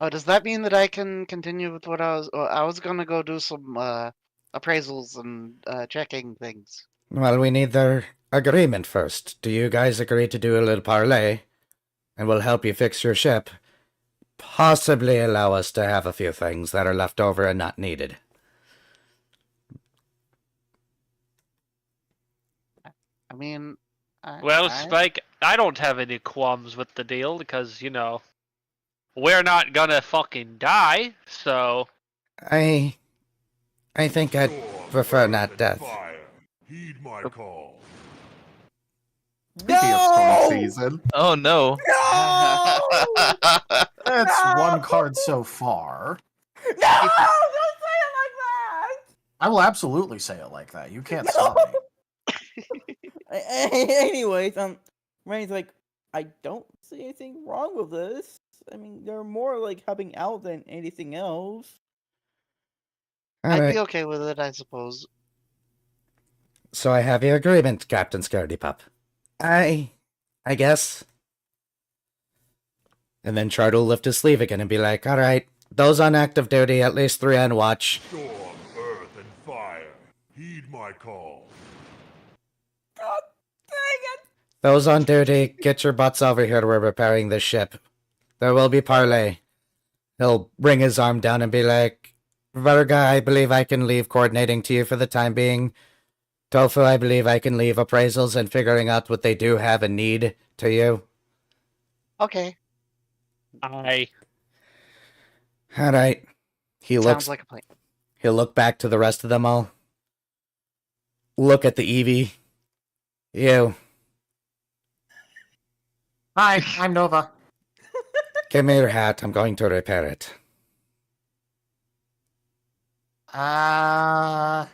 Speaker 2: Oh, does that mean that I can continue with what I was gonna go do some appraisals and checking things.
Speaker 5: Well, we need their agreement first. Do you guys agree to do a little parlay? And we'll help you fix your ship. Possibly allow us to have a few things that are left over and not needed.
Speaker 2: I mean,
Speaker 8: Well, Spike, I don't have any qualms with the deal because, you know, we're not gonna fucking die, so...
Speaker 5: I think I'd prefer not death.
Speaker 9: Heed my call.
Speaker 1: Speaking of storm season.
Speaker 7: Oh no.
Speaker 4: No!
Speaker 6: That's
Speaker 4: No!
Speaker 6: one card so far.
Speaker 4: No! Don't say it like that!
Speaker 6: I will absolutely say it like that. You can't
Speaker 4: No!
Speaker 6: stop me.
Speaker 4: Anyways, Rain's like, I don't see anything wrong with this. I mean, they're more like helping out than anything else.
Speaker 2: I'd
Speaker 5: Alright,
Speaker 2: be okay with it, I suppose.
Speaker 5: so I have your agreement, Captain Scaredy Pup. I guess. And then Chard will lift his sleeve again and be like, alright, those on active duty, at least 3 on watch.
Speaker 9: Storm, earth, and fire. Heed my call.
Speaker 4: God dang it!
Speaker 5: Those on duty, get your butts over here. We're repairing this ship. There will be parley. He'll bring his arm down and be like, Verga, I believe I can leave coordinating to you for the time being. Tofu, I believe I can leave appraisals and figuring out what they do have and need to you.
Speaker 2: Okay,
Speaker 8: I...
Speaker 5: Alright.
Speaker 2: sounds like a plan.
Speaker 5: He'll look back to the rest of them all. look at the Eevee. You,
Speaker 6: Hi, I'm Nova.
Speaker 5: give me your hat. I'm going to repair it.
Speaker 6: And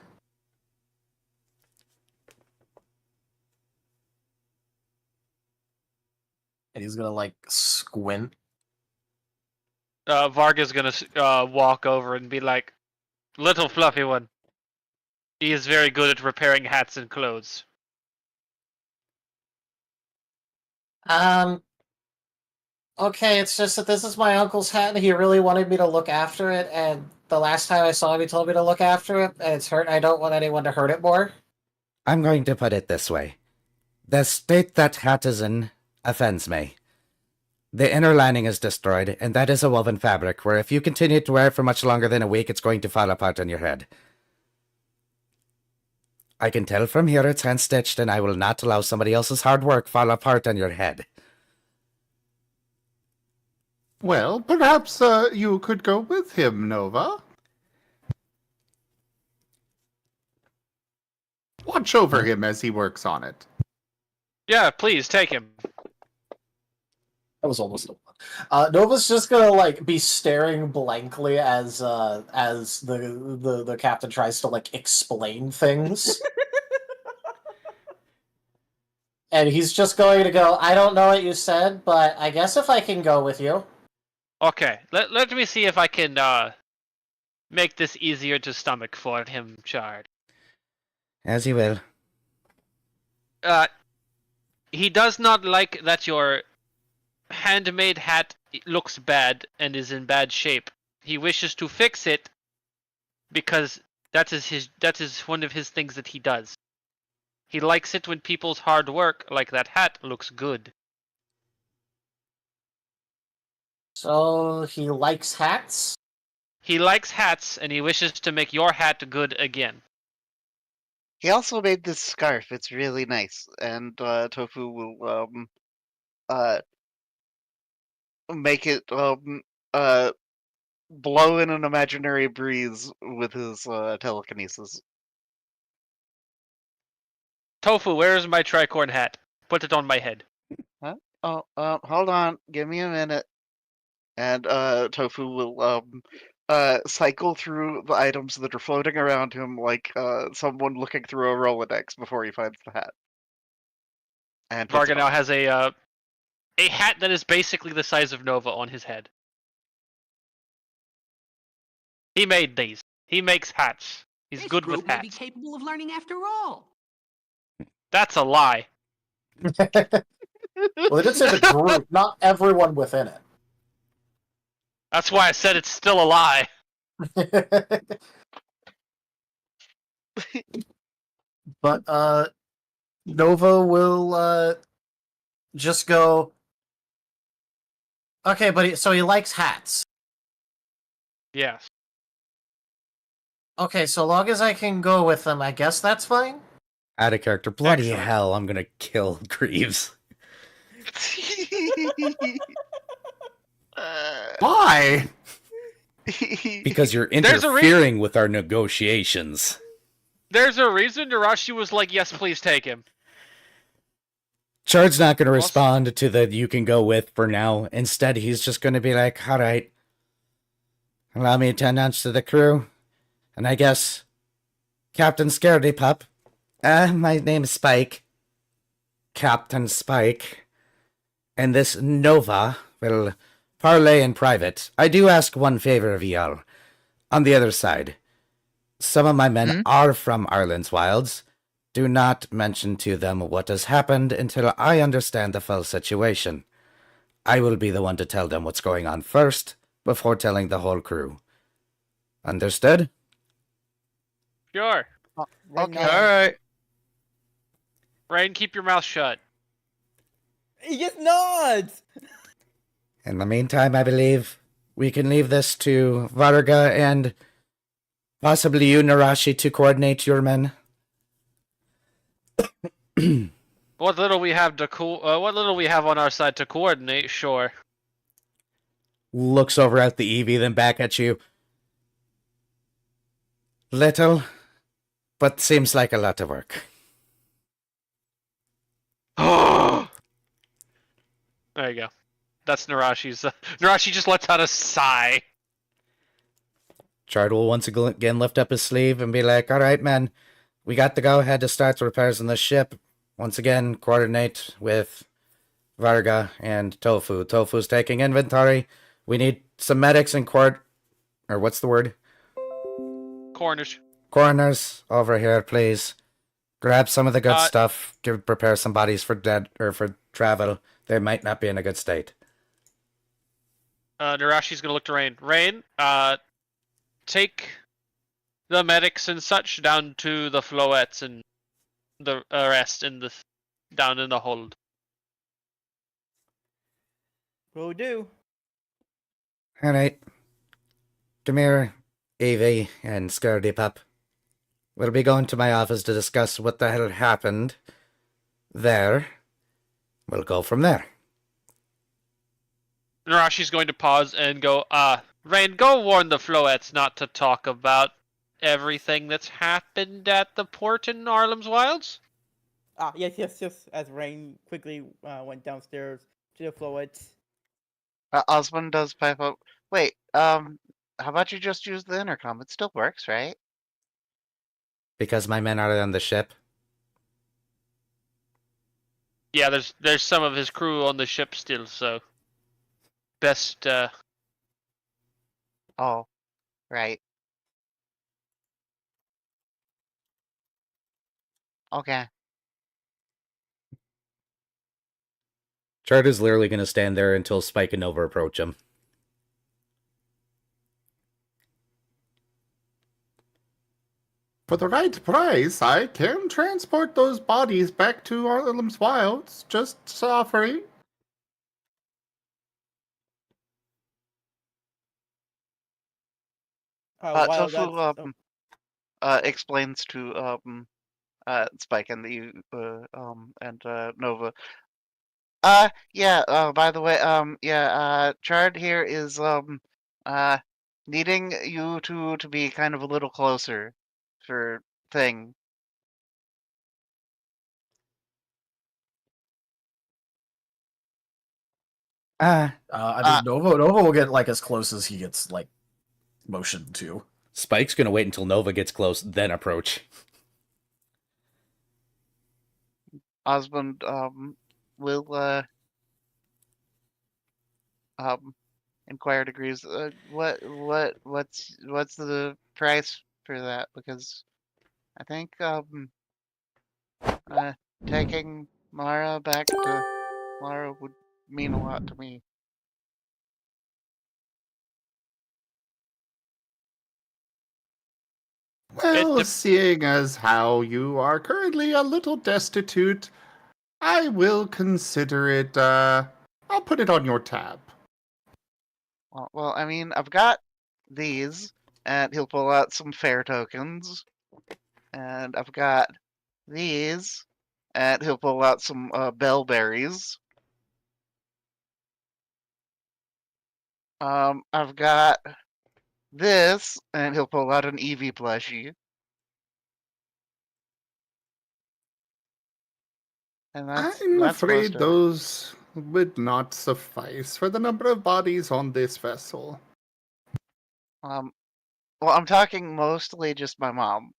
Speaker 6: he's gonna like squint.
Speaker 8: Varga's gonna walk over and be like, "Little fluffy one. He is very good at repairing hats and clothes."
Speaker 6: Okay, it's just that this is my uncle's hat, and he really wanted me to look after it, and the last time I saw him, he told me to look after it, and it's hurt, and I don't want anyone to hurt it more.
Speaker 5: I'm going to put it this way. The state that hat is in offends me. The inner lining is destroyed, and that is a woven fabric where if you continue to wear it for much longer than a week, it's going to fall apart on your head. I can tell from here it's hand-stitched, and I will not allow somebody else's hard work fall apart on your head.
Speaker 1: Well, perhaps you could go with him, Nova. Watch over him as he works on it.
Speaker 8: Yeah, please take him.
Speaker 6: That was almost a one. Nova's just gonna like be staring blankly as the captain tries to like explain things. And he's just going to go, I don't know what you said, but I guess if I can go with you.
Speaker 8: Okay, let me see if I can make this easier to stomach for him, Chard.
Speaker 5: As you will.
Speaker 8: He does not like that your handmade hat looks bad and is in bad shape. He wishes to fix it because that is one of his things that he does. He likes it when people's hard work, like that hat, looks good.
Speaker 6: So he likes hats?
Speaker 8: He likes hats, and he wishes to make your hat good again.
Speaker 2: He also made this scarf. It's really nice, and Tofu will make it blow in an imaginary breeze with his telekinesis.
Speaker 8: Tofu, where is my tricorn hat? Put it on my head.
Speaker 2: Huh? Oh, hold on. Give me a minute. And Tofu will cycle through the items that are floating around him like someone looking through a Rolodex before he finds the hat. And puts
Speaker 8: Varga
Speaker 2: it
Speaker 8: now
Speaker 2: on.
Speaker 8: has a hat that is basically the size of Nova on his head. He made these. He makes hats. He's
Speaker 3: This
Speaker 8: good
Speaker 3: group
Speaker 8: with
Speaker 3: may be
Speaker 8: hats.
Speaker 3: capable of learning after all.
Speaker 8: That's a lie.
Speaker 6: Well, they did say the group, not everyone within
Speaker 8: That's why I said it's still a lie.
Speaker 6: it. But Nova will just go. Okay, but so he likes hats.
Speaker 8: Yes.
Speaker 6: Okay, so long as I can go with him, I guess that's fine.
Speaker 5: Out of character. Bloody
Speaker 8: Excellent.
Speaker 5: hell, I'm gonna kill Greaves.
Speaker 1: Why?
Speaker 5: Because you're
Speaker 8: There's a
Speaker 5: interfering with our negotiations.
Speaker 8: There's a reason Narashi was like, yes, please take him.
Speaker 5: Chard's not gonna respond to the you can go with for now. Instead, he's just gonna be like, alright. Allow me to announce to the crew. And I guess, Captain Scaredy Pup. My name is Spike. Captain Spike. And this Nova will parley in private. I do ask one favor of y'all. On the other side, some of my men are from Ireland's wilds. Do not mention to them what has happened until I understand the full situation. I will be the one to tell them what's going on first, before telling the whole crew. Understood?
Speaker 8: Sure.
Speaker 2: Okay.
Speaker 7: Alright.
Speaker 8: Rain, keep your mouth shut.
Speaker 4: He just nods.
Speaker 5: In the meantime, I believe we can leave this to Varga and possibly you, Narashi, to coordinate your men.
Speaker 8: What little we have on our side to coordinate, sure.
Speaker 5: Looks over at the Eevee, then back at you. Little, but seems like a lot of work.
Speaker 8: There you go. That's Narashi's. Narashi just lets out a sigh.
Speaker 5: Chard will once again lift up his sleeve and be like, all right, man, we got the go-ahead to start the repairs on the ship. Once again, coordinate with Varga and Tofu. Tofu's taking inventory. We need some medics and or what's the word?
Speaker 8: Corners.
Speaker 5: Coroners over here, please. Grab some of the good
Speaker 8: Uh,
Speaker 5: stuff. Prepare some bodies for dead or for travel. They might not be in a good state.
Speaker 8: Narashi's gonna look to Rain. Rain, take the medics and such down to the floettes and the rest down in the hold.
Speaker 4: Will do.
Speaker 5: All right. Come here, Evie and Scaredy Pup. We'll be going to my office to discuss what the hell happened there. We'll go from there.
Speaker 8: Narashi's going to pause and go, Rain, go warn the floettes not to talk about everything that's happened at the port in Arlem's Wilds.
Speaker 4: Yes. As Rain quickly went downstairs to the floets.
Speaker 2: Osmond does pipe up. Wait, how about you just use the intercom? It still works, right?
Speaker 5: Because my men are on the ship.
Speaker 8: Yeah, there's some of his crew on the ship still, so best
Speaker 2: Oh, right. Okay.
Speaker 5: Chard is literally going to stand there until Spike and Nova approach him.
Speaker 1: For the right price, I can transport those bodies back to Arlem's Wilds. Just offering.
Speaker 4: While
Speaker 2: Tofu
Speaker 4: that's
Speaker 2: explains to Spike and Nova. By the way, Chard here is needing you to be kind of a little closer for thing.
Speaker 6: I mean, Nova will get like as close as he gets like motioned to.
Speaker 5: Spike's going to wait until Nova gets close, then approach.
Speaker 2: Osmond will inquire degrees. What's the price for that? Because I think taking Mara back to Mara would mean a lot to me.
Speaker 1: Well, seeing as how you are currently a little destitute, I will consider it, I'll put it on your tab.
Speaker 2: Well, I mean, I've got these, and he'll pull out some fare tokens, and I've got these, and he'll pull out some bellberries. I've got this, and he'll pull out an Eevee plushie. And
Speaker 1: I'm
Speaker 2: that's
Speaker 1: afraid
Speaker 2: most of it.
Speaker 1: those would not suffice for the number of bodies on this vessel.
Speaker 2: Well, I'm talking mostly just my mom.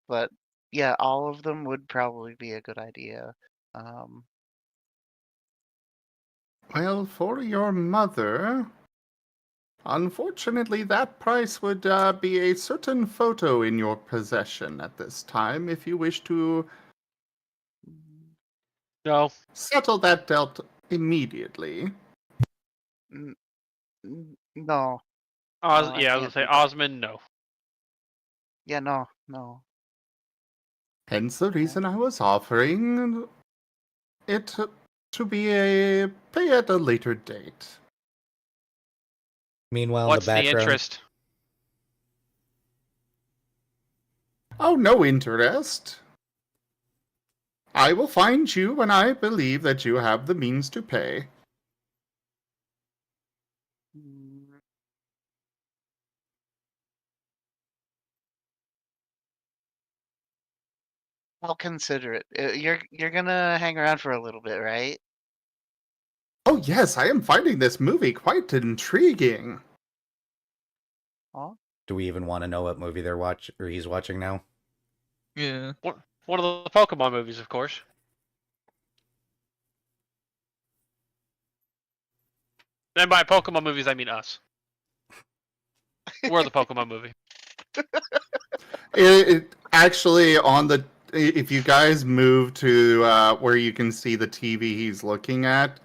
Speaker 2: But yeah, all of them would probably be a good idea.
Speaker 1: Well, for your mother, unfortunately, that price would be a certain photo in your possession at this time if you wish to
Speaker 8: no.
Speaker 1: settle that debt immediately.
Speaker 2: No.
Speaker 8: I was
Speaker 2: I
Speaker 8: gonna
Speaker 2: can't
Speaker 8: say
Speaker 2: do that.
Speaker 8: Osmond, no.
Speaker 2: Yeah, no.
Speaker 1: Hence the reason I was offering it to be a pay at a later date.
Speaker 5: Meanwhile,
Speaker 8: What's
Speaker 5: in the
Speaker 8: the
Speaker 5: background,
Speaker 8: interest?
Speaker 1: Oh, no interest. I will find you when I believe that you have the means to pay.
Speaker 2: I'll consider it. You're gonna hang around for a little bit, right?
Speaker 1: Oh yes, I am finding this movie quite intriguing.
Speaker 2: Oh,
Speaker 5: Do we even want to know what movie he's watching now?
Speaker 7: Yeah.
Speaker 8: One of the Pokemon movies, of course. And by Pokemon movies, I mean us. We're the Pokemon movie.
Speaker 1: It actually on the if you guys move to where you can see the TV he's looking at,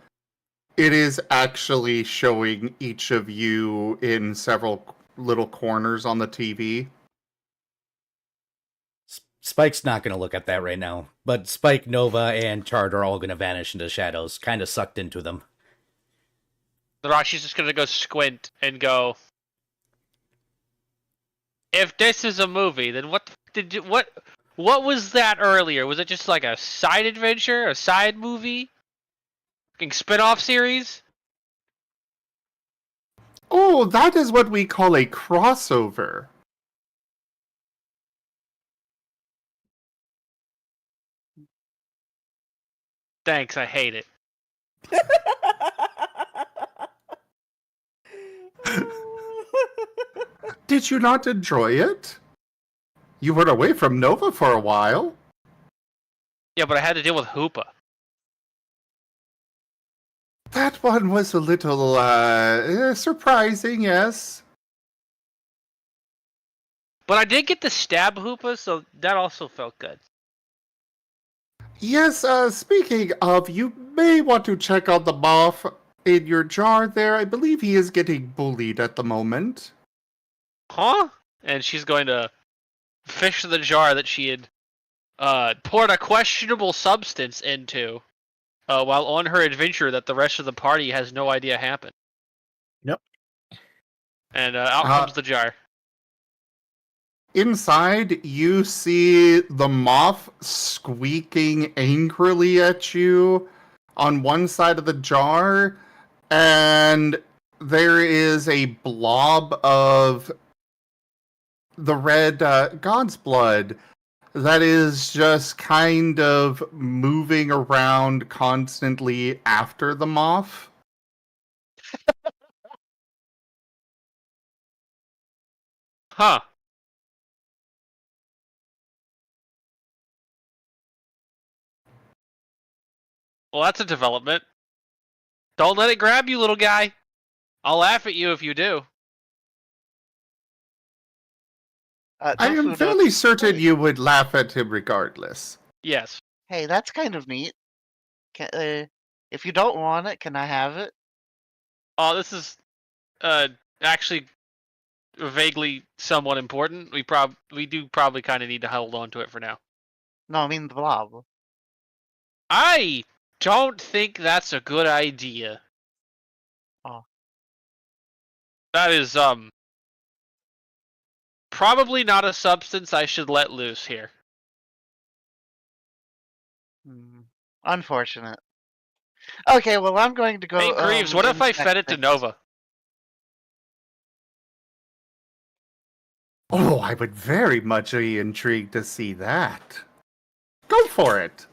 Speaker 1: it is actually showing each of you in several little corners on the TV.
Speaker 5: Spike's not going to look at that right now, but Spike, Nova, and Chard are all going to vanish into shadows, kind of sucked into them.
Speaker 8: The Rashi's just gonna go squint and go. If this is a movie, then what did you what? What was that earlier? Was it just like a side adventure, a side movie, fucking spin-off series?
Speaker 1: Oh, that is what we call a crossover.
Speaker 8: Thanks, I hate it.
Speaker 1: Did you not enjoy it? You were away from Nova for a while.
Speaker 8: Yeah, but I had to deal with Hoopa.
Speaker 1: That one was a little surprising, yes.
Speaker 8: But I did get to stab Hoopa, so that also felt good.
Speaker 1: Yes, speaking of, you may want to check out the moth in your jar there. I believe he is getting bullied at the moment.
Speaker 8: Huh? And she's going to fish the jar that she had poured a questionable substance into while on her adventure that the rest of the party has no idea happened.
Speaker 6: Yep.
Speaker 8: And out comes the jar.
Speaker 1: Inside, you see the moth squeaking angrily at you on one side of the jar, and there is a blob of the red god's blood that is just kind of moving around constantly after the moth.
Speaker 8: Huh. Well, that's a development. Don't let it grab you, little guy. I'll laugh at you if you do.
Speaker 1: I
Speaker 2: Tofu
Speaker 1: am
Speaker 2: notes-
Speaker 1: fairly certain you would laugh at him regardless.
Speaker 8: Yes.
Speaker 2: Hey, that's kind of neat. If you don't want it, can I have it?
Speaker 8: Oh, this is actually vaguely somewhat important. We do probably kind of need to hold on to it for now.
Speaker 2: No, I mean the blob.
Speaker 8: I don't think that's a good idea.
Speaker 2: Oh.
Speaker 8: That is probably not a substance I should let loose here.
Speaker 2: Unfortunate. Okay, well I'm going to go.
Speaker 8: Hey Greaves, what if I fed it to
Speaker 2: inspect
Speaker 8: Nova?
Speaker 1: Oh, I would very much be intrigued to see that. Go for it.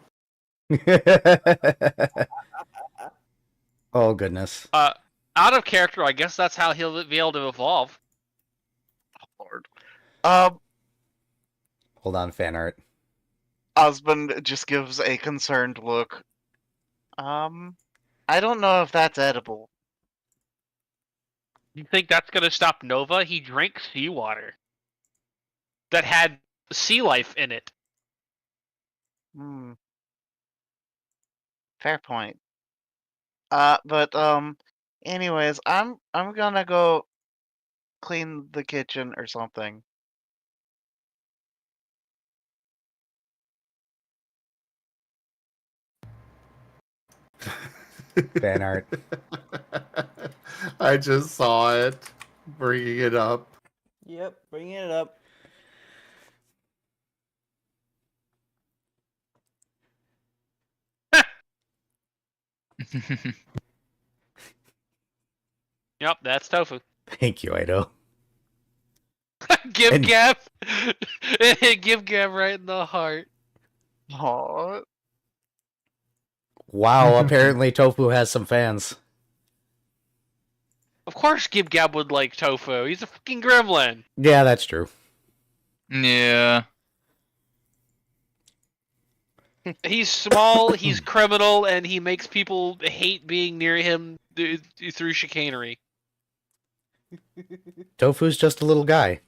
Speaker 5: Oh, goodness.
Speaker 8: Out of character, I guess that's how he'll be able to evolve.
Speaker 2: Oh, Lord.
Speaker 5: Hold on, fan art.
Speaker 2: Husband just gives a concerned look. I don't know if that's edible.
Speaker 8: You think that's gonna stop Nova? He drank seawater that had sea life in it.
Speaker 2: Fair point. But anyways, I'm gonna go clean the kitchen or something.
Speaker 5: Fan art.
Speaker 1: I just saw it. Bringing it up.
Speaker 4: Yep, bringing it up.
Speaker 8: Yep, that's tofu.
Speaker 5: Thank you, Ido.
Speaker 8: Give
Speaker 5: And-
Speaker 8: Gav, give Gav right in the heart.
Speaker 2: Aw.
Speaker 5: Wow, apparently Tofu has some fans.
Speaker 8: Of course, Gib Gab would like Tofu. He's a fucking gremlin.
Speaker 5: Yeah, that's true.
Speaker 7: Yeah.
Speaker 8: He's small, he's criminal, and he makes people hate being near him through chicanery.
Speaker 5: Tofu's just a little guy.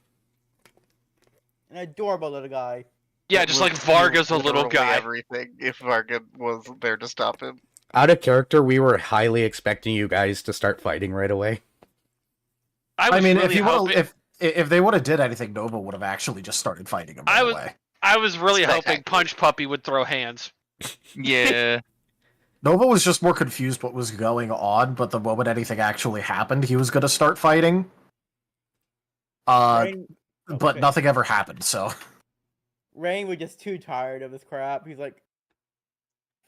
Speaker 4: An adorable little guy.
Speaker 8: Yeah,
Speaker 2: It
Speaker 8: just
Speaker 2: would
Speaker 8: like
Speaker 2: do
Speaker 8: Varga's a little
Speaker 2: literally
Speaker 8: guy.
Speaker 2: Everything if Varga was there to stop him.
Speaker 5: Out of character, we were highly expecting you guys to start fighting right away.
Speaker 8: I
Speaker 6: mean,
Speaker 8: really
Speaker 6: if they would have did anything, Nova would have actually just started fighting him right away.
Speaker 8: I was really hoping
Speaker 2: Spectacular.
Speaker 8: Punch Puppy would throw hands.
Speaker 7: Yeah.
Speaker 6: Nova was just more confused what was going on, but the moment anything actually happened, he was gonna start fighting.
Speaker 4: Rain,
Speaker 6: But
Speaker 4: okay.
Speaker 6: nothing ever happened, so.
Speaker 4: Rain was just too tired of this crap. He's like,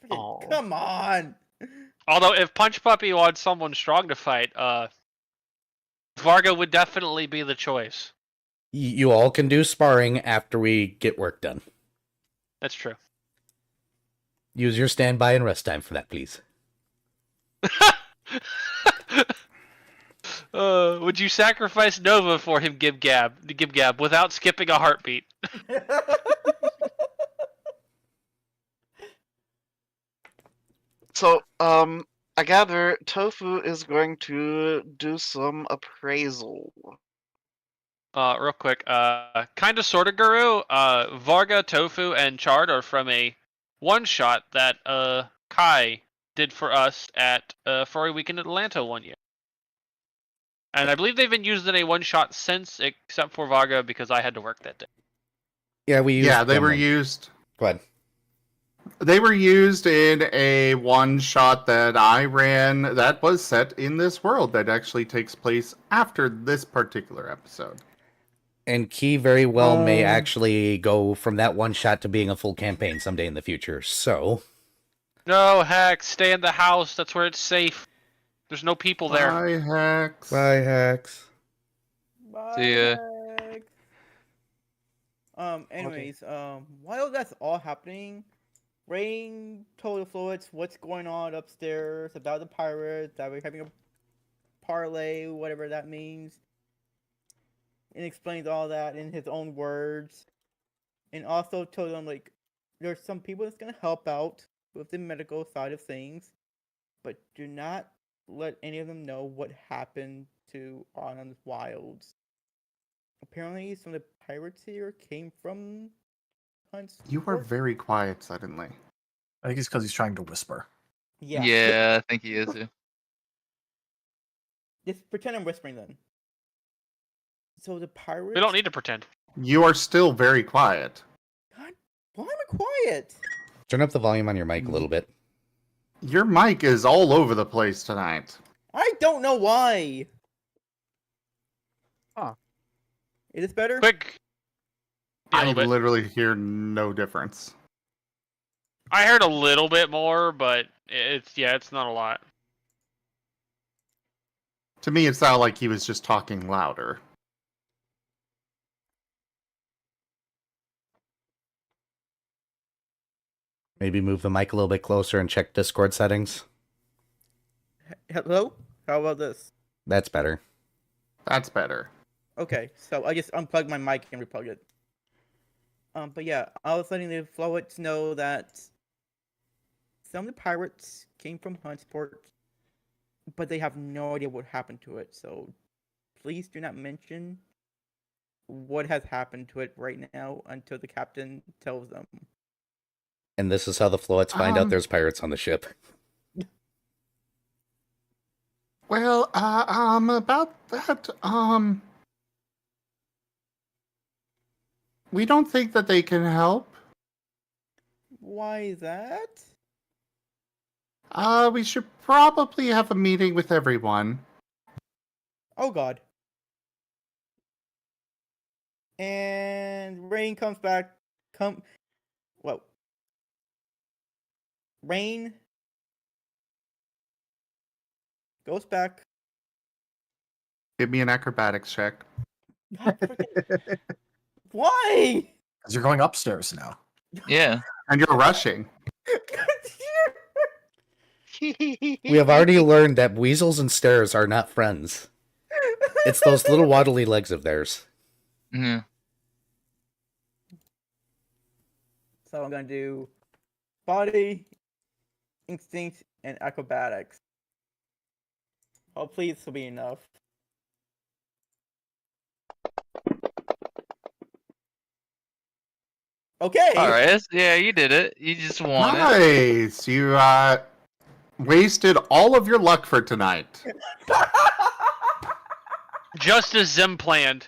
Speaker 4: "Freaking
Speaker 2: Aw.
Speaker 4: come on.
Speaker 8: Although, if Punch Puppy wants someone strong to fight, Varga would definitely be the choice.
Speaker 5: You all can do sparring after we get work done.
Speaker 8: That's true.
Speaker 5: Use your standby and rest time for that, please.
Speaker 8: Would you sacrifice Nova for him, Gib Gab, without skipping a heartbeat?
Speaker 2: So, I gather Tofu is going to do some appraisal.
Speaker 8: Real quick, kinda sorta Guru, Varga, Tofu, and Chard are from a one-shot that, Kai did for us at, Furry Weekend in Atlanta one year. And I believe they've been used in a one-shot since, except for Varga, because I had to work that day.
Speaker 5: Yeah, we used
Speaker 1: Yeah, they
Speaker 5: them
Speaker 1: were
Speaker 5: when-
Speaker 1: used.
Speaker 5: Go ahead.
Speaker 1: They were used in a one shot that I ran that was set in this world that actually takes place after this particular episode.
Speaker 5: And Key very well may
Speaker 6: Um,
Speaker 5: actually go from that one shot to being a full campaign someday in the future. So,
Speaker 8: No, heck, stay in the house, that's where it's safe. There's no people there.
Speaker 1: Bye, Hex.
Speaker 5: bye, Hex.
Speaker 4: Bye,
Speaker 7: See ya.
Speaker 4: Meg. Anyways, while that's all happening, Rain told the Fluids what's going on upstairs about the pirates, that we're having a parlay, whatever that means. And explains all that in his own words. And also told them, like, there's some people that's gonna help out with the medical side of things, but do not let any of them know what happened to Arnon's Wilds. Apparently, some of the pirates here came from Hunt's.
Speaker 1: You are
Speaker 4: Port.
Speaker 1: very quiet suddenly.
Speaker 6: I think it's because he's trying to whisper.
Speaker 4: Yeah.
Speaker 7: Yeah, I think he is. Yeah.
Speaker 4: Just pretend I'm whispering then. So the pirates.
Speaker 8: We don't need to pretend.
Speaker 1: You are still very quiet.
Speaker 4: God, why am I quiet?
Speaker 5: Turn up the volume on your mic a little bit.
Speaker 1: Your mic is all over the place tonight.
Speaker 4: I don't know why.
Speaker 2: Huh.
Speaker 4: Is this better?
Speaker 8: Quick. Yeah, a
Speaker 1: I
Speaker 8: little bit.
Speaker 1: literally hear no difference.
Speaker 8: I heard a little bit more, but it's not a lot.
Speaker 1: To me, it sounded like he was just talking louder.
Speaker 5: Maybe move the mic a little bit closer and check Discord settings.
Speaker 4: Hello? How about this?
Speaker 5: That's better.
Speaker 1: That's better.
Speaker 4: Okay, so I just unplugged my mic and replugged it. But yeah, I was letting the Flowets know that some of the pirates came from Huntsport, but they have no idea what happened to it. So please do not mention what has happened to it right now until the captain tells them.
Speaker 5: And this is how the Floets find out
Speaker 1: Um,
Speaker 5: there's pirates on the ship.
Speaker 1: Well, about that, we don't think that they can help.
Speaker 4: Why is that?
Speaker 1: We should probably have a meeting with everyone.
Speaker 4: Oh god. And Rain comes back. Whoa. Rain goes back.
Speaker 1: Give me an acrobatics check.
Speaker 4: God, freaking- Why?
Speaker 6: Because you're going upstairs now.
Speaker 7: Yeah.
Speaker 1: And you're rushing.
Speaker 5: We have already learned that weasels and stairs are not friends. It's those little waddly legs of theirs.
Speaker 7: Yeah.
Speaker 4: So I'm gonna do body, instinct, and acrobatics. Hopefully this will be enough. Okay.
Speaker 7: All right. Yeah, you did it. You just won it.
Speaker 1: Nice. You wasted all of your luck for tonight.
Speaker 8: Just as Zim planned.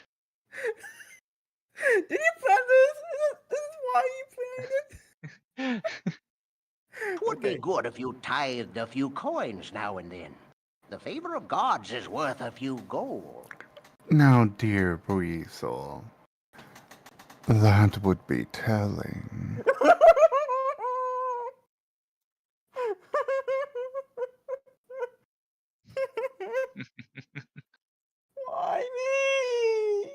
Speaker 4: Did you plan this? This is why you planned it?
Speaker 10: Twould be good if you tithed a few coins now and then. The favor of gods is worth a few gold.
Speaker 1: Now, dear Weasel, that would be telling.
Speaker 4: Why me?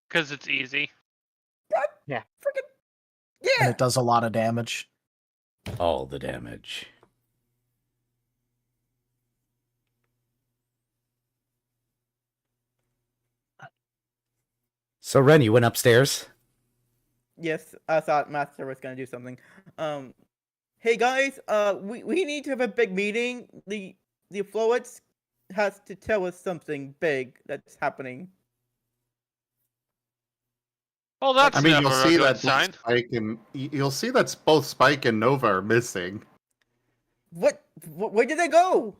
Speaker 8: Because it's easy.
Speaker 4: Freaking
Speaker 6: And
Speaker 4: yeah.
Speaker 6: it does a lot of damage.
Speaker 5: All the damage. So, Ren, you went upstairs?
Speaker 4: Yes, I thought Master was gonna do something. Hey guys, we need to have a big meeting. The Floets has to tell us something big that's happening.
Speaker 8: Well, that's
Speaker 1: I mean,
Speaker 8: never
Speaker 1: you'll
Speaker 8: a
Speaker 1: see
Speaker 8: good
Speaker 1: that
Speaker 8: sign.
Speaker 1: you'll see that both Spike and Nova are missing.
Speaker 4: Where did they go?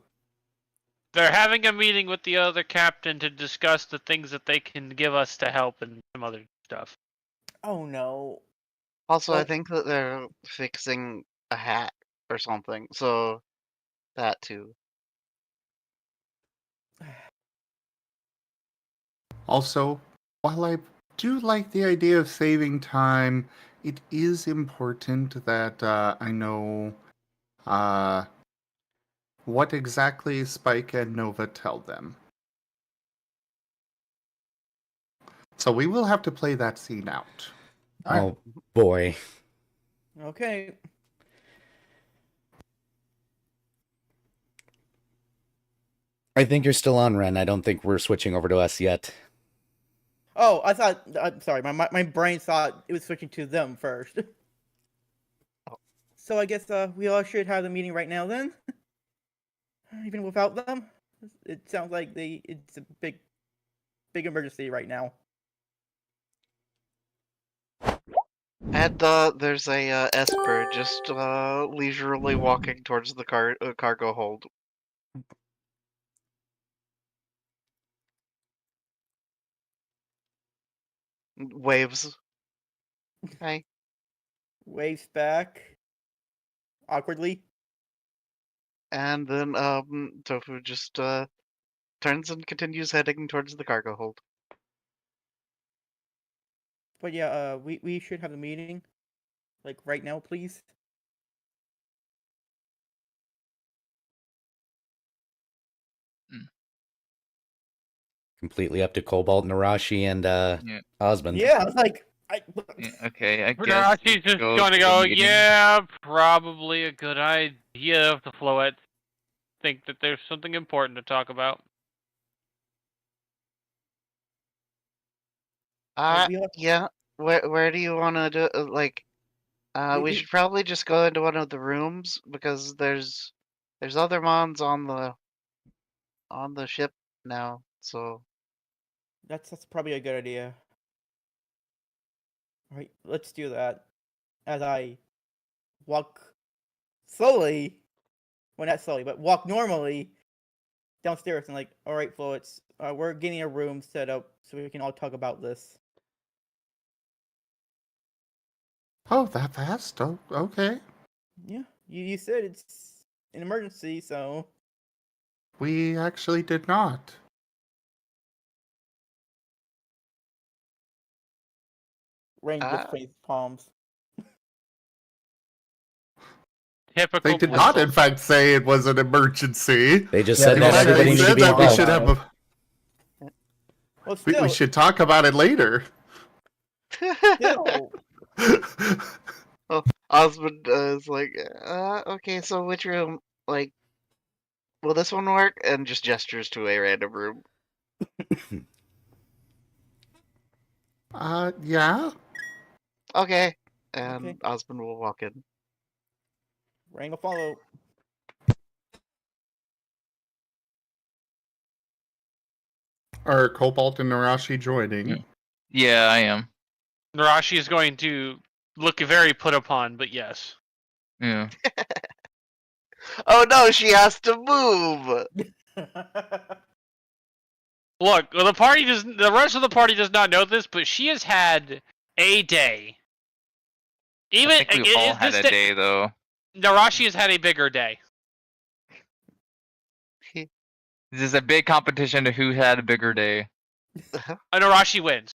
Speaker 8: They're having a meeting with the other captain to discuss the things that they can give us to help and some other stuff.
Speaker 4: Oh no.
Speaker 2: Also, I
Speaker 4: Oh.
Speaker 2: think that they're fixing a hat or something, so that too.
Speaker 1: Also, while I do like the idea of saving time, it is important that I know what exactly Spike and Nova tell them. So we will have to play that scene out.
Speaker 5: Oh, boy.
Speaker 4: Okay.
Speaker 5: I think you're still on, Ren. I don't think we're switching over to us yet.
Speaker 4: Oh, I thought. I'm sorry. My brain thought it was switching to them first. So I guess we all should have the meeting right now then. Even without them, it sounds like it's a big emergency right now.
Speaker 2: And there's a Esper just leisurely walking towards the cargo hold. Waves. Hey.
Speaker 4: Waves back awkwardly.
Speaker 2: And then Tofu just turns and continues heading towards the cargo hold.
Speaker 4: But yeah, we should have the meeting, like right now, please.
Speaker 5: Completely up to Cobalt, Narashi, and Osmond.
Speaker 4: Yeah, I was like,
Speaker 7: Yeah, okay, I guess.
Speaker 8: Hirashi's just
Speaker 7: go
Speaker 8: going to
Speaker 7: the
Speaker 8: go,
Speaker 7: meeting.
Speaker 8: yeah, probably a good idea if the Floettes think that there's something important to talk about.
Speaker 4: we all-
Speaker 2: Yeah. Where do you want to do? Like, we
Speaker 4: we-
Speaker 2: should probably just go into one of the rooms because there's other mons on the ship now. So
Speaker 4: that's probably a good idea. All right, let's do that. As I walk slowly, well, not slowly, but walk normally downstairs and like, all right, Flo, we're getting a room set up so we can all talk about this.
Speaker 1: Oh, that fast? Oh, okay.
Speaker 4: Yeah, you said it's an emergency, so
Speaker 1: We actually did not.
Speaker 4: Rain just face palms.
Speaker 8: Typical.
Speaker 1: They did not, in fact, say it was an emergency.
Speaker 5: They just
Speaker 6: Yeah,
Speaker 5: said
Speaker 6: they
Speaker 5: that
Speaker 6: said-
Speaker 5: everybody
Speaker 6: they
Speaker 5: needs to
Speaker 6: said
Speaker 5: be
Speaker 6: that
Speaker 1: we
Speaker 5: involved.
Speaker 1: should have
Speaker 4: Well, still,
Speaker 1: we should talk about it later.
Speaker 4: still,
Speaker 2: Osmond is like, okay, so which room? Like, will this one work? And just gestures to a random room.
Speaker 1: Yeah?
Speaker 2: Okay. And
Speaker 4: Okay.
Speaker 2: Osmond will walk in.
Speaker 4: Rain will follow.
Speaker 1: Are Cobalt and Narashi joining?
Speaker 7: Mm. Yeah, I am.
Speaker 8: Narashi is going to look very put upon, but yes.
Speaker 7: Yeah.
Speaker 2: Oh no, she has to move!
Speaker 8: Look, the rest of the party does not know this, but she has had a day. Even
Speaker 7: I think we all had
Speaker 8: this
Speaker 7: a day though.
Speaker 8: Narashi has had a bigger day.
Speaker 7: This is a big competition to who had a bigger day.
Speaker 8: Narashi wins.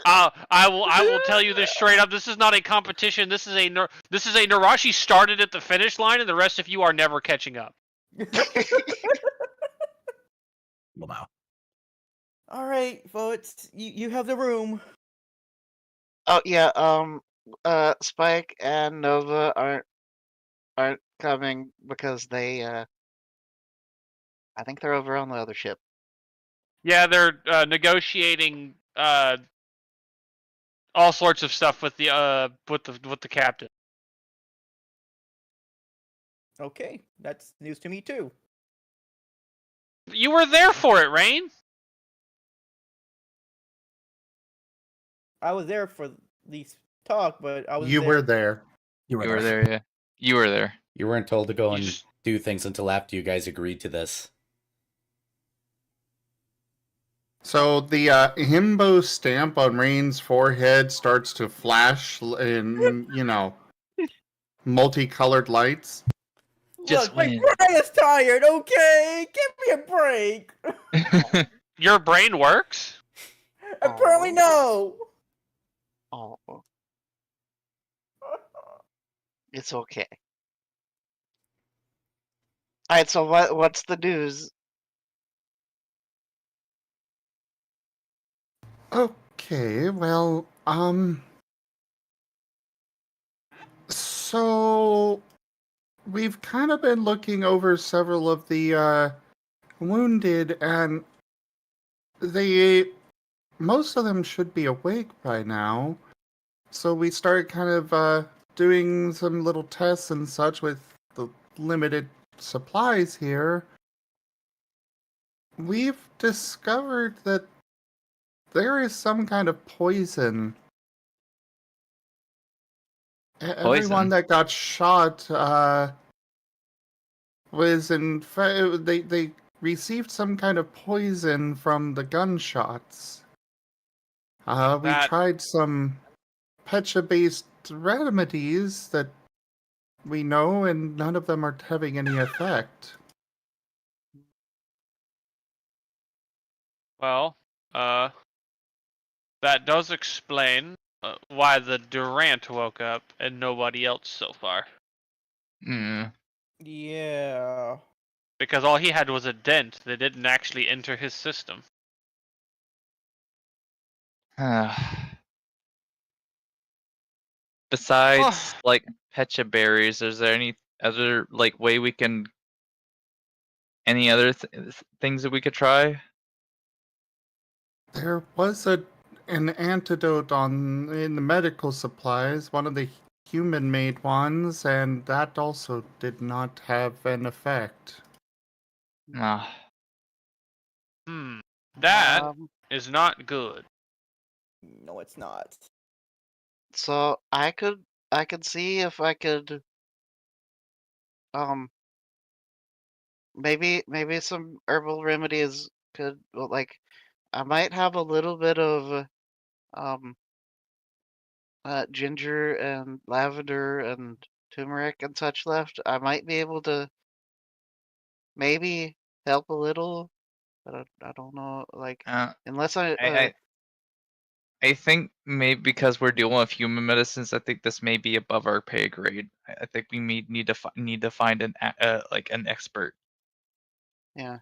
Speaker 8: I will tell you this straight up. This is not a competition. This is a Narashi started at the finish line, and the rest of you are never catching up.
Speaker 6: Well, now.
Speaker 4: All right, votes. You have the room.
Speaker 2: Oh yeah, Spike and Nova aren't coming because they I think they're over on the other ship.
Speaker 8: Yeah, they're negotiating all sorts of stuff with the captain.
Speaker 4: Okay, that's news to me too.
Speaker 8: You were there for it, Rain.
Speaker 4: I was there for the talk, but I was
Speaker 1: You
Speaker 4: there.
Speaker 1: were there.
Speaker 6: You
Speaker 7: You were there, yeah. You were there.
Speaker 5: You weren't told to go
Speaker 8: You
Speaker 5: and
Speaker 8: just-
Speaker 5: do things until after you guys agreed to this.
Speaker 1: So the himbo stamp on Rain's forehead starts to flash in, multicolored lights.
Speaker 7: Just
Speaker 4: Look, my
Speaker 7: win.
Speaker 4: brain is tired. Okay, give me a break.
Speaker 8: Your brain works.
Speaker 4: Apparently, no.
Speaker 2: Oh, it's okay. Alright, so what's the news?
Speaker 1: Okay, well, so we've kind of been looking over several of the wounded, and most of them should be awake by now. So we started kind of doing some little tests and such with the limited supplies here. We've discovered that there is some kind of poison. Everyone that got shot was they received some kind of poison from the gunshots. We
Speaker 8: That-
Speaker 1: tried some Pecha-based remedies that we know, and none of them are having any effect.
Speaker 8: Well, that does explain why the Durant woke up and nobody else so far.
Speaker 7: Mm.
Speaker 4: Yeah.
Speaker 8: Because all he had was a dent that didn't actually enter his system.
Speaker 7: Besides, like, Pecha berries, is there any other, like, way we can... Any other things that we could try?
Speaker 1: There was an antidote in the medical supplies, one of the human-made ones, and that also did not have an effect.
Speaker 7: Ah.
Speaker 8: That
Speaker 2: Um,
Speaker 8: is not good.
Speaker 4: No, it's not.
Speaker 2: So I could see if I could maybe some herbal remedies could, well, like, I might have a little bit of um ginger and lavender and turmeric and such left. I might be able to maybe help a little, but I don't know, like, unless
Speaker 7: I think maybe because we're dealing with human medicines, I think this may be above our pay grade. I think we need to find an an expert.
Speaker 2: yeah.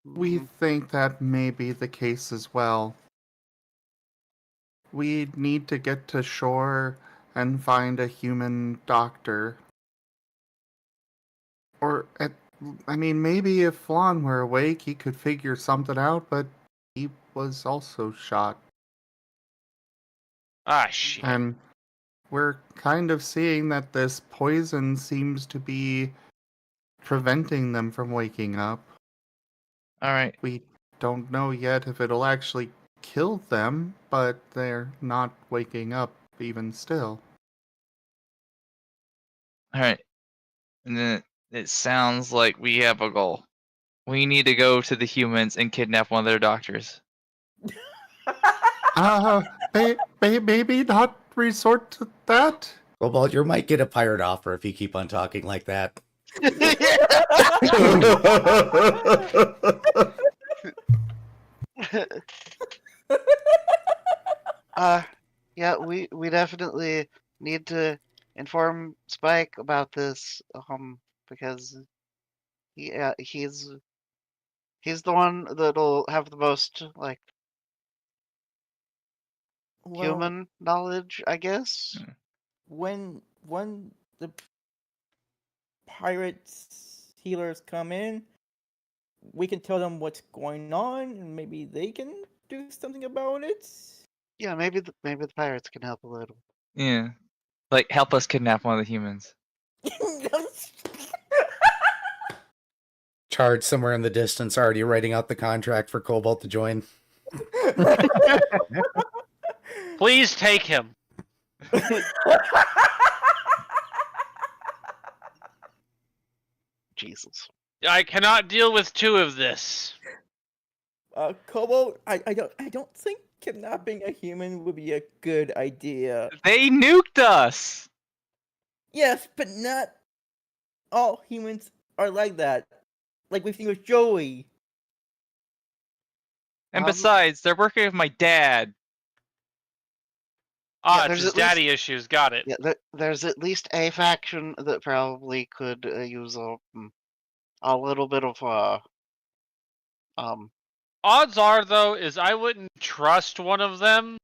Speaker 1: We
Speaker 2: Mhm.
Speaker 1: think that may be the case as well. We need to get to shore and find a human doctor. Or, I mean, maybe if Flan were awake, he could figure something out, but he was also shot.
Speaker 8: Ah, shit.
Speaker 1: And we're kind of seeing that this poison seems to be preventing them from waking up.
Speaker 7: All right.
Speaker 1: We don't know yet if it'll actually kill them, but they're not waking up even still.
Speaker 7: All right. And then it sounds like we have a goal. We need to go to the humans and kidnap one of their doctors.
Speaker 1: Maybe not resort to that?
Speaker 5: Cobalt, you might get a pirate offer if you keep on talking like that.
Speaker 2: Yeah, we definitely need to inform Spike about this, because he's the one that'll have the most like
Speaker 4: Well,
Speaker 2: human knowledge, I guess.
Speaker 4: when the pirates healers come in, we can tell them what's going on, and maybe they can do something about it.
Speaker 2: Yeah, maybe the pirates can help a little.
Speaker 7: Yeah. Like, help us kidnap one of the humans.
Speaker 5: Charge somewhere in the distance, already writing out the contract for Cobalt to join.
Speaker 8: Please take him.
Speaker 2: Jesus.
Speaker 8: I cannot deal with two of this.
Speaker 4: Kobo, I don't think kidnapping a human would be a good idea.
Speaker 7: They nuked us!
Speaker 4: Yes, but not all humans are like that. Like we've seen with Joey.
Speaker 7: And besides, they're working with my dad.
Speaker 8: Ah,
Speaker 2: there's
Speaker 8: it's his
Speaker 2: at least-
Speaker 8: daddy issues. Got it.
Speaker 2: Yeah, there's at least a faction that probably could use a little bit of
Speaker 8: Odds are, though, is I wouldn't trust one of them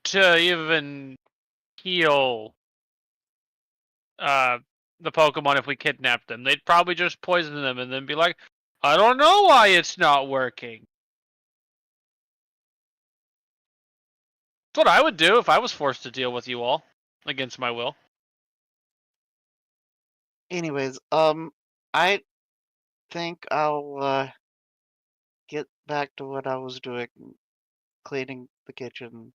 Speaker 8: to even heal the Pokemon if we kidnapped them. They'd probably just poison them and then be like, I don't know why it's not working. That's what I would do if I was forced to deal with you all against my will.
Speaker 2: anyways, I think I'll get back to what I was doing, cleaning the kitchen.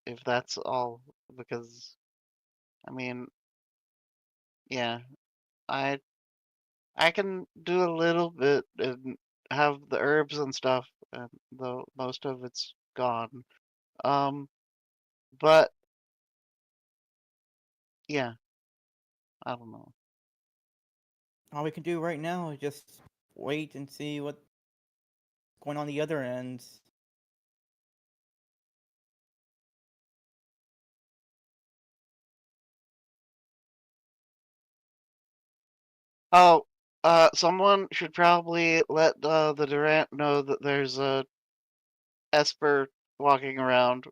Speaker 2: If that's all, because I mean, yeah, I can do a little bit and have the herbs and stuff, and though most of it's gone. But yeah, I don't know.
Speaker 4: All we can do right now is just wait and see what's going on the other end.
Speaker 2: Oh, someone should probably let the Durant know that there's a Esper walking around.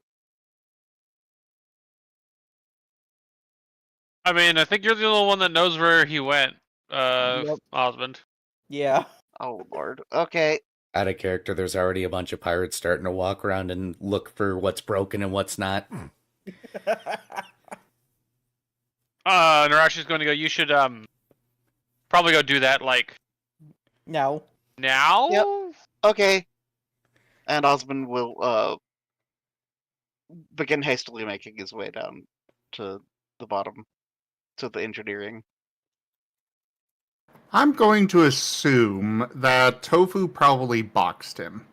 Speaker 8: I mean, I think you're the only one that knows where he went,
Speaker 2: Yep.
Speaker 8: Osmond.
Speaker 4: Yeah.
Speaker 2: Oh Lord. Okay.
Speaker 5: Out of character, there's already a bunch of pirates starting to walk around and look for what's broken and what's not.
Speaker 8: Narashi's going to go, you should, probably go do that, like,
Speaker 4: No.
Speaker 8: now?
Speaker 2: Yep. Okay. And Osmond will begin hastily making his way down to the bottom, to the engineering.
Speaker 1: I'm going to assume that Tofu probably boxed him.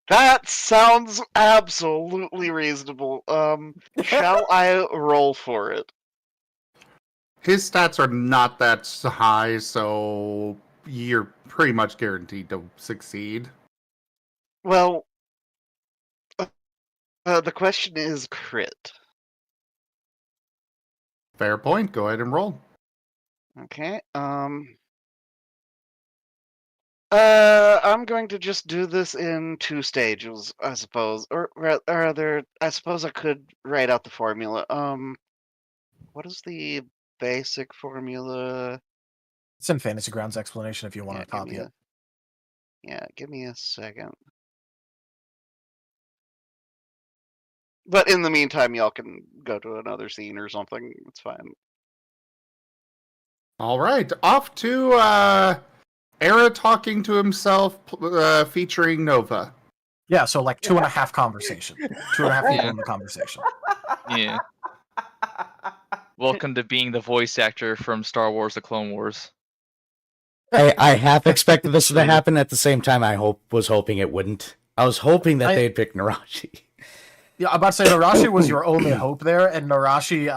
Speaker 2: That sounds absolutely reasonable. Shall I roll for it?
Speaker 1: His stats are not that high, so you're pretty much guaranteed to succeed.
Speaker 2: Well, the question is crit.
Speaker 1: Fair point. Go ahead and roll.
Speaker 2: Okay. I'm going to just do this in 2 stages, I suppose, or rather, I suppose I could write out the formula. What is the basic formula?
Speaker 6: It's in Fantasy Grounds explanation if you want
Speaker 2: Yeah,
Speaker 6: to copy it.
Speaker 2: give me a second. But in the meantime, y'all can go to another scene or something. It's fine.
Speaker 1: All right, off to Era talking to himself, featuring Nova.
Speaker 6: Yeah, so like 2.5 conversation. 2.5 people
Speaker 7: Yeah.
Speaker 6: in the conversation.
Speaker 7: Yeah. Welcome to being the voice actor from Star Wars: The Clone Wars.
Speaker 5: I half expected this to
Speaker 6: True.
Speaker 5: happen at the same time. Was hoping it wouldn't. I was hoping that they'd pick Narashi.
Speaker 6: Yeah, I'm about to say Narashi was your only hope there, and Narashi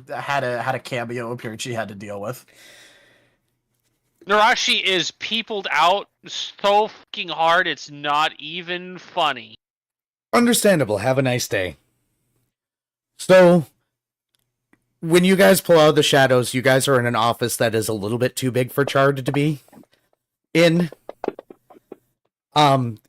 Speaker 6: had a cameo appearance she had to deal with.
Speaker 8: Narashi is peopled out so fucking hard it's not even funny.
Speaker 5: Understandable. Have a nice day. So, when you guys pull out of the shadows, you guys are in an office that is a little bit too big for Chard to be in.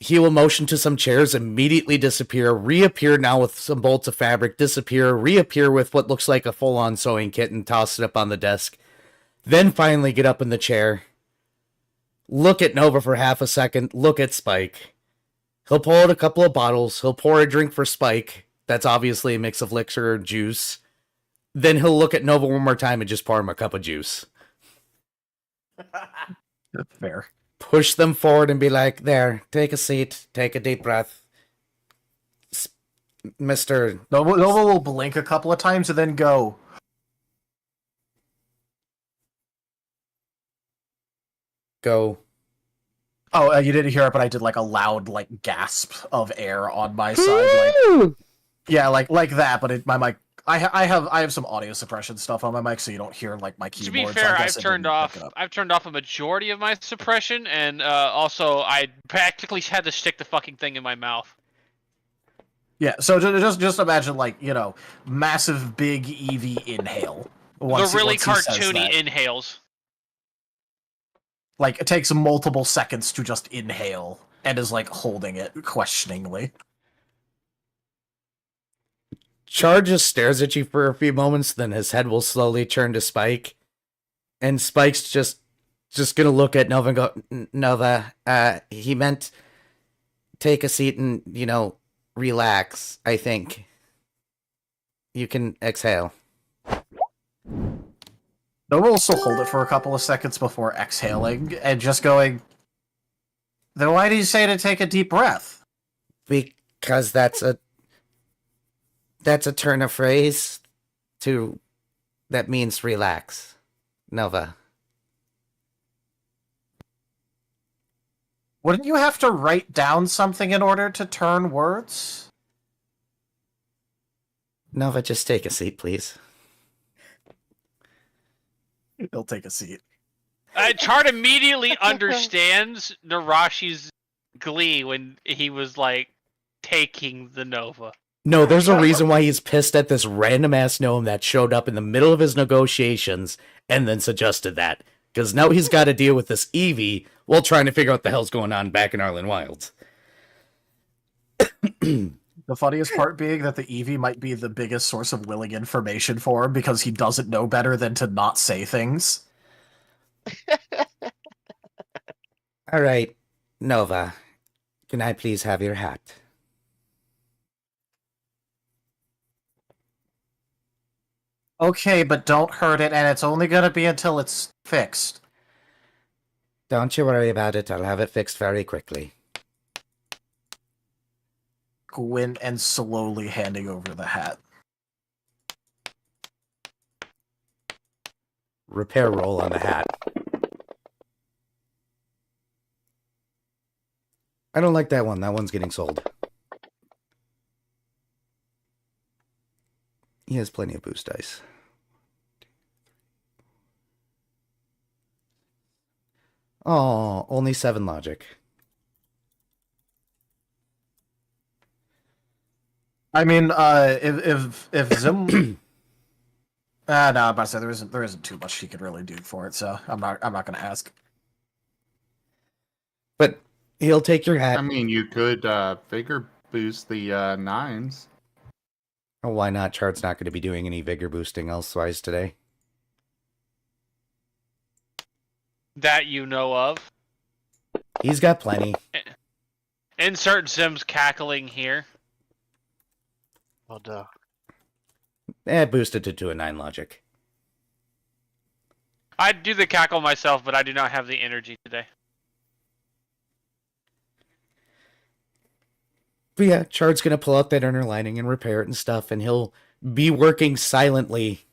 Speaker 5: He will motion to some chairs, immediately disappear, reappear now with some bolts of fabric, disappear, reappear with what looks like a full-on sewing kit and toss it up on the desk. Then finally get up in the chair, look at Nova for half a second, look at Spike. He'll pull out a couple of bottles, he'll pour a drink for Spike. That's obviously a mix of elixir or juice. Then he'll look at Nova one more time and just pour him a cup of juice.
Speaker 6: Fair.
Speaker 5: Push them forward and be like, there, take a seat, take a deep breath. Mr.
Speaker 6: Nova will blink a couple of times and then go.
Speaker 5: Go.
Speaker 6: Oh, you didn't hear it, but I did like a loud like gasp of air on my side, like yeah, like that. But my mic, I have some audio suppression stuff on my mic, so you don't hear like my
Speaker 8: To
Speaker 6: keyboard.
Speaker 8: be
Speaker 6: so I
Speaker 8: fair,
Speaker 6: guess
Speaker 8: I've
Speaker 6: it
Speaker 8: turned
Speaker 6: didn't pick it
Speaker 8: off.
Speaker 6: up.
Speaker 8: I've turned off a majority of my suppression, and also I practically had to stick the fucking thing in my mouth.
Speaker 6: Yeah, so just imagine like massive big Eevee inhale. Once
Speaker 8: The really
Speaker 6: once he says
Speaker 8: cartoony
Speaker 6: that.
Speaker 8: inhales.
Speaker 6: Like it takes multiple seconds to just inhale, and is like holding it questioningly.
Speaker 5: Char just stares at you for a few moments, then his head will slowly turn to Spike. And Spike's just gonna look at Nova and go, Nova, he meant take a seat and, relax, I think. You can exhale.
Speaker 6: Nova will still hold it for a couple of seconds before exhaling, and just going, then why do you say to take a deep breath?
Speaker 5: Because that's a turn of phrase that means relax. Nova.
Speaker 6: Wouldn't you have to write down something in order to turn words?
Speaker 5: Nova, just take a seat, please.
Speaker 6: He'll take a seat.
Speaker 8: Chart immediately understands Narashi's glee when he was like taking the Nova.
Speaker 5: No, there's a reason why he's pissed at this random ass gnome that showed up in the middle of his negotiations and then suggested that. Because now he's got to deal with this Eevee while trying to figure out what the hell's going on back in Arlen Wilds.
Speaker 6: The funniest part being that the Eevee might be the biggest source of willing information for him because he doesn't know better than to not say things.
Speaker 5: All right, Nova, can I please have your hat?
Speaker 6: Okay, but don't hurt it, and it's only gonna be until it's fixed.
Speaker 5: Don't you worry about it. I'll have it fixed very quickly.
Speaker 6: Gwyn and slowly handing over the hat.
Speaker 5: Repair roll on the hat. I don't like that one. That one's getting sold. He has plenty of boost dice. Oh, only 7 logic.
Speaker 6: I mean, if Zim No, I'm about to say there isn't too much she could really do for it, so I'm not gonna ask.
Speaker 5: But he'll take your hat.
Speaker 1: I mean, you could vigor boost the 9s.
Speaker 5: Oh, why not? Chard's not going to be doing any vigor boosting elsewise today.
Speaker 8: That you know of.
Speaker 5: He's got plenty.
Speaker 8: Insert Sims cackling here.
Speaker 2: Oh, duh.
Speaker 5: Boosted to a 9 logic.
Speaker 8: I'd do the cackle myself, but I do not have the energy today.
Speaker 5: But yeah, Chard's going to pull out that inner lining and repair it and stuff, and he'll be working silently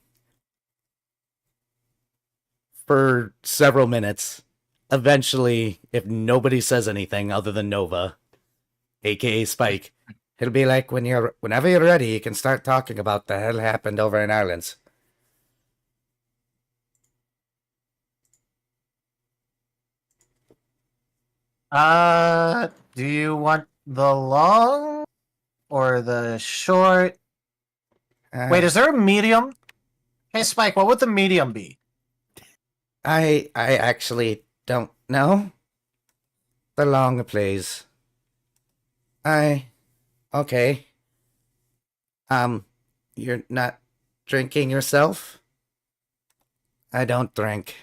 Speaker 5: for several minutes. Eventually, if nobody says anything other than Nova, aka Spike, he'll be like, whenever you're ready, you can start talking about the hell happened over in Ireland.
Speaker 6: Do you want the long or the short? Wait, is there a medium? Hey, Spike, what would the medium be?
Speaker 5: I actually don't know. The long, please. Okay. You're not drinking yourself? I don't drink.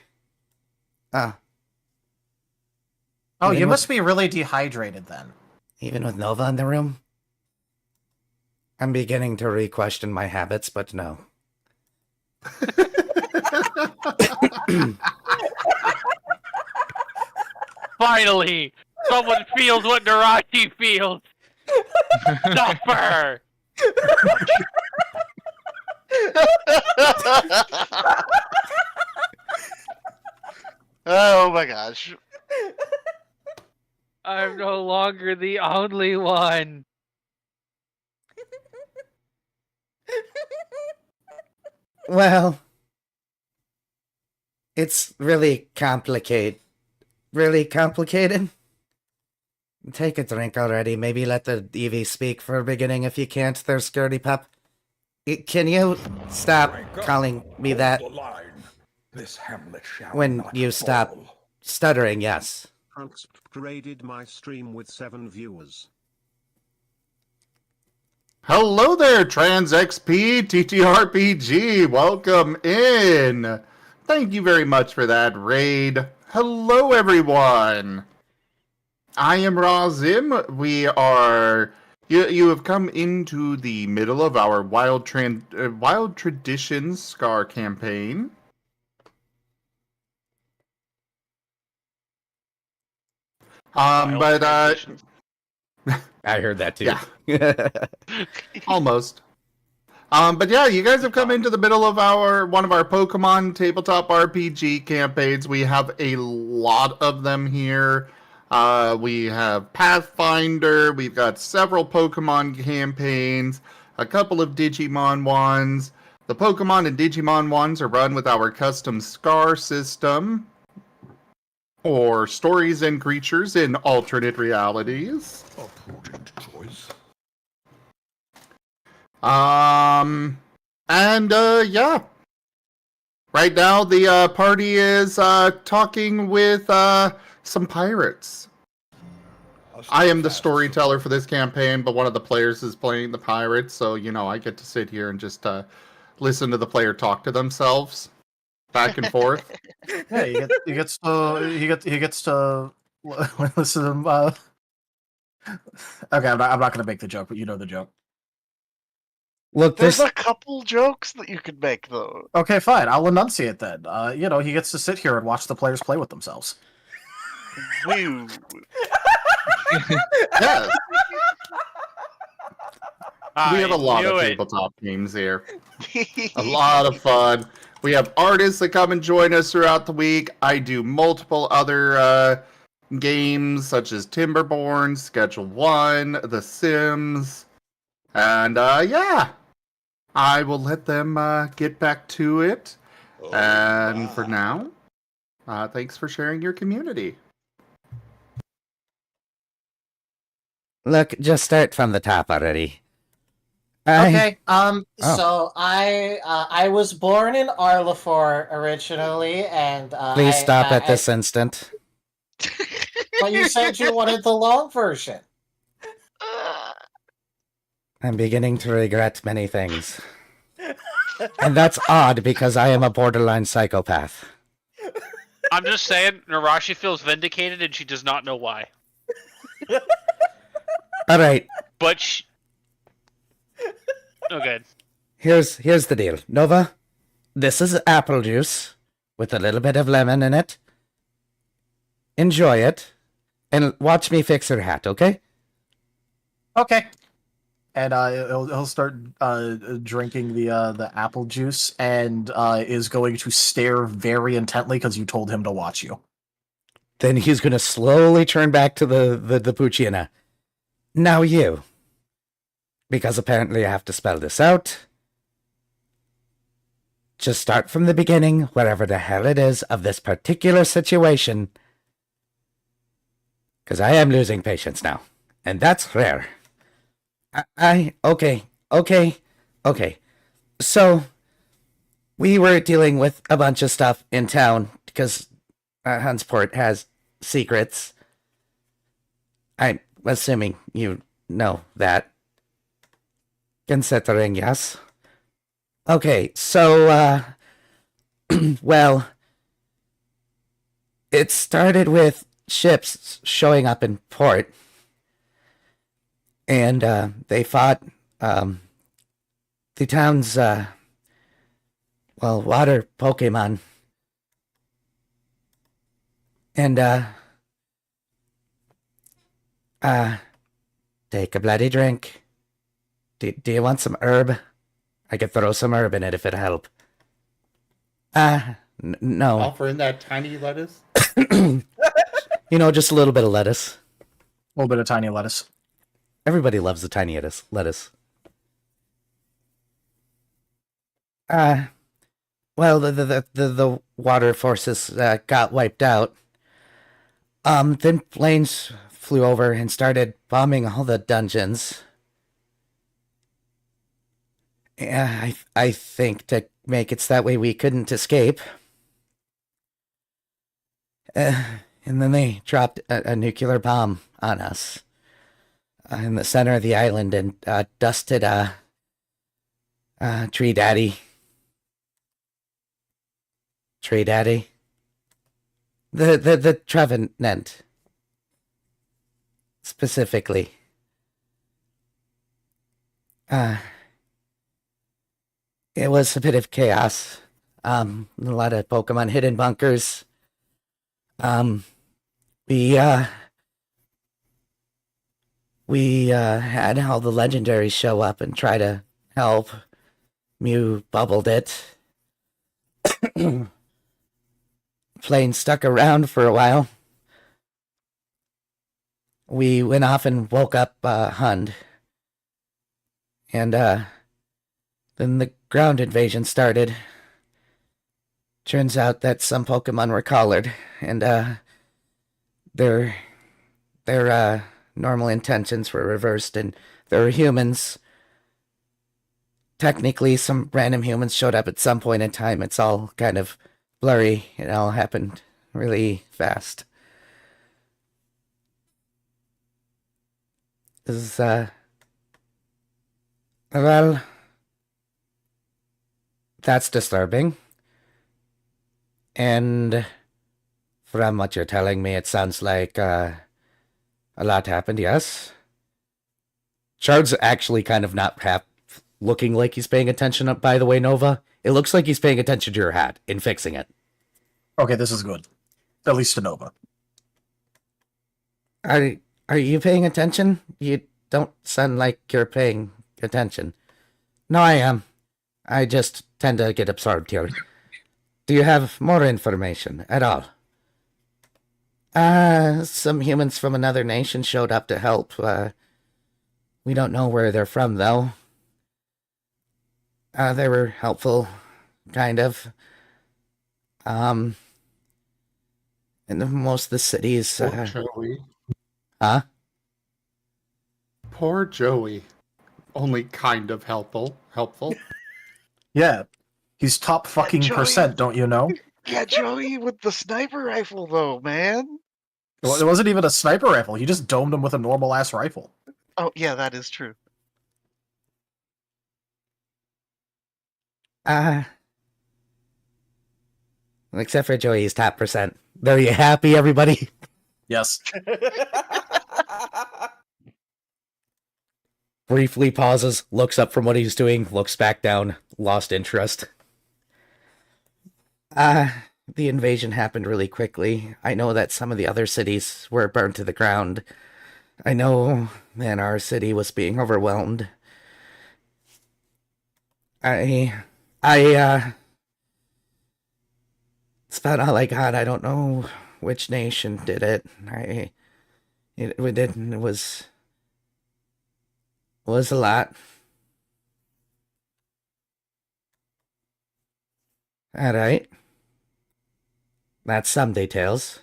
Speaker 6: Oh,
Speaker 5: Even
Speaker 6: you
Speaker 5: with-
Speaker 6: must be really dehydrated then.
Speaker 5: Even with Nova in the room? I'm beginning to re-question my habits, but no.
Speaker 8: Finally! Someone feels what Narachi feels! Suffer!
Speaker 2: Oh my gosh.
Speaker 8: I'm no longer the only one.
Speaker 5: Well, it's really complicated. Really complicated? Take a drink already. Maybe let the EV speak for a beginning if you can't. There's Scaredy Pup. Can you stop calling me that
Speaker 9: This hamlet shall
Speaker 5: when
Speaker 9: not
Speaker 5: you stop
Speaker 9: fall.
Speaker 5: stuttering? Yes.
Speaker 11: Trunks graded my stream with 7 viewers.
Speaker 1: Hello there, Trans XP TTRPG. Welcome in. Thank you very much for that raid. Hello, everyone. I am Razim. We are. You have come into the middle of our Wild Traditions Scar campaign.
Speaker 8: Wild transitions.
Speaker 5: I heard that too.
Speaker 1: Yeah. Almost. But yeah, you guys have come into the middle of one of our Pokemon tabletop RPG campaigns. We have a lot of them here. We have Pathfinder. We've got several Pokemon campaigns, a couple of Digimon ones. The Pokemon and Digimon ones are run with our custom Scar system, or Stories and Creatures in Alternate Realities.
Speaker 9: A prudent choice.
Speaker 1: Yeah. Right now, the party is talking with some pirates. I am the storyteller for this campaign, but one of the players is playing the pirates, so I get to sit here and just listen to the player talk to themselves back and forth.
Speaker 6: Yeah, he gets to listen to them. Okay, I'm not gonna make the joke, but you know the joke.
Speaker 5: Look,
Speaker 2: There's
Speaker 5: this
Speaker 2: a couple jokes that you could make, though.
Speaker 6: Okay, fine. I'll enunciate then. He gets to sit here and watch the players play with themselves.
Speaker 2: Woo.
Speaker 1: Yes, we have a lot of
Speaker 8: knew it.
Speaker 1: tabletop games here. A lot of fun. We have artists that come and join us throughout the week. I do multiple other games such as Timberborn, Schedule 1, The Sims, and yeah, I will let them get back to it. And for now, thanks for sharing your community.
Speaker 5: Look, just start from the top already.
Speaker 6: Okay.
Speaker 5: Oh.
Speaker 12: So I was born in Arlafor originally, and
Speaker 5: Please stop at this instant.
Speaker 12: But you said you wanted the long version.
Speaker 5: I'm beginning to regret many things. And that's odd because I am a borderline psychopath.
Speaker 8: I'm just saying, Narashi feels vindicated and she does not know why.
Speaker 5: Alright,
Speaker 8: But okay.
Speaker 5: here's the deal. Nova, this is apple juice with a little bit of lemon in it. Enjoy it. And watch me fix her hat, okay?
Speaker 6: Okay. And he'll start drinking the apple juice and is going to stare very intently because you told him to watch you.
Speaker 5: Then he's going to slowly turn back to the Puccina. Now you. Because apparently I have to spell this out. Just start from the beginning, wherever the hell it is, of this particular situation. Because I am losing patience now. And that's rare. Okay. So, we were dealing with a bunch of stuff in town because Hunsport has secrets. I'm assuming you know that. Considering, yes. Okay, so, well, it started with ships showing up in port. And they fought the town's, water Pokemon. And, take a bloody drink. Do you want some herb? I could throw some herb in it if it'd help. No.
Speaker 1: Offer in that tiny lettuce?
Speaker 5: Just a little bit of lettuce.
Speaker 6: A little bit of tiny lettuce.
Speaker 5: Everybody loves the tiny lettuce. Well, the water forces got wiped out. Then planes flew over and started bombing all the dungeons. Yeah, I think to make it so that way we couldn't escape. And then they dropped a nuclear bomb on us in the center of the island and dusted Tree Daddy. Tree Daddy? The Trevenant. Specifically. It was a bit of chaos. A lot of Pokemon hidden bunkers. We had all the legendaries show up and try to help. Mew bubbled it. Plane stuck around for a while. We went off and woke up Hund. And then the ground invasion started. Turns out that some Pokemon were collared, and their normal intentions were reversed, and there were humans. Technically, some random humans showed up at some point in time. It's all kind of blurry. It all happened really fast. Well, that's disturbing. And from what you're telling me, it sounds like a lot happened, yes? Chard's actually kind of not looking like he's paying attention, by the way, Nova. It looks like he's paying attention to your hat and fixing it.
Speaker 6: Okay, this is good. At least to Nova.
Speaker 5: Are you paying attention? You don't sound like you're paying attention. No, I am. I just tend to get absorbed here. Do you have more information at all? Some humans from another nation showed up to help. We don't know where they're from, though. They were helpful, kind of. In most of the cities.
Speaker 1: Poor Joey.
Speaker 5: Huh?
Speaker 1: Poor Joey. only kind of helpful.
Speaker 6: Yeah. He's top fucking
Speaker 2: Joey.
Speaker 6: percent, don't you know?
Speaker 2: Yeah, Joey with the sniper rifle, though, man.
Speaker 6: Well, it wasn't even a sniper rifle. He just domed him with a normal ass rifle.
Speaker 2: Oh, yeah, that is true.
Speaker 5: Except for Joey's top percent. Are you happy, everybody?
Speaker 6: Yes.
Speaker 5: Briefly pauses, looks up from what he's doing, looks back down, lost interest. The invasion happened really quickly. I know that some of the other cities were burned to the ground. I know that our city was being overwhelmed. It's about all I got. I don't know which nation did it. It was a lot. Alright. That's some details.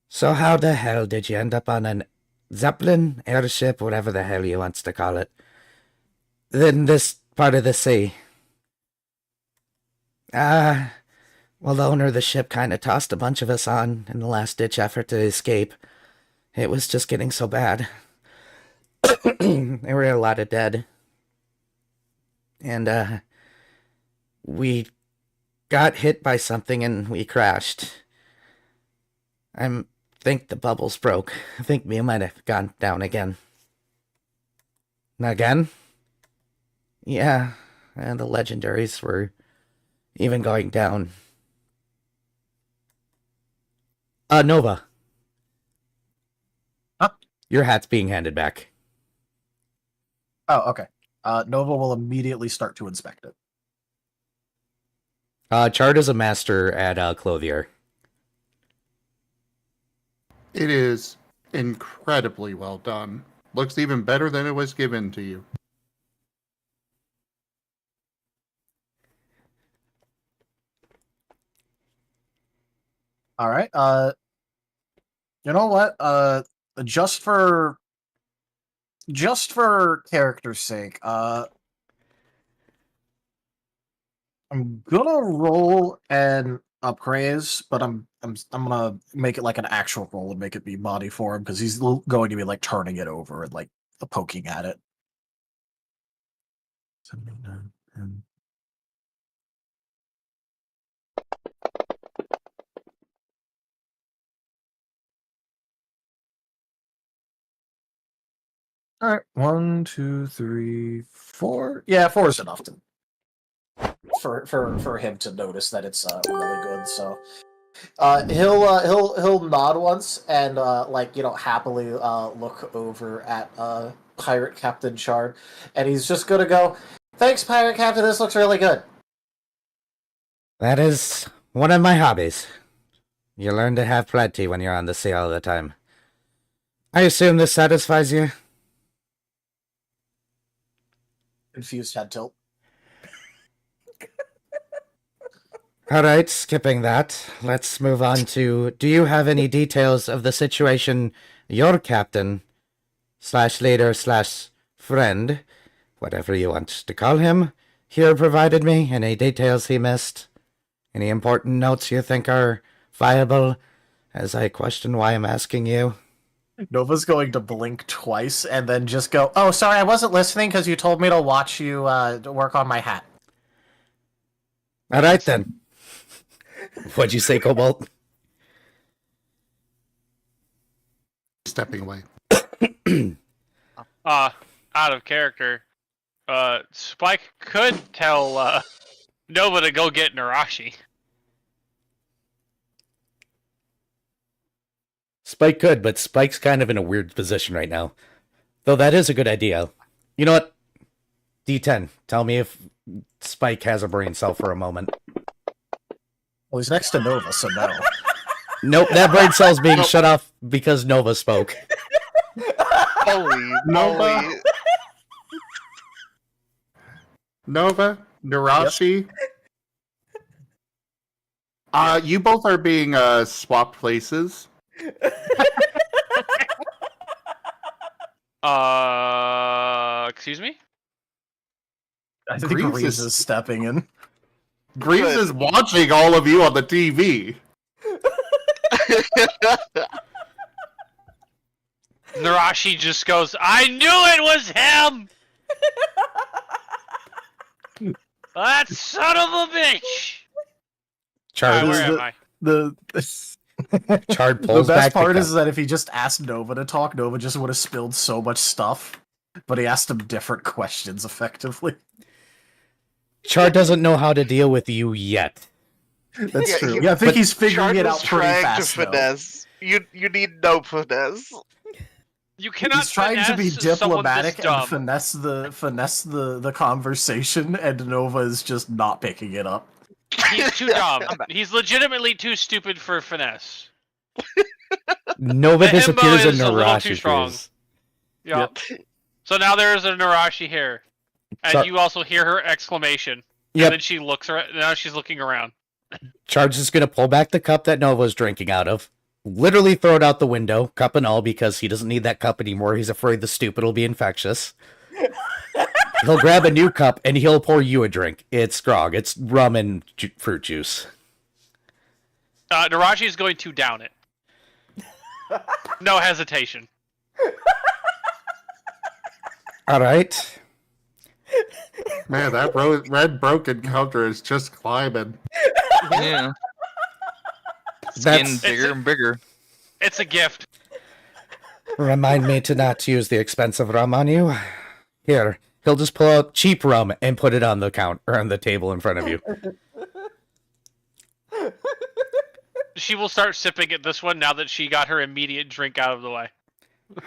Speaker 5: So how the hell did you end up on an Zeppelin, airship, whatever the hell you wants to call it, in this part of the sea? Well, the owner of the ship kind of tossed a bunch of us on in the last-ditch effort to escape. It was just getting so bad. There were a lot of dead. And, we got hit by something and we crashed. I think the bubbles broke. I think we might have gone down again. Again? Yeah, and the legendaries were even going down. Nova.
Speaker 6: Huh?
Speaker 5: Your hat's being handed back.
Speaker 6: Oh, okay. Nova will immediately start to inspect it.
Speaker 5: Chard is a master at clothier.
Speaker 1: It is incredibly well done. Looks even better than it was given to you.
Speaker 6: All right. You know what? Just for character's sake, I'm gonna roll an appraise, but I'm gonna make it like an actual roll and make it be body for him because he's going to be like turning it over and like poking at it. 7, 8, 9, 10. All right, 1, 2, 3, 4. Yeah, 4 is enough for him to notice that it's really good. So he'll nod once and happily look over at Pirate Captain Chard, and he's just gonna go, "Thanks, Pirate Captain. This looks really good."
Speaker 5: That is one of my hobbies. You learn to have plenty when you're on the sea all the time. I assume this satisfies you?
Speaker 6: Confused head tilt.
Speaker 5: Alright, skipping that, let's move on to, do you have any details of the situation your captain, / leader / friend, whatever you want to call him, here provided me? Any details he missed? Any important notes you think are viable, as I question why I'm asking you?
Speaker 6: Nova's going to blink twice and then just go, "Oh, sorry, I wasn't listening because you told me to watch you work on my hat."
Speaker 5: Alright then. What'd you say, Cobalt?
Speaker 1: Stepping away.
Speaker 8: Out of character. Spike could tell Nova to go get Narashi.
Speaker 5: Spike could, but Spike's kind of in a weird position right now. Though that is a good idea. You know what? D10, tell me if Spike has a brain cell for a moment.
Speaker 6: Well, he's next to Nova, so no.
Speaker 5: Nope, that brain cell's being shut off because Nova spoke.
Speaker 2: Holy moly.
Speaker 1: Nova, Narashi. You both are being swapped places.
Speaker 8: Excuse me?
Speaker 6: I think
Speaker 1: Greaves
Speaker 6: Greaves
Speaker 1: is-
Speaker 6: is stepping in.
Speaker 1: Greaves
Speaker 2: Good.
Speaker 1: is watching all of you on the TV.
Speaker 8: Narashi just goes, I knew it was him! That son of a bitch!
Speaker 5: Chard,
Speaker 8: Alright, where
Speaker 6: The-
Speaker 8: am I?
Speaker 5: Chard
Speaker 6: The
Speaker 5: pulls
Speaker 6: best
Speaker 5: back
Speaker 6: part
Speaker 5: the
Speaker 6: is
Speaker 5: cup.
Speaker 6: that if he just asked Nova to talk, Nova just would have spilled so much stuff. But he asked him different questions effectively.
Speaker 5: Chard doesn't know how to deal with you yet.
Speaker 6: That's
Speaker 2: Yeah,
Speaker 6: true.
Speaker 2: he-
Speaker 6: Yeah, I think
Speaker 5: but
Speaker 6: he's figuring
Speaker 2: Chard
Speaker 6: it
Speaker 2: was
Speaker 6: out pretty
Speaker 2: trying
Speaker 6: fast
Speaker 2: to
Speaker 6: though.
Speaker 2: finesse. You need no finesse.
Speaker 8: You cannot
Speaker 6: He's trying to be
Speaker 8: finesse someone this
Speaker 6: diplomatic and
Speaker 8: dumb.
Speaker 6: finesse the conversation, and Nova is just not picking it up.
Speaker 8: He's too dumb. He's legitimately too stupid for finesse.
Speaker 5: Nova
Speaker 8: The himbo
Speaker 5: disappears and
Speaker 8: is a little too
Speaker 5: Narashi
Speaker 8: strong.
Speaker 5: appears.
Speaker 8: Yep. So now there's a Narashi here. And
Speaker 5: Char-
Speaker 8: you also hear her exclamation.
Speaker 5: Yep.
Speaker 8: And then she looks now she's looking around.
Speaker 5: Chard's is gonna pull back the cup that Nova's drinking out of, literally throw it out the window, cup and all, because he doesn't need that cup anymore. He's afraid the stupid will be infectious. He'll grab a new cup and he'll pour you a drink. It's grog. It's rum and fruit juice.
Speaker 8: Narashi is going to down it. No hesitation.
Speaker 5: All right.
Speaker 1: Man, that red broken counter is just climbing.
Speaker 7: Yeah. It's
Speaker 5: That's-
Speaker 7: getting bigger and bigger.
Speaker 8: It's a gift.
Speaker 5: Remind me to not use the expensive rum on you. Here, he'll just pull out cheap rum and put it on the on the table in front of you.
Speaker 8: She will start sipping at this one now that she got her immediate drink out of the way.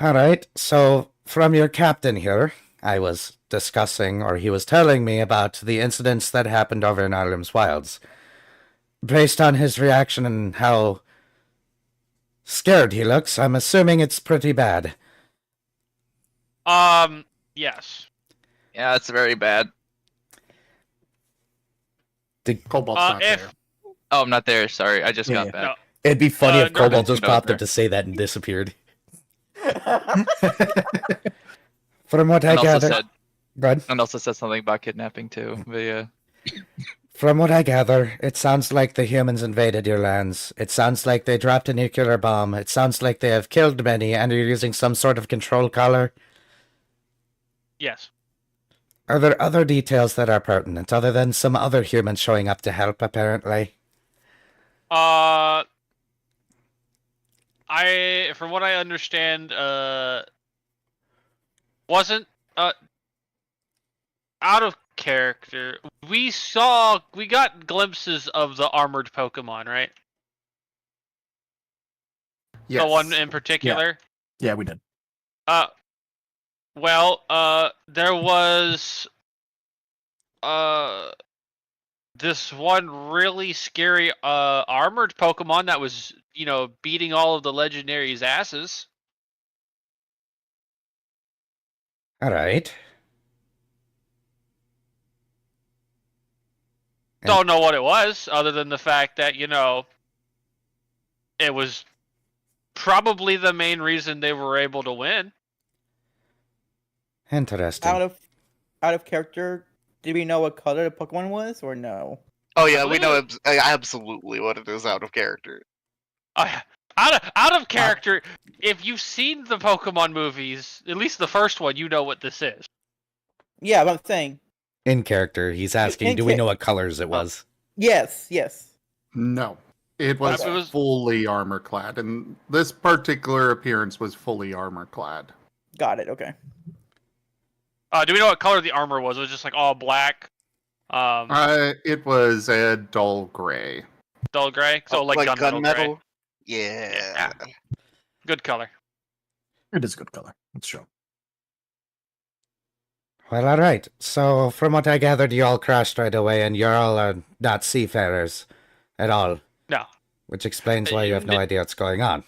Speaker 5: All right. So, from your captain here, I was discussing, or he was telling me about the incidents that happened over in Ireland's wilds. Based on his reaction and how scared he looks, I'm assuming it's pretty bad.
Speaker 8: Yes.
Speaker 7: Yeah, it's very bad.
Speaker 1: Cobalt's not
Speaker 8: if
Speaker 1: there.
Speaker 7: Oh, I'm not there. Sorry, I just
Speaker 6: Yeah,
Speaker 7: got
Speaker 6: yeah.
Speaker 7: back.
Speaker 8: No.
Speaker 5: It'd be funny if
Speaker 8: no,
Speaker 5: Cobalt
Speaker 7: no,
Speaker 5: just
Speaker 7: no,
Speaker 5: popped
Speaker 7: there.
Speaker 5: up to say that and disappeared. From what I
Speaker 7: And also
Speaker 5: gather,
Speaker 7: said,
Speaker 5: Good.
Speaker 7: and also said something about kidnapping too. But yeah,
Speaker 5: From what I gather, it sounds like the humans invaded your lands. It sounds like they dropped a nuclear bomb. It sounds like they have killed many and are using some sort of control collar.
Speaker 8: Yes.
Speaker 5: Are there other details that are pertinent, other than some other humans showing up to help, apparently?
Speaker 8: From what I understand, wasn't out of character. We got glimpses of the armored Pokemon, right?
Speaker 1: Yes.
Speaker 8: The one in particular.
Speaker 6: Yeah, we did.
Speaker 8: There was this one really scary armored Pokemon that was, beating all of the legendaries' asses.
Speaker 5: All right.
Speaker 8: Don't know what it was, other than the fact that, it was probably the main reason they were able to win.
Speaker 5: Interesting.
Speaker 4: Out of character, did we know what color the Pokemon was, or no?
Speaker 2: Oh yeah, we know absolutely what it is out of character.
Speaker 8: Out of character, if you've seen the Pokemon movies, at least the first one, you know what this is.
Speaker 4: Yeah, but I'm saying
Speaker 5: In character, he's asking, do we know what colors it was?
Speaker 4: yes.
Speaker 1: No. It was,
Speaker 8: It was-
Speaker 1: fully armor clad, and this particular appearance was fully armor clad.
Speaker 4: Got it. Okay.
Speaker 8: Do we know what color the armor was? It was just like all black,
Speaker 1: It was a dull gray.
Speaker 8: dull gray, so like gunmetal gray.
Speaker 2: Yeah.
Speaker 8: Good color.
Speaker 6: It is good color. It's true.
Speaker 5: Well, all right. So, from what I gathered, you all crashed right away, and you're all not seafarers at all.
Speaker 8: No.
Speaker 5: Which explains why you have no idea what's going on.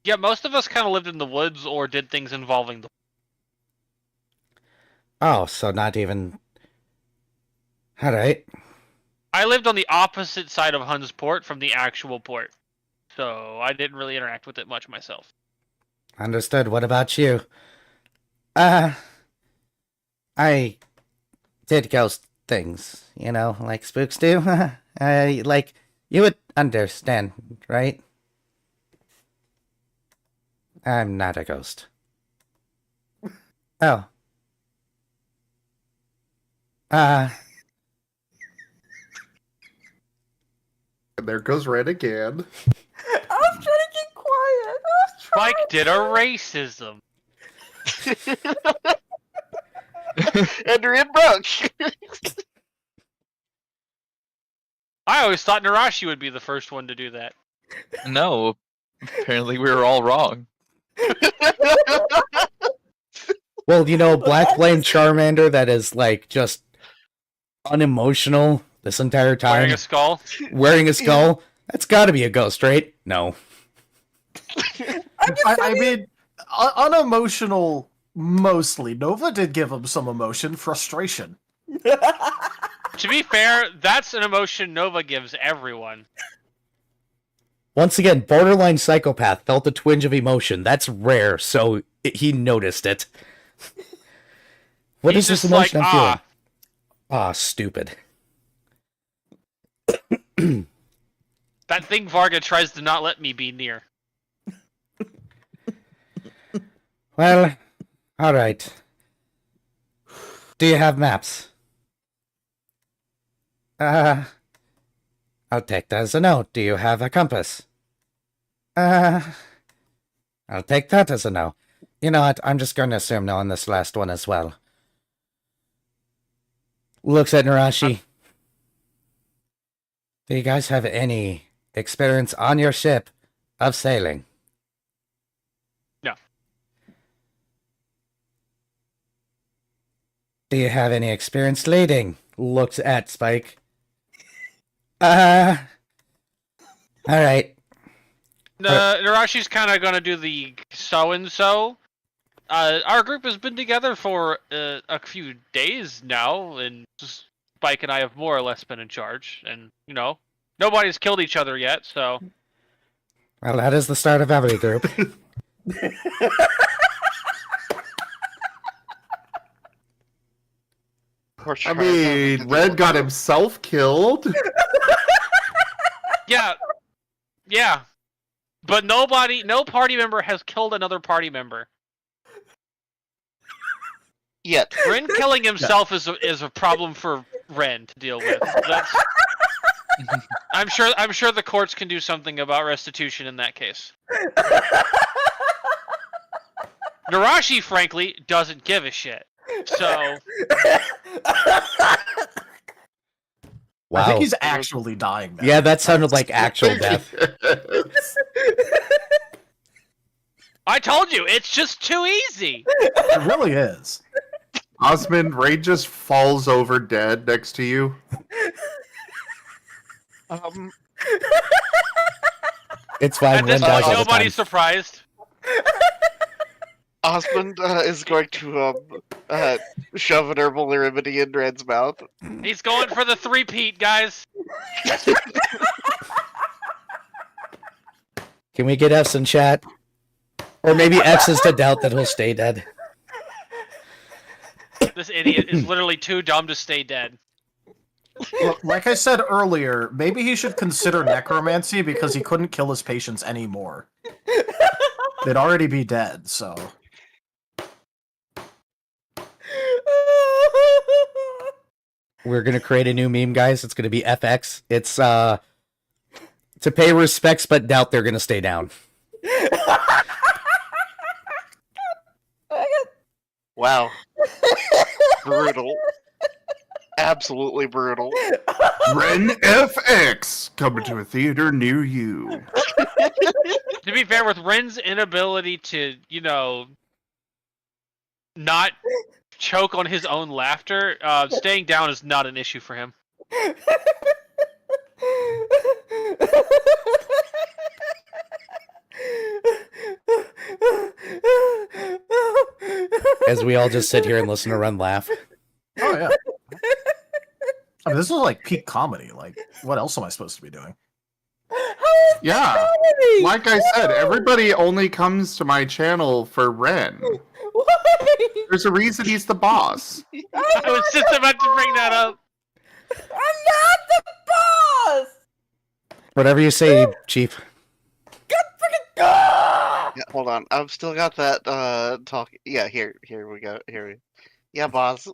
Speaker 8: Yeah, most of us kind of lived in the woods or did things involving the.
Speaker 5: Oh, so not even... All right.
Speaker 8: I lived on the opposite side of Hun's port from the actual port, so I didn't really interact with it much myself.
Speaker 5: Understood. What about you? I did ghost things, like spooks do. Like, you would understand, right? I'm not a ghost. Oh.
Speaker 1: And there goes Red again.
Speaker 4: I was trying to get quiet.
Speaker 8: Spike did a racism.
Speaker 2: And Red broke.
Speaker 8: I always thought Narashi would be the first one to do that.
Speaker 7: No, apparently we were all wrong.
Speaker 5: Well, Black Flame Charmander that is, like, just unemotional this entire time.
Speaker 8: Wearing a skull?
Speaker 5: Wearing a skull? That's gotta be a ghost, right? No.
Speaker 6: I mean, unemotional mostly. Nova did give him some emotion, frustration.
Speaker 8: To be fair, that's an emotion Nova gives everyone.
Speaker 5: Once again, borderline psychopath felt a twinge of emotion. That's rare, so he noticed it. What
Speaker 8: He's
Speaker 5: is this
Speaker 8: just
Speaker 5: emotion
Speaker 8: like,
Speaker 5: I'm feeling? Stupid.
Speaker 8: That thing Varga tries to not let me be near.
Speaker 5: Well, alright. Do you have maps? I'll take that as a no. Do you have a compass? I'll take that as a no. You know what? I'm just going to assume no on this last one as well. Looks at Narashi. Do you guys have any experience on your ship of sailing?
Speaker 8: No.
Speaker 5: Do you have any experience leading? Looks at Spike. Alright.
Speaker 8: Narashi's kind of going to do the so-and-so. Our group has been together for a few days now, and Spike and I have more or less been in charge. And, nobody's killed each other yet, so...
Speaker 5: Well, that is the start of every group.
Speaker 1: I mean, Red got himself killed.
Speaker 8: Yeah. But no party member has killed another party member.
Speaker 2: Yet.
Speaker 8: Ren killing himself is a problem for Ren to deal with. That's... I'm sure the courts can do something about restitution in that case. Narashi, frankly, doesn't give a shit. So...
Speaker 5: Wow.
Speaker 6: I think he's actually dying now.
Speaker 5: Yeah, that sounded like actual death.
Speaker 8: I told you, it's just too easy.
Speaker 6: It really is.
Speaker 1: Osmond, Ray just falls over dead next to you.
Speaker 5: It's fine.
Speaker 8: At this
Speaker 5: Ren dies
Speaker 8: point,
Speaker 5: all the
Speaker 8: nobody's
Speaker 5: time.
Speaker 8: surprised.
Speaker 2: Osmond is going to shove an herbal remedy in Red's mouth.
Speaker 8: He's going for the three-peat, guys.
Speaker 5: Can we get F's in chat? Or maybe X is to doubt that he'll stay dead.
Speaker 8: This idiot is literally too dumb to stay dead.
Speaker 6: Look, like I said earlier, maybe he should consider necromancy because he couldn't kill his patients anymore. They'd already be dead, so...
Speaker 5: We're gonna create a new meme, guys. It's gonna be FX. It's to pay respects but doubt they're gonna stay down.
Speaker 2: Wow. Brutal. Absolutely brutal.
Speaker 1: Ren FX coming to a theater near you.
Speaker 8: To be fair, with Ren's inability to, not choke on his own laughter, staying down is not an issue for him.
Speaker 5: As we all just sit here and listen to Ren laugh.
Speaker 6: Oh, yeah. I mean, this is like peak comedy. Like, what else am I supposed to be doing?
Speaker 4: How is
Speaker 1: Yeah,
Speaker 4: happening?
Speaker 1: like I said,
Speaker 4: Why?
Speaker 1: everybody only comes to my channel for Ren.
Speaker 4: Why?
Speaker 1: There's a reason he's the boss.
Speaker 8: I was just about to bring that up.
Speaker 4: I'm not the boss.
Speaker 5: Whatever you say, Chief.
Speaker 4: God freaking God!
Speaker 2: Yeah, hold on. I've still got that talk. Yeah, here we go. Yeah, boss.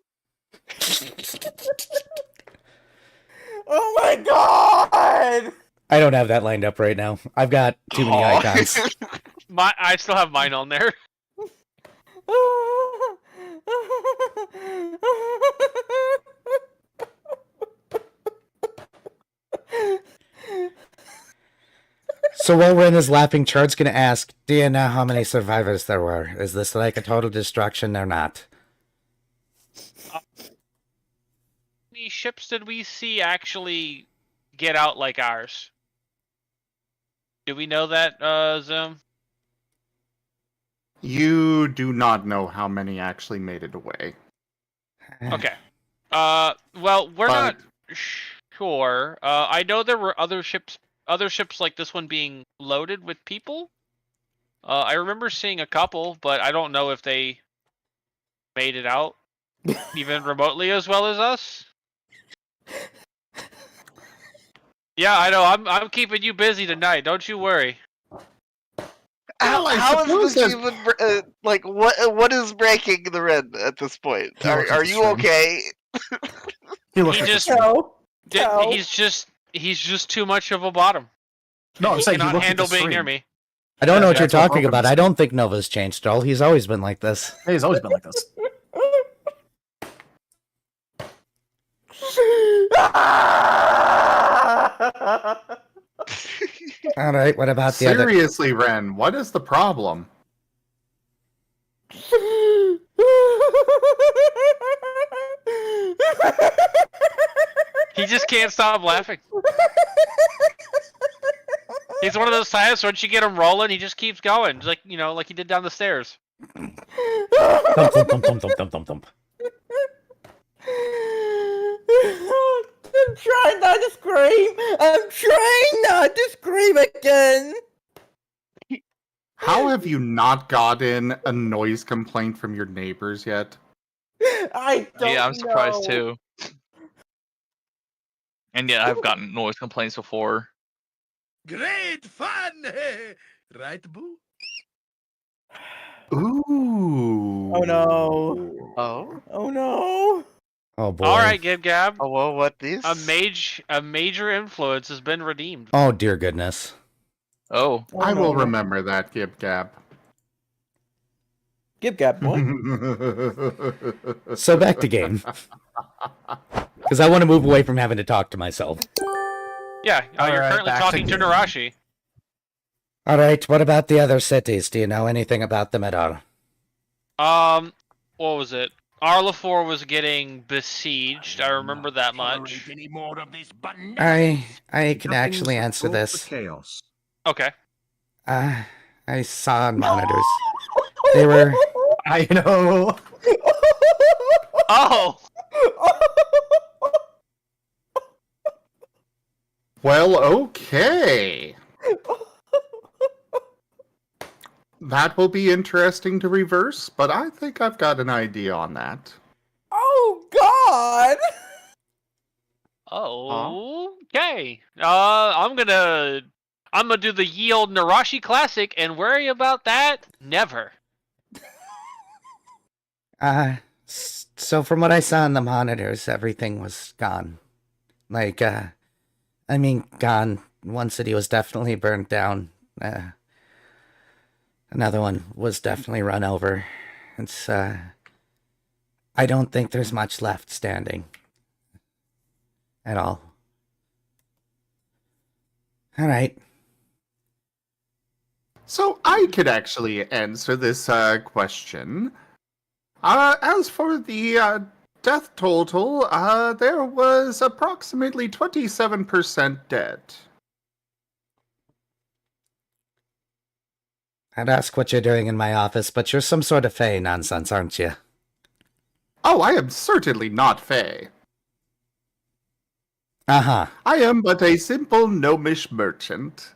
Speaker 4: Oh my God!
Speaker 5: I don't have that lined up right now. I've got too many
Speaker 2: Aw.
Speaker 5: icons.
Speaker 8: I still have mine on there.
Speaker 5: So while Ren is laughing, Chard's gonna ask, do you know how many survivors there were? Is this like a total destruction or not?
Speaker 8: How many ships did we see actually get out like ours? Do we know that, Zoom?
Speaker 1: You do not know how many actually made it away.
Speaker 8: Okay. Well, we're
Speaker 1: But-
Speaker 8: not sure. I know there were other ships like this one being loaded with people. I remember seeing a couple, but I don't know if they made it out even remotely as well as us. Yeah, I know. I'm keeping you busy tonight. Don't you worry.
Speaker 1: Well, I
Speaker 2: How
Speaker 1: suppose
Speaker 2: is this
Speaker 1: that-
Speaker 2: even like what is breaking the red at this point?
Speaker 6: He looks at
Speaker 2: Are
Speaker 6: the
Speaker 2: you
Speaker 6: stream.
Speaker 2: okay?
Speaker 6: He looks
Speaker 8: He
Speaker 6: at
Speaker 8: just-
Speaker 6: the stream.
Speaker 4: Cow.
Speaker 8: He's just too much of a bottom.
Speaker 6: No, I'm
Speaker 8: He
Speaker 6: saying he
Speaker 8: cannot
Speaker 6: looked at the
Speaker 8: handle being near
Speaker 6: stream.
Speaker 8: me.
Speaker 5: I don't know what
Speaker 6: Yeah,
Speaker 5: you're
Speaker 6: that's what
Speaker 5: talking about.
Speaker 6: Pokemon's
Speaker 5: I don't think Nova's changed at all. He's always been like this.
Speaker 6: Hey, he's always been like this.
Speaker 5: All right, what about the other?
Speaker 1: Seriously, Ren, what is the problem?
Speaker 8: He just can't stop laughing. He's one of those types, once you get him rolling, he just keeps going. Like, like he did down the stairs.
Speaker 5: Thump, thump, thump, thump, thump, thump, thump, thump.
Speaker 4: I'm trying not to scream. I'm trying not to scream again.
Speaker 1: How have you not gotten a noise complaint from your neighbors yet?
Speaker 4: I don't
Speaker 7: Yeah, I'm surprised
Speaker 4: know.
Speaker 7: too. And yeah, I've gotten noise complaints before.
Speaker 9: Great fun! Right, Boo?
Speaker 1: Ooh.
Speaker 4: Oh no.
Speaker 2: Oh.
Speaker 4: Oh no.
Speaker 5: Oh boy.
Speaker 8: All right, Gib Gab.
Speaker 2: Oh well, what this?
Speaker 8: A major influence has been redeemed.
Speaker 5: Oh dear goodness.
Speaker 7: Oh,
Speaker 1: I will remember that, Gib Gab.
Speaker 4: Gib Gab, what?
Speaker 5: So back to game. Because I want to move away from having to talk to myself.
Speaker 8: Yeah,
Speaker 6: All
Speaker 8: you're
Speaker 6: right,
Speaker 8: currently
Speaker 6: back to
Speaker 8: talking to
Speaker 6: game.
Speaker 8: Narashi.
Speaker 5: All right, what about the other cities? Do you know anything about them at all?
Speaker 8: What was it? Arlafor was getting besieged. I remember that much.
Speaker 9: Any more of this bananas?
Speaker 5: I can actually answer
Speaker 11: Hope for
Speaker 5: this.
Speaker 11: Chaos.
Speaker 8: Okay.
Speaker 5: I saw on monitors. They were.
Speaker 6: I know.
Speaker 8: Oh!
Speaker 1: Well, okay. That will be interesting to reverse, but I think I've got an idea on that.
Speaker 4: Oh God.
Speaker 8: Oh, okay. I'm gonna do the ye old Narashi classic and worry about that never.
Speaker 5: So from what I saw on the monitors, everything was gone. Like, I mean, gone. One city was definitely burnt down. Another one was definitely run over. It's, I don't think there's much left standing. At all. Alright.
Speaker 1: So I could actually answer this question. As for the death total, there was approximately 27% dead.
Speaker 5: I'd ask what you're doing in my office, but you're some sort of Fey nonsense, aren't you?
Speaker 1: Oh, I am certainly not Fey.
Speaker 5: Uh-huh.
Speaker 1: I am but a simple gnomish merchant.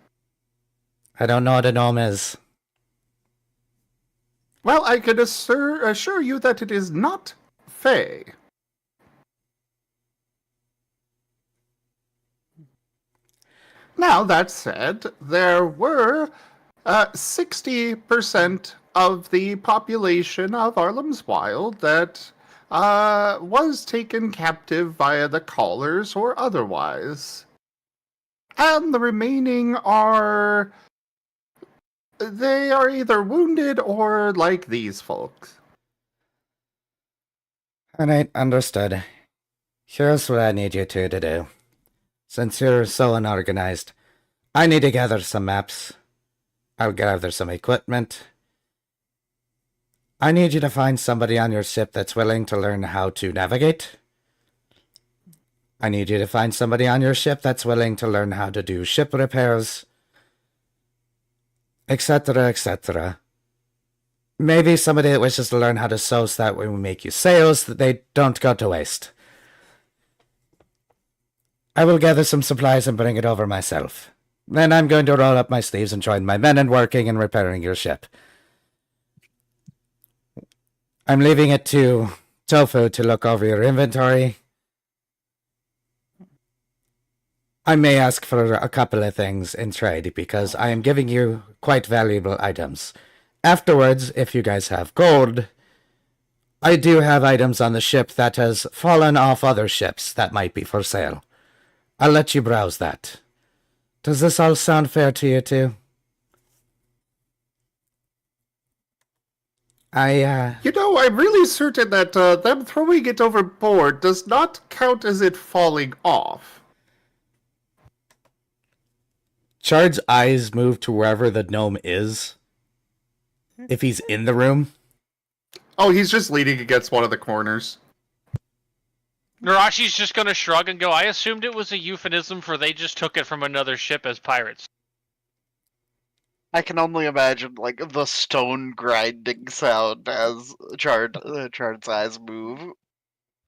Speaker 5: I don't know what a gnome is.
Speaker 1: Well, I can assure you that it is not Fey. Now, that said, there were 60% of the population of Arlem's Wild that was taken captive via the Callers or otherwise. And the remaining are... they are either wounded or like these folks.
Speaker 5: Alright, understood. Here's what I need you two to do. Since you're so unorganized, I need to gather some maps. I'll gather some equipment. I need you to find somebody on your ship that's willing to learn how to navigate. I need you to find somebody on your ship that's willing to learn how to do ship repairs, etc., etc. Maybe somebody that wishes to learn how to sew so that when we make you sails, that they don't go to waste. I will gather some supplies and bring it over myself. Then I'm going to roll up my sleeves and join my men in working and repairing your ship. I'm leaving it to Tofu to look over your inventory. I may ask for a couple of things in trade because I am giving you quite valuable items. Afterwards, if you guys have gold, I do have items on the ship that has fallen off other ships that might be for sale. I'll let you browse that. Does this all sound fair to you two?
Speaker 1: You know, I'm really certain that them throwing it overboard does not count as it falling off.
Speaker 5: Chard's eyes move to wherever the gnome is. If he's in the room.
Speaker 1: Oh, he's just leaning against one of the corners.
Speaker 8: Narashi's just gonna shrug and go, I assumed it was a euphemism for they just took it from another ship as pirates.
Speaker 2: I can only imagine, like, the stone grinding sound as Chard's eyes move.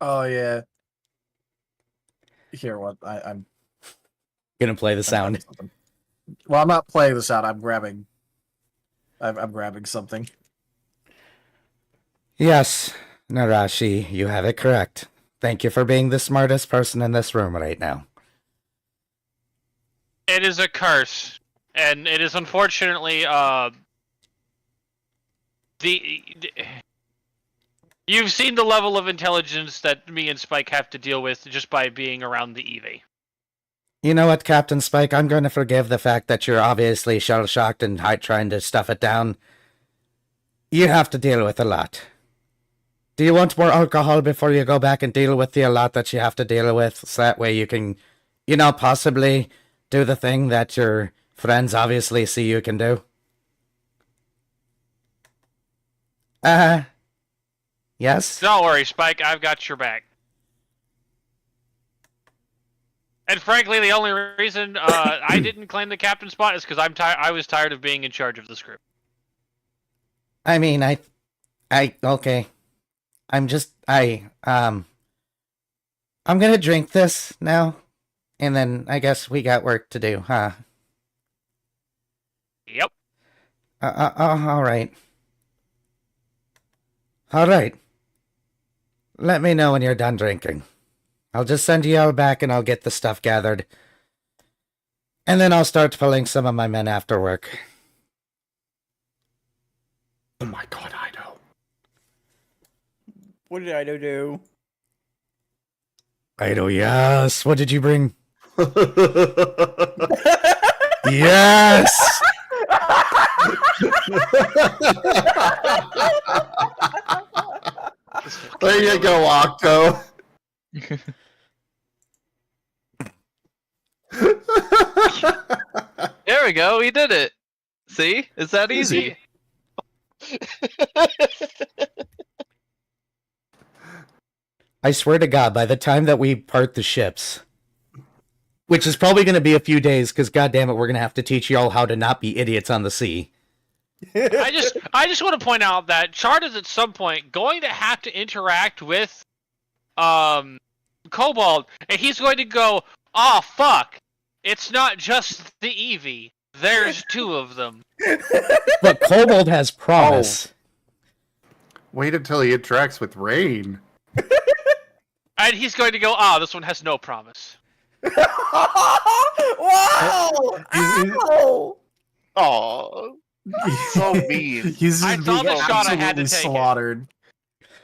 Speaker 6: Oh yeah. Here, what? I'm
Speaker 5: gonna play the sound.
Speaker 6: Well, I'm not playing the sound. I'm grabbing. I'm grabbing something.
Speaker 5: Yes, Narashi, you have it correct. Thank you for being the smartest person in this room right now.
Speaker 8: It is a curse, and it is unfortunately you've seen the level of intelligence that me and Spike have to deal with just by being around the EV.
Speaker 5: You know what, Captain Spike? I'm going to forgive the fact that you're obviously shell-shocked and trying to stuff it down. You have to deal with a lot. Do you want more alcohol before you go back and deal with the lot that you have to deal with? So that way you can, you know, possibly do the thing that your friends obviously see you can do? Yes?
Speaker 8: Don't worry, Spike. I've got your back. And frankly, the only reason I didn't claim the captain spot is because I was tired of being in charge of this group.
Speaker 5: I mean, okay. I'm gonna drink this now, and then I guess we got work to do, huh?
Speaker 8: Yep.
Speaker 5: Alright. Alright. Let me know when you're done drinking. I'll just send you all back and I'll get the stuff gathered. And then I'll start pulling some of my men after work.
Speaker 1: Oh my god, Ido.
Speaker 4: What did Ido do?
Speaker 5: Ido, yes. What did you bring? Yes!
Speaker 1: There you go, Octo.
Speaker 7: There we go, we did it. See? It's that easy.
Speaker 5: I swear to God, by the time that we part the ships, which is probably going to be a few days, because goddammit, we're going to have to teach y'all how to not be idiots on the sea.
Speaker 8: I just want to point out that Chard is at some point going to have to interact with Cobalt, and he's going to go, "Oh fuck, it's not just the Eevee. There's 2 of them.
Speaker 5: But Kobold has promise.
Speaker 1: Wait until he interacts with Rain.
Speaker 8: And he's going to go, this one has no promise.
Speaker 4: Wow! Ow!
Speaker 2: Oh, so mean.
Speaker 6: He's
Speaker 8: I
Speaker 6: just
Speaker 8: saw
Speaker 6: being
Speaker 8: the shot, I had to
Speaker 6: absolutely
Speaker 8: take it.
Speaker 6: slaughtered.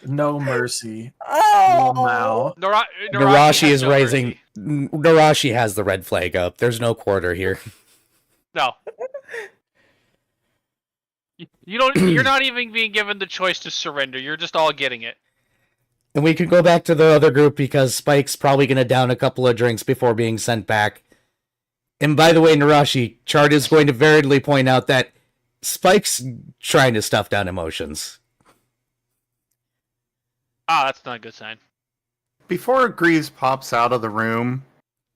Speaker 6: No mercy.
Speaker 4: Oh!
Speaker 6: Wow.
Speaker 5: Narashi
Speaker 8: has
Speaker 5: is
Speaker 8: no
Speaker 5: raising.
Speaker 8: mercy.
Speaker 5: Narashi has the red flag up. There's no quarter here.
Speaker 8: No. You're not even being given the choice to surrender. You're just all getting it.
Speaker 5: And we can go back to the other group because Spike's probably going to down a couple of drinks before being sent back. And by the way, Narashi, Chart is going to variedly point out that Spike's trying to stuff down emotions.
Speaker 8: That's not a good sign.
Speaker 1: Before Greaves pops out of the room,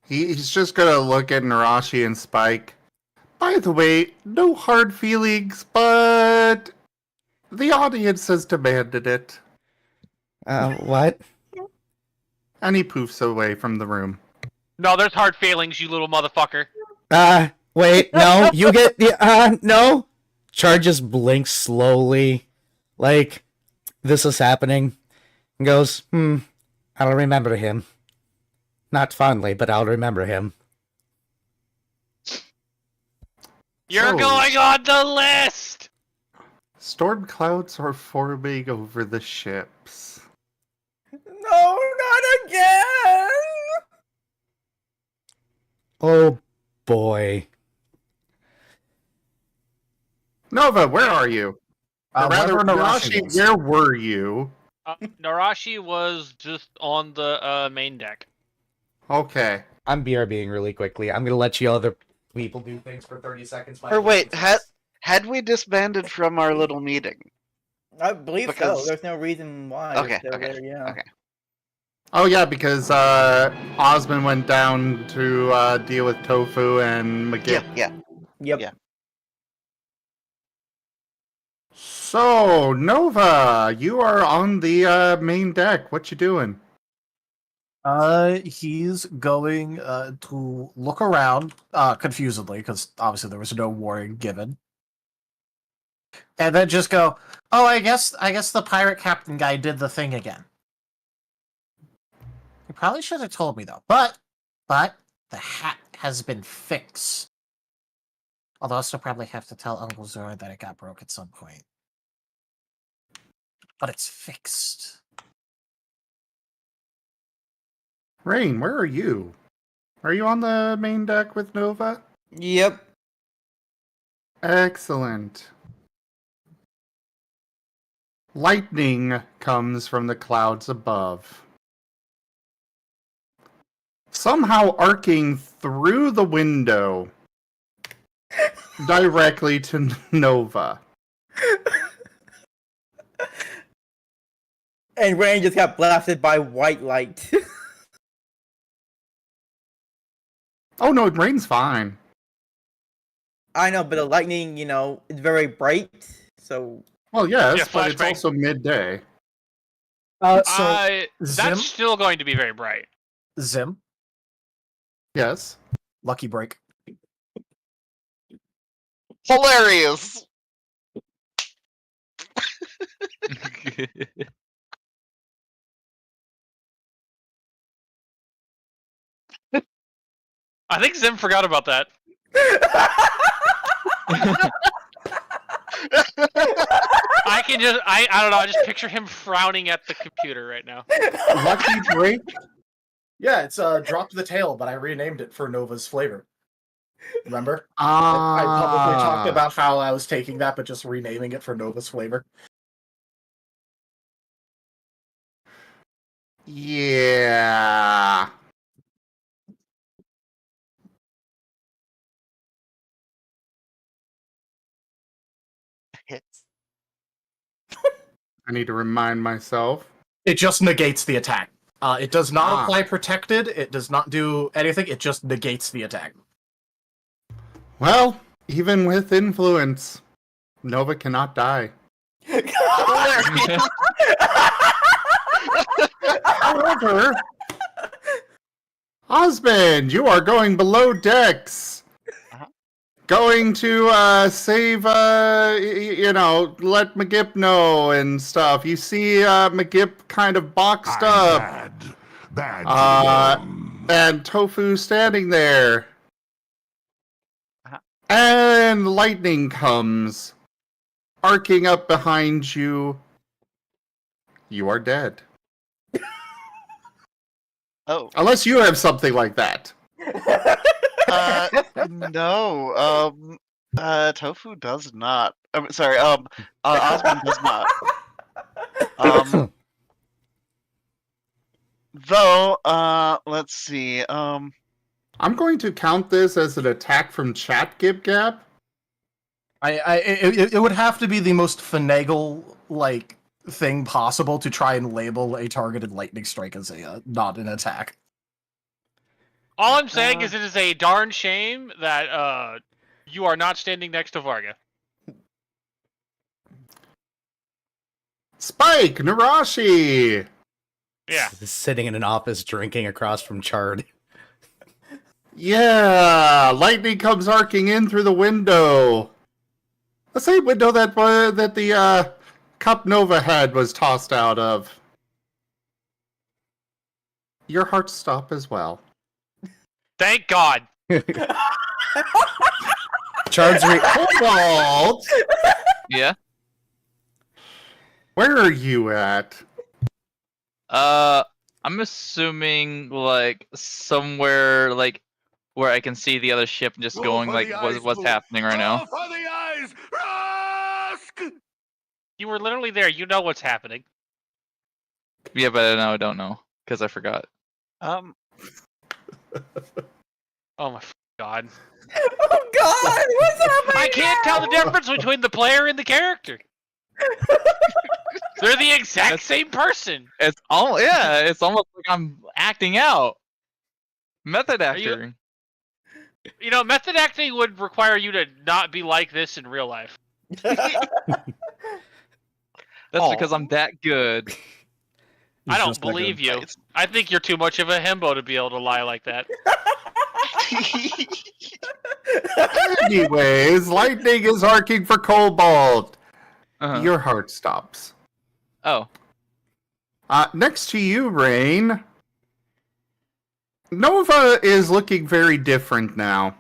Speaker 1: he's just gonna look at Narashi and Spike. By the way, no hard feelings, but the audience has demanded it.
Speaker 5: What?
Speaker 1: And he poofs away from the room.
Speaker 8: No, there's hard feelings, you little motherfucker.
Speaker 5: Wait, no, you get the, no. Char just blinks slowly, like this is happening, and goes, I'll remember him. Not fondly, but I'll remember him.
Speaker 8: You're going on the list!
Speaker 1: Storm clouds are forming over the ships.
Speaker 4: No, not again!
Speaker 5: Oh boy.
Speaker 1: Nova, where are you? Or rather,
Speaker 6: wherever Narashi
Speaker 1: Narashi,
Speaker 6: is.
Speaker 1: where were you?
Speaker 8: Narashi was just on the main deck.
Speaker 1: Okay.
Speaker 5: I'm BRBing really quickly. I'm gonna let you other people do things for 30 seconds.
Speaker 2: Or wait, had we disbanded from our little meeting?
Speaker 4: I believe
Speaker 2: Because-
Speaker 4: so. There's no reason why.
Speaker 2: Okay,
Speaker 4: if they're
Speaker 2: okay,
Speaker 4: there, yeah.
Speaker 2: okay.
Speaker 1: Oh yeah, because Osmond went down to deal with Tofu and McGee.
Speaker 2: Yeah.
Speaker 4: Yep.
Speaker 2: Yeah.
Speaker 1: So, Nova, you are on the main deck. What you doing?
Speaker 6: He's going to look around confusedly because obviously there was no warning given, and then just go, "Oh, I guess the pirate captain guy did the thing again." He probably should have told me though. But the hat has been fixed. Although I still probably have to tell Uncle Zora that it got broke at some point. But it's fixed.
Speaker 1: Rain, where are you? Are you on the main deck with Nova?
Speaker 4: Yep.
Speaker 1: Excellent. Lightning comes from the clouds above, somehow arcing through the window directly to Nova.
Speaker 4: And Rain just got blasted by white light.
Speaker 1: Oh no, Rain's fine.
Speaker 4: I know, but the lightning, is very bright, so...
Speaker 1: Well, yes,
Speaker 8: Yeah,
Speaker 1: but it's
Speaker 8: flashbang.
Speaker 1: also midday.
Speaker 6: Zim,
Speaker 8: That's still going to be very bright.
Speaker 6: Zim,
Speaker 1: Yes.
Speaker 6: lucky break.
Speaker 2: Hilarious!
Speaker 8: I think Zim forgot about that. I don't know, I just picture him frowning at the computer right now.
Speaker 1: Lucky break.
Speaker 6: Yeah, it's Drop the Tail, but I renamed it for Nova's flavor. Remember?
Speaker 1: Ah.
Speaker 6: I publicly talked about how I was taking that, but just renaming it for Nova's flavor.
Speaker 1: Yeah.
Speaker 2: Hits.
Speaker 1: I need to remind myself.
Speaker 6: It just negates the attack. It does not apply protected. It does not do anything. It just negates the attack.
Speaker 1: Well, even with influence, Nova cannot die. However, Osmond, you are going below decks. going to save, let McGip know and stuff. You see McGip kind of boxed up.
Speaker 9: Bad to them.
Speaker 1: And Tofu standing there.
Speaker 2: Uh-huh.
Speaker 1: And lightning comes, arcing up behind you. You are dead.
Speaker 2: Oh.
Speaker 1: Unless you have something like that.
Speaker 2: No. Tofu does not. I'm sorry. Osmond does not. Though, let's see.
Speaker 1: I'm going to count this as an attack from chat, Gib Gab.
Speaker 6: It would have to be the most finagle like thing possible to try and label a targeted lightning strike as a not an attack.
Speaker 8: All I'm saying is it is a darn shame that you are not standing next to Varga.
Speaker 1: Spike Narashi.
Speaker 8: Yeah.
Speaker 5: Sitting in an office drinking across from Chard.
Speaker 1: Yeah, lightning comes arcing in through the window. The same window that the Cup Nova head was tossed out of. Your hearts stop as well.
Speaker 8: Thank God.
Speaker 5: Chard's
Speaker 1: Cobalt!
Speaker 7: Yeah.
Speaker 1: Where are you at?
Speaker 7: I'm assuming like somewhere like where I can see the other ship and just going like what's happening right now.
Speaker 9: For the eyes! Rask!
Speaker 8: You were literally there. You know what's happening.
Speaker 7: Yeah, but I don't know because I forgot.
Speaker 8: Oh my God.
Speaker 4: Oh God, what's happening?
Speaker 8: I can't tell the difference between the player and the character. They're the exact same person.
Speaker 7: It's almost like I'm acting out. Method
Speaker 8: Are you-
Speaker 7: acting.
Speaker 8: You know, method acting would require you to not be like this in real life.
Speaker 7: That's because I'm that good.
Speaker 8: I don't believe you. I think you're too much of a himbo to be able to lie like that.
Speaker 1: Anyways, lightning is arcing for Cobalt.
Speaker 7: Uh-huh.
Speaker 1: Your heart stops.
Speaker 7: Oh.
Speaker 1: Next to you, Rain. Nova is looking very different now.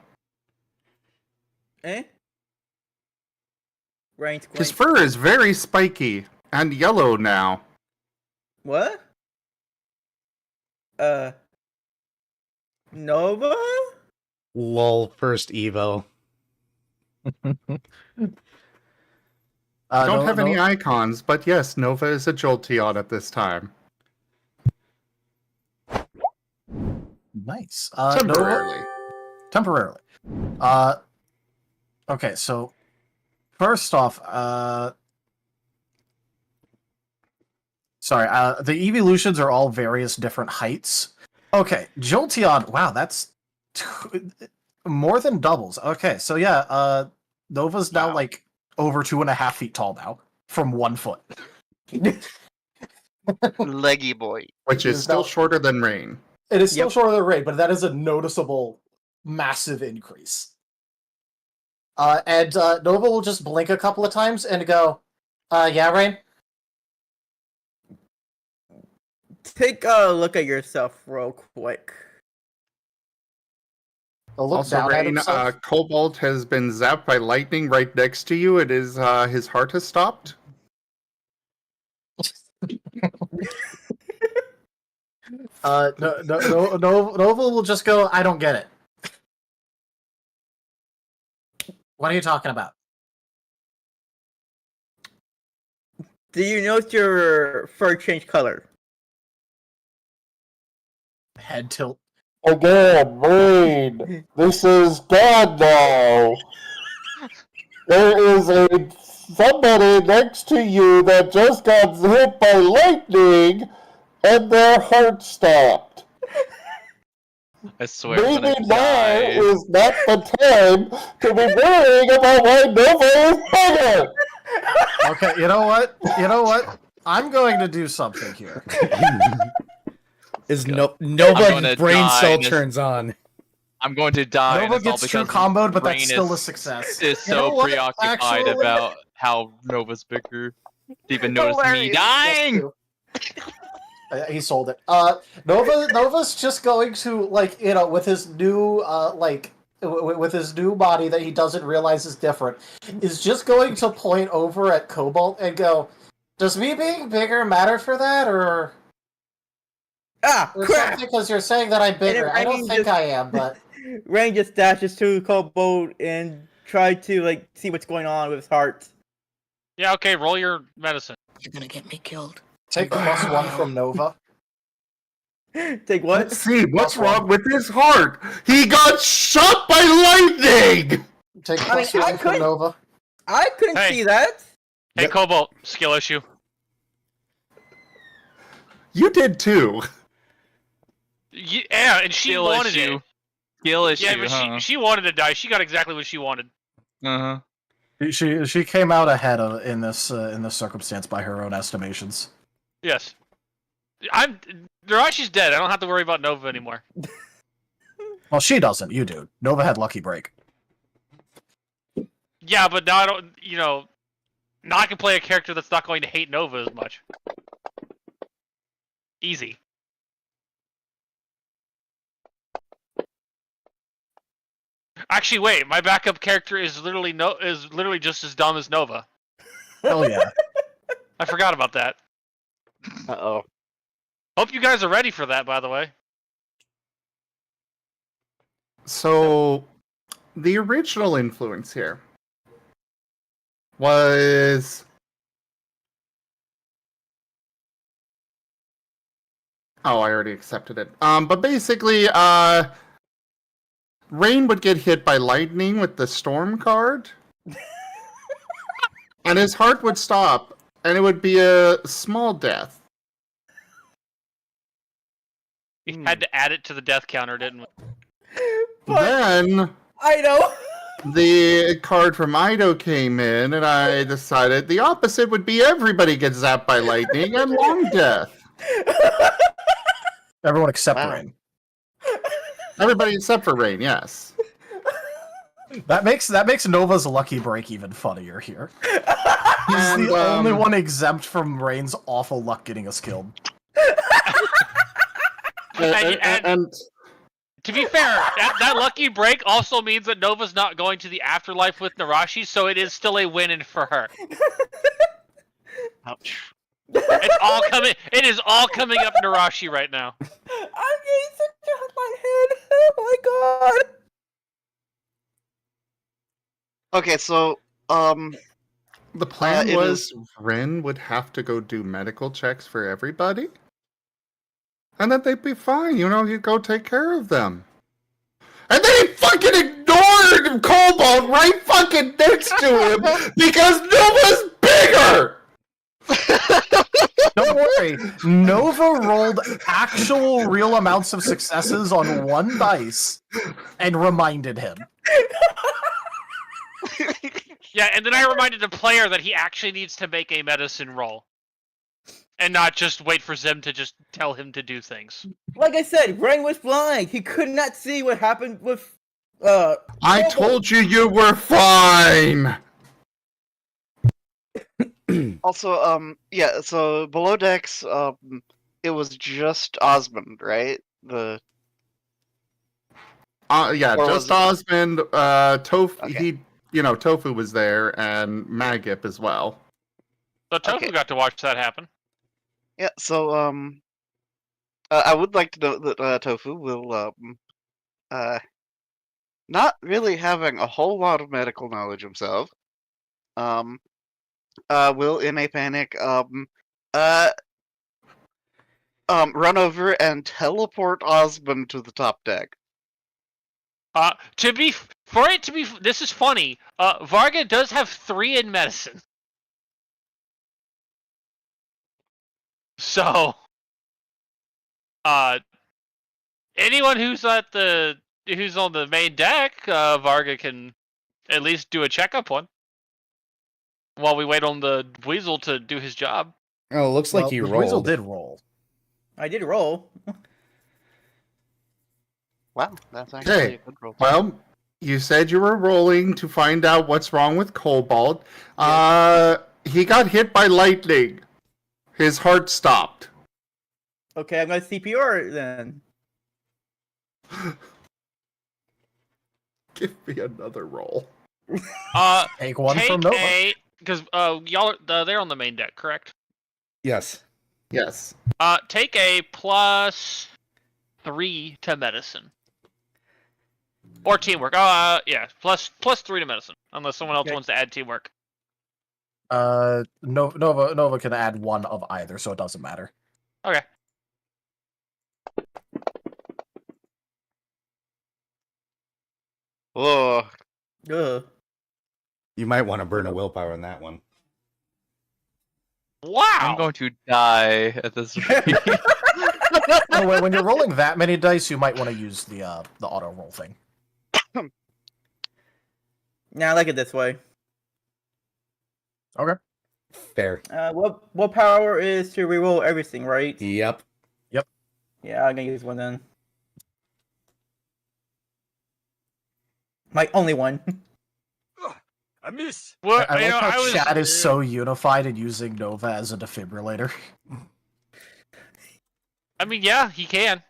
Speaker 4: Rain's
Speaker 1: His fur is very spiky and yellow now.
Speaker 4: What? Nova?
Speaker 5: Lol, first Evo.
Speaker 1: I don't have any icons, but yes, Nova is a Jolteon at this time.
Speaker 6: Nice.
Speaker 1: Temporarily.
Speaker 6: Temporarily. Okay, so first off, sorry, the evolutions are all various different heights. Okay, Jolteon, wow, that's more than doubles. Okay, so yeah, Nova's now like over 2.5 feet tall now, from 1 foot.
Speaker 2: Leggy boy.
Speaker 1: Which is still shorter than Rain.
Speaker 6: It is still shorter than Rain, but that is a noticeable, massive increase. And Nova will just blink a couple of times and go, yeah, Rain?
Speaker 4: Take a look at yourself real quick.
Speaker 1: Also, Rain, Cobalt has been zapped by lightning right next to you. It is, his heart has stopped.
Speaker 6: Nova will just go, I don't get it. What are you talking about?
Speaker 4: Do you notice your fur change color?
Speaker 6: Head tilt.
Speaker 1: Again, Rain, this is God now. There is somebody next to you that just got hit by lightning and their heart stopped.
Speaker 7: I swear. I'm
Speaker 1: Maybe
Speaker 7: gonna
Speaker 1: now
Speaker 7: die.
Speaker 1: is not the time to be worrying about why Nova is bigger.
Speaker 6: Okay, you know what? I'm going to do something here.
Speaker 5: Nova's brain cell turns on.
Speaker 7: I'm going to die. and
Speaker 6: Nova
Speaker 7: it's all
Speaker 6: gets true
Speaker 7: because
Speaker 6: comboed, but
Speaker 7: Rain
Speaker 6: that's still a
Speaker 7: is-
Speaker 6: success.
Speaker 7: Is
Speaker 6: You know
Speaker 7: so
Speaker 6: what?
Speaker 7: preoccupied
Speaker 6: Actually-
Speaker 7: about how Nova's bigger. To even notice me
Speaker 2: Hilarious.
Speaker 7: dying.
Speaker 6: He sold it. Nova's just going to with his new with his new body that he doesn't realize is different, is just going to point over at Cobalt and go, "Does me being bigger matter for that, or
Speaker 4: Crap!
Speaker 6: something? Because you're saying that I'm bigger. I don't
Speaker 4: Rain
Speaker 6: think
Speaker 4: just-
Speaker 6: I am, but
Speaker 4: Rain just dashes to Cobalt and try to see what's going on with his heart.
Speaker 8: Yeah, okay, roll your medicine.
Speaker 3: You're gonna get me killed.
Speaker 6: take +1 from Nova."
Speaker 4: Take what?
Speaker 1: Let's see, what's wrong with his heart? He got shot by lightning!
Speaker 6: Take
Speaker 4: I mean,
Speaker 6: +1 from
Speaker 4: couldn't-
Speaker 6: Nova.
Speaker 4: I couldn't
Speaker 8: Hey.
Speaker 4: see that.
Speaker 8: Hey,
Speaker 6: Yep.
Speaker 8: Cobalt, skill issue.
Speaker 1: You did too.
Speaker 8: Yeah, and she
Speaker 7: Skill
Speaker 8: wanted
Speaker 7: issue.
Speaker 8: it.
Speaker 7: Skill issue,
Speaker 8: Yeah, but
Speaker 7: huh?
Speaker 8: she wanted to die. She got exactly what she wanted.
Speaker 7: Uh-huh.
Speaker 6: She came out ahead in this circumstance by her own estimations.
Speaker 8: Yes. Narashi's dead. I don't have to worry about Nova anymore.
Speaker 6: Well, she doesn't. You do. Nova had lucky break.
Speaker 8: Yeah, but now I don't. Now I can play a character that's not going to hate Nova as much. Easy. Actually, wait. My backup character is literally just as dumb as Nova.
Speaker 6: Hell yeah.
Speaker 8: I forgot about that.
Speaker 2: Uh-oh.
Speaker 8: Hope you guys are ready for that, by the way.
Speaker 1: So, the original influence here was... Oh, I already accepted it. But basically, Rain would get hit by lightning with the storm card. And his heart would stop, and it would be a small death.
Speaker 8: We had to add it to the death counter, didn't we?
Speaker 1: Then
Speaker 4: I know.
Speaker 1: the card from Ido came in, and I decided the opposite would be everybody gets zapped by lightning and long death.
Speaker 6: Everyone except
Speaker 2: Wow.
Speaker 6: Rain.
Speaker 1: Everybody except for Rain, yes.
Speaker 6: That makes Nova's lucky break even funnier here. He's
Speaker 1: And,
Speaker 6: the only one exempt from Rain's awful luck getting us killed.
Speaker 1: And
Speaker 8: To be fair, that lucky break also means that Nova's not going to the afterlife with Narashi, so it is still a win for her.
Speaker 2: Ouch.
Speaker 8: It's all coming. It is all coming up Narashi right now.
Speaker 4: I'm getting such a my head. Oh my god.
Speaker 2: Okay, so,
Speaker 1: the plan
Speaker 2: it
Speaker 1: was Ren would have to go do medical checks for everybody. And then they'd be fine, he'd go take care of them. And then he fucking ignored Cobalt right fucking next to him because Nova's bigger!
Speaker 6: Don't worry, Nova rolled actual real amounts of successes on one dice and reminded him.
Speaker 8: Yeah, and then I reminded the player that he actually needs to make a medicine roll. And not just wait for Zim to just tell him to do things.
Speaker 4: Like I said, Rain was blind. He could not see what happened with
Speaker 1: I told you were fine!
Speaker 2: also, yeah, so below decks, it was just Osmond, right?
Speaker 1: Yeah,
Speaker 2: Or
Speaker 1: just
Speaker 2: was it-
Speaker 1: Osmond, Tofu,
Speaker 2: Okay.
Speaker 1: Tofu was there, and Magip as well.
Speaker 8: So Tofu
Speaker 2: Okay.
Speaker 8: got to watch that happen.
Speaker 2: Yeah, so, I would like to note that, Tofu will, not really having a whole lot of medical knowledge himself, will, in a panic, run over and teleport Osmond to the top deck.
Speaker 8: This is funny. Varga does have 3 in medicine. So, anyone who's on the main deck, Varga can at least do a checkup on while we wait on the Weasel to do his job.
Speaker 5: Oh, it looks like
Speaker 6: Well,
Speaker 5: you
Speaker 6: the Weasel
Speaker 5: rolled.
Speaker 6: did roll.
Speaker 4: I did roll.
Speaker 2: Wow, that's actually
Speaker 1: Okay.
Speaker 2: a good roll.
Speaker 1: Well, you said you were rolling to find out what's wrong with Cobalt. He got hit by lightning. His heart stopped.
Speaker 4: Okay, I'm gonna CPR then.
Speaker 1: Give me another roll.
Speaker 6: Take one
Speaker 8: Take
Speaker 6: from Nova.
Speaker 8: a because y'all they're on the main deck, correct?
Speaker 5: Yes.
Speaker 1: Yes.
Speaker 8: Take a +3 to medicine or teamwork. Yeah, +3 to medicine, unless someone else
Speaker 4: Okay.
Speaker 8: wants to add teamwork.
Speaker 6: Nova can add one of either, so it doesn't matter.
Speaker 8: Okay.
Speaker 2: Whoa.
Speaker 4: Ugh.
Speaker 5: You might want to burn a willpower on that one.
Speaker 8: Wow.
Speaker 7: I'm going to die at this rate.
Speaker 6: Anyway, when you're rolling that many dice, you might want to use the auto roll thing.
Speaker 4: Yeah, I like it this way.
Speaker 6: Okay.
Speaker 5: Fair.
Speaker 4: What power is to reroll everything, right?
Speaker 5: Yep.
Speaker 4: Yeah, I'm gonna use one then. My only one.
Speaker 9: I miss.
Speaker 8: What?
Speaker 6: I
Speaker 8: You
Speaker 6: like
Speaker 8: know,
Speaker 6: how
Speaker 8: I was,
Speaker 6: Chad is so unified in using Nova as a defibrillator.
Speaker 8: I mean, yeah, he can.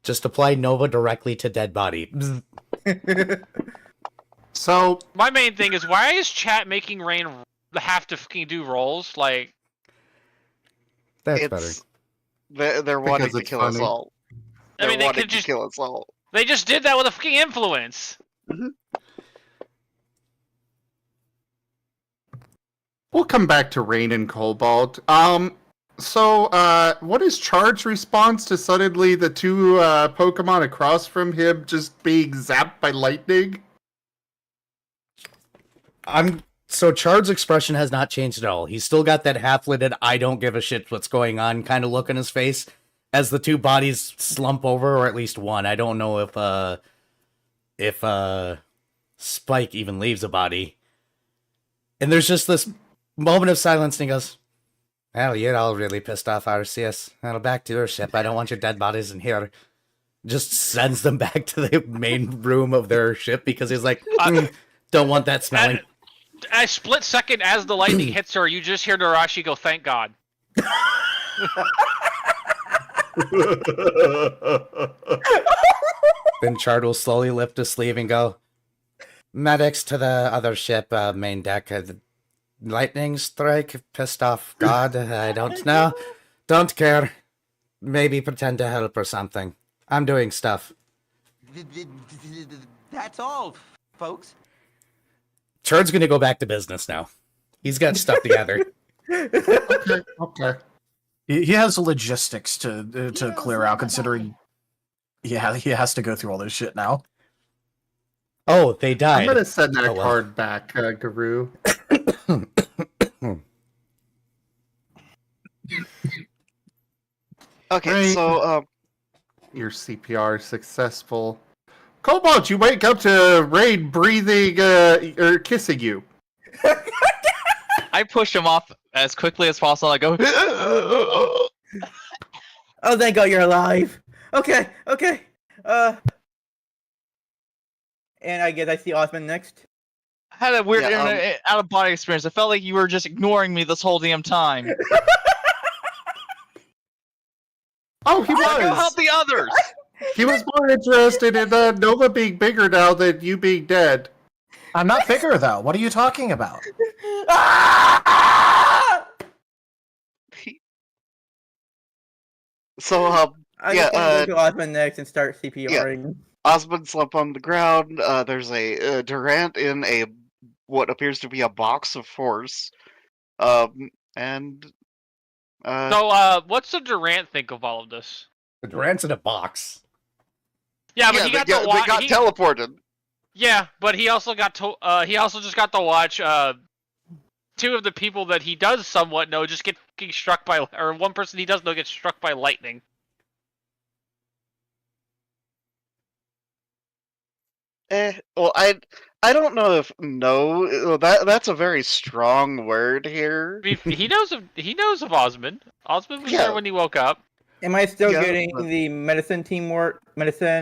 Speaker 5: Just apply Nova directly to dead body.
Speaker 1: So,
Speaker 8: My main thing is, why is chat making Rain have to fucking do rolls? Like,
Speaker 5: That's better.
Speaker 2: They're wanting
Speaker 1: Because
Speaker 2: to
Speaker 1: it's
Speaker 2: kill us
Speaker 1: funny.
Speaker 2: all.
Speaker 8: I mean,
Speaker 2: They're
Speaker 8: they could
Speaker 2: wanting to
Speaker 8: just
Speaker 2: kill us all.
Speaker 8: they just did that with a fucking influence.
Speaker 1: we'll come back to Rain and Cobalt. So, what is Char's response to suddenly the two Pokemon across from him just being zapped by lightning?
Speaker 5: So Chard's expression has not changed at all. He's still got that half-lidded, I don't give a shit what's going on kind of look on his face as the two bodies slump over, or at least one. I don't know if Spike even leaves a body. And there's just this moment of silence, and he goes, "Well, you're all really pissed off, Arceus. Well, back to your ship. I don't want your dead bodies in here." Just sends them back to the main room of their ship because he's like, don't want that smelling.
Speaker 8: A split second as the lightning hits her, you just hear Narashi go, "Thank God."
Speaker 5: Then Chard will slowly lift his sleeve and go, "Medics to the other ship, main deck. Lightning strike, pissed off God, I don't know. Don't care. Maybe pretend to help or something. I'm doing stuff."
Speaker 10: That's all, folks.
Speaker 5: Chard's gonna go back to business now. He's got stuff together.
Speaker 1: Okay.
Speaker 6: He has logistics to clear out, considering he has to go through all this shit now.
Speaker 5: Oh, they died.
Speaker 1: I'm gonna send that
Speaker 5: Oh, well.
Speaker 1: card back, Guru.
Speaker 2: Okay,
Speaker 1: Right.
Speaker 2: so
Speaker 1: Your CPR successful. Cobalt, you wake up to Rain breathing or kissing you.
Speaker 7: I push him off as quickly as possible. I go,
Speaker 4: Oh, thank God you're alive. Okay. And I guess I see Osmond next.
Speaker 7: I had a weird
Speaker 2: Yeah,
Speaker 7: out of body experience. I felt like you were just ignoring me this whole damn time.
Speaker 1: Oh, he
Speaker 7: Go help
Speaker 1: was.
Speaker 7: the others.
Speaker 1: He was more interested in Nova being bigger now than you being dead.
Speaker 6: I'm not bigger though. What are you talking about?
Speaker 2: so
Speaker 4: I'm
Speaker 2: Yeah,
Speaker 4: just gonna go to Osmond next and start CPRing.
Speaker 2: Osmond slump on the ground. There's a Durant in a what appears to be a box of force. And
Speaker 8: So, what's the Durant think of all of this?
Speaker 5: Durant's in a box.
Speaker 8: Yeah, but
Speaker 2: yeah,
Speaker 8: he got
Speaker 2: they
Speaker 8: to watch.
Speaker 2: got teleported.
Speaker 8: Yeah, but he also got to. He also just got to watch. Two of the people that he does somewhat know just get fucking struck by, or one person he does know gets struck by lightning.
Speaker 2: Well, I don't know if that's a very strong word here.
Speaker 8: I mean, he knows of Osmond. Osmond was
Speaker 2: Yeah.
Speaker 8: there when he woke up.
Speaker 4: Am I still
Speaker 2: Yeah,
Speaker 4: getting
Speaker 2: but-
Speaker 4: the medicine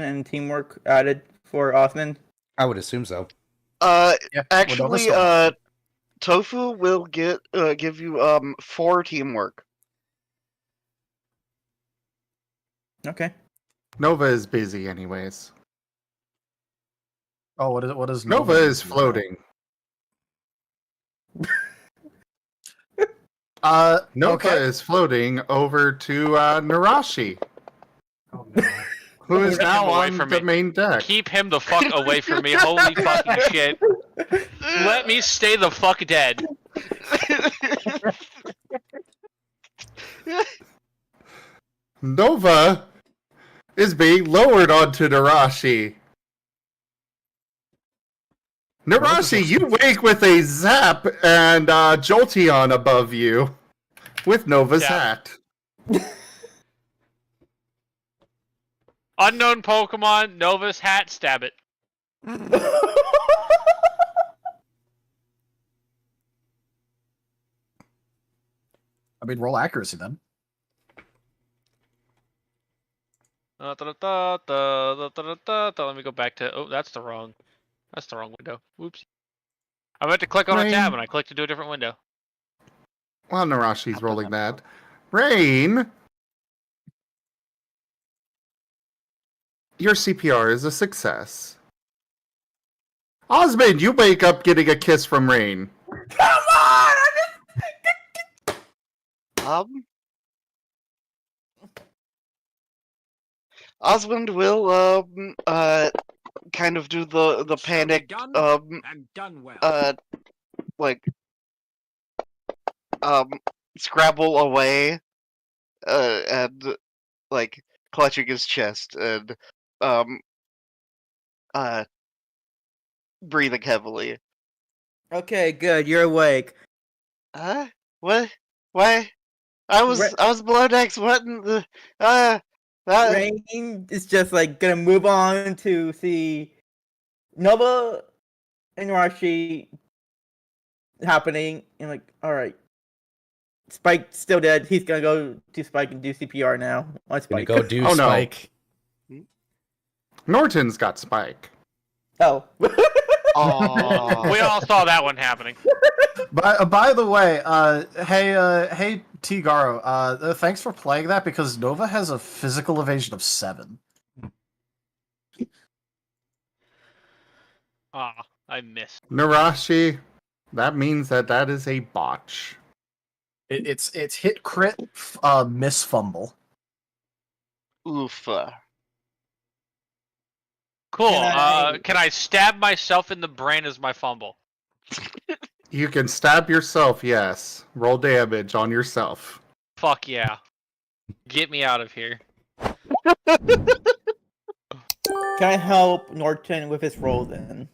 Speaker 4: and teamwork added for Osmond?
Speaker 5: I would assume so.
Speaker 6: Yeah,
Speaker 2: Actually,
Speaker 6: Nova's
Speaker 2: Tofu will give you 4 teamwork.
Speaker 4: Okay.
Speaker 1: Nova is busy, anyways.
Speaker 6: Oh, what is
Speaker 1: Nova is floating. Nova
Speaker 6: Okay.
Speaker 1: is floating over to Narashi,
Speaker 6: Oh, no.
Speaker 1: who is
Speaker 8: Keep him
Speaker 1: now
Speaker 8: away
Speaker 1: on
Speaker 8: from
Speaker 1: the
Speaker 8: me.
Speaker 1: main deck.
Speaker 8: Keep him the fuck away from me. Holy fucking shit. Let me stay the fuck dead.
Speaker 1: Nova is being lowered onto Narashi. Narashi, you wake with a zap and Jolteon above you with Nova's
Speaker 8: Zap.
Speaker 1: hat.
Speaker 8: Unknown Pokemon, Nova's hat, stab it.
Speaker 6: I mean, roll accuracy then.
Speaker 8: Let me go back to. Oh, that's the wrong window. Whoops. I meant to click on a tab
Speaker 1: Rain.
Speaker 8: and I clicked to do a different window.
Speaker 1: While Narashi's rolling that. Rain! Your CPR is a success. Osmond, you wake up getting a kiss from Rain.
Speaker 4: Come on!
Speaker 2: Osmond will kind of do the panic
Speaker 11: and done well.
Speaker 2: like scrabble away and like clutching his chest and breathing heavily.
Speaker 4: Okay, good. You're awake.
Speaker 2: What? Why? I was below decks. What in the that
Speaker 4: Rain is just like gonna move on to see Nova and Rashi happening, and like, all right, Spike's still dead. He's gonna go to Spike and do CPR now on
Speaker 5: Gonna
Speaker 4: Spike.
Speaker 5: go do
Speaker 1: Oh, no.
Speaker 5: Spike.
Speaker 1: Norton's got Spike.
Speaker 4: Oh.
Speaker 8: We all saw that one happening.
Speaker 6: By the way, hey Tigaro, thanks for playing that because Nova has a physical evasion of 7.
Speaker 8: I missed.
Speaker 1: Narashi, that means that is a botch.
Speaker 6: It's hit crit, miss fumble.
Speaker 2: Oof.
Speaker 8: Cool.
Speaker 4: Can
Speaker 8: Can I stab myself in the brain as my fumble?
Speaker 1: You can stab yourself, yes. Roll damage on yourself.
Speaker 8: Fuck yeah. Get me out of here.
Speaker 4: Can I help Norton with his roll then?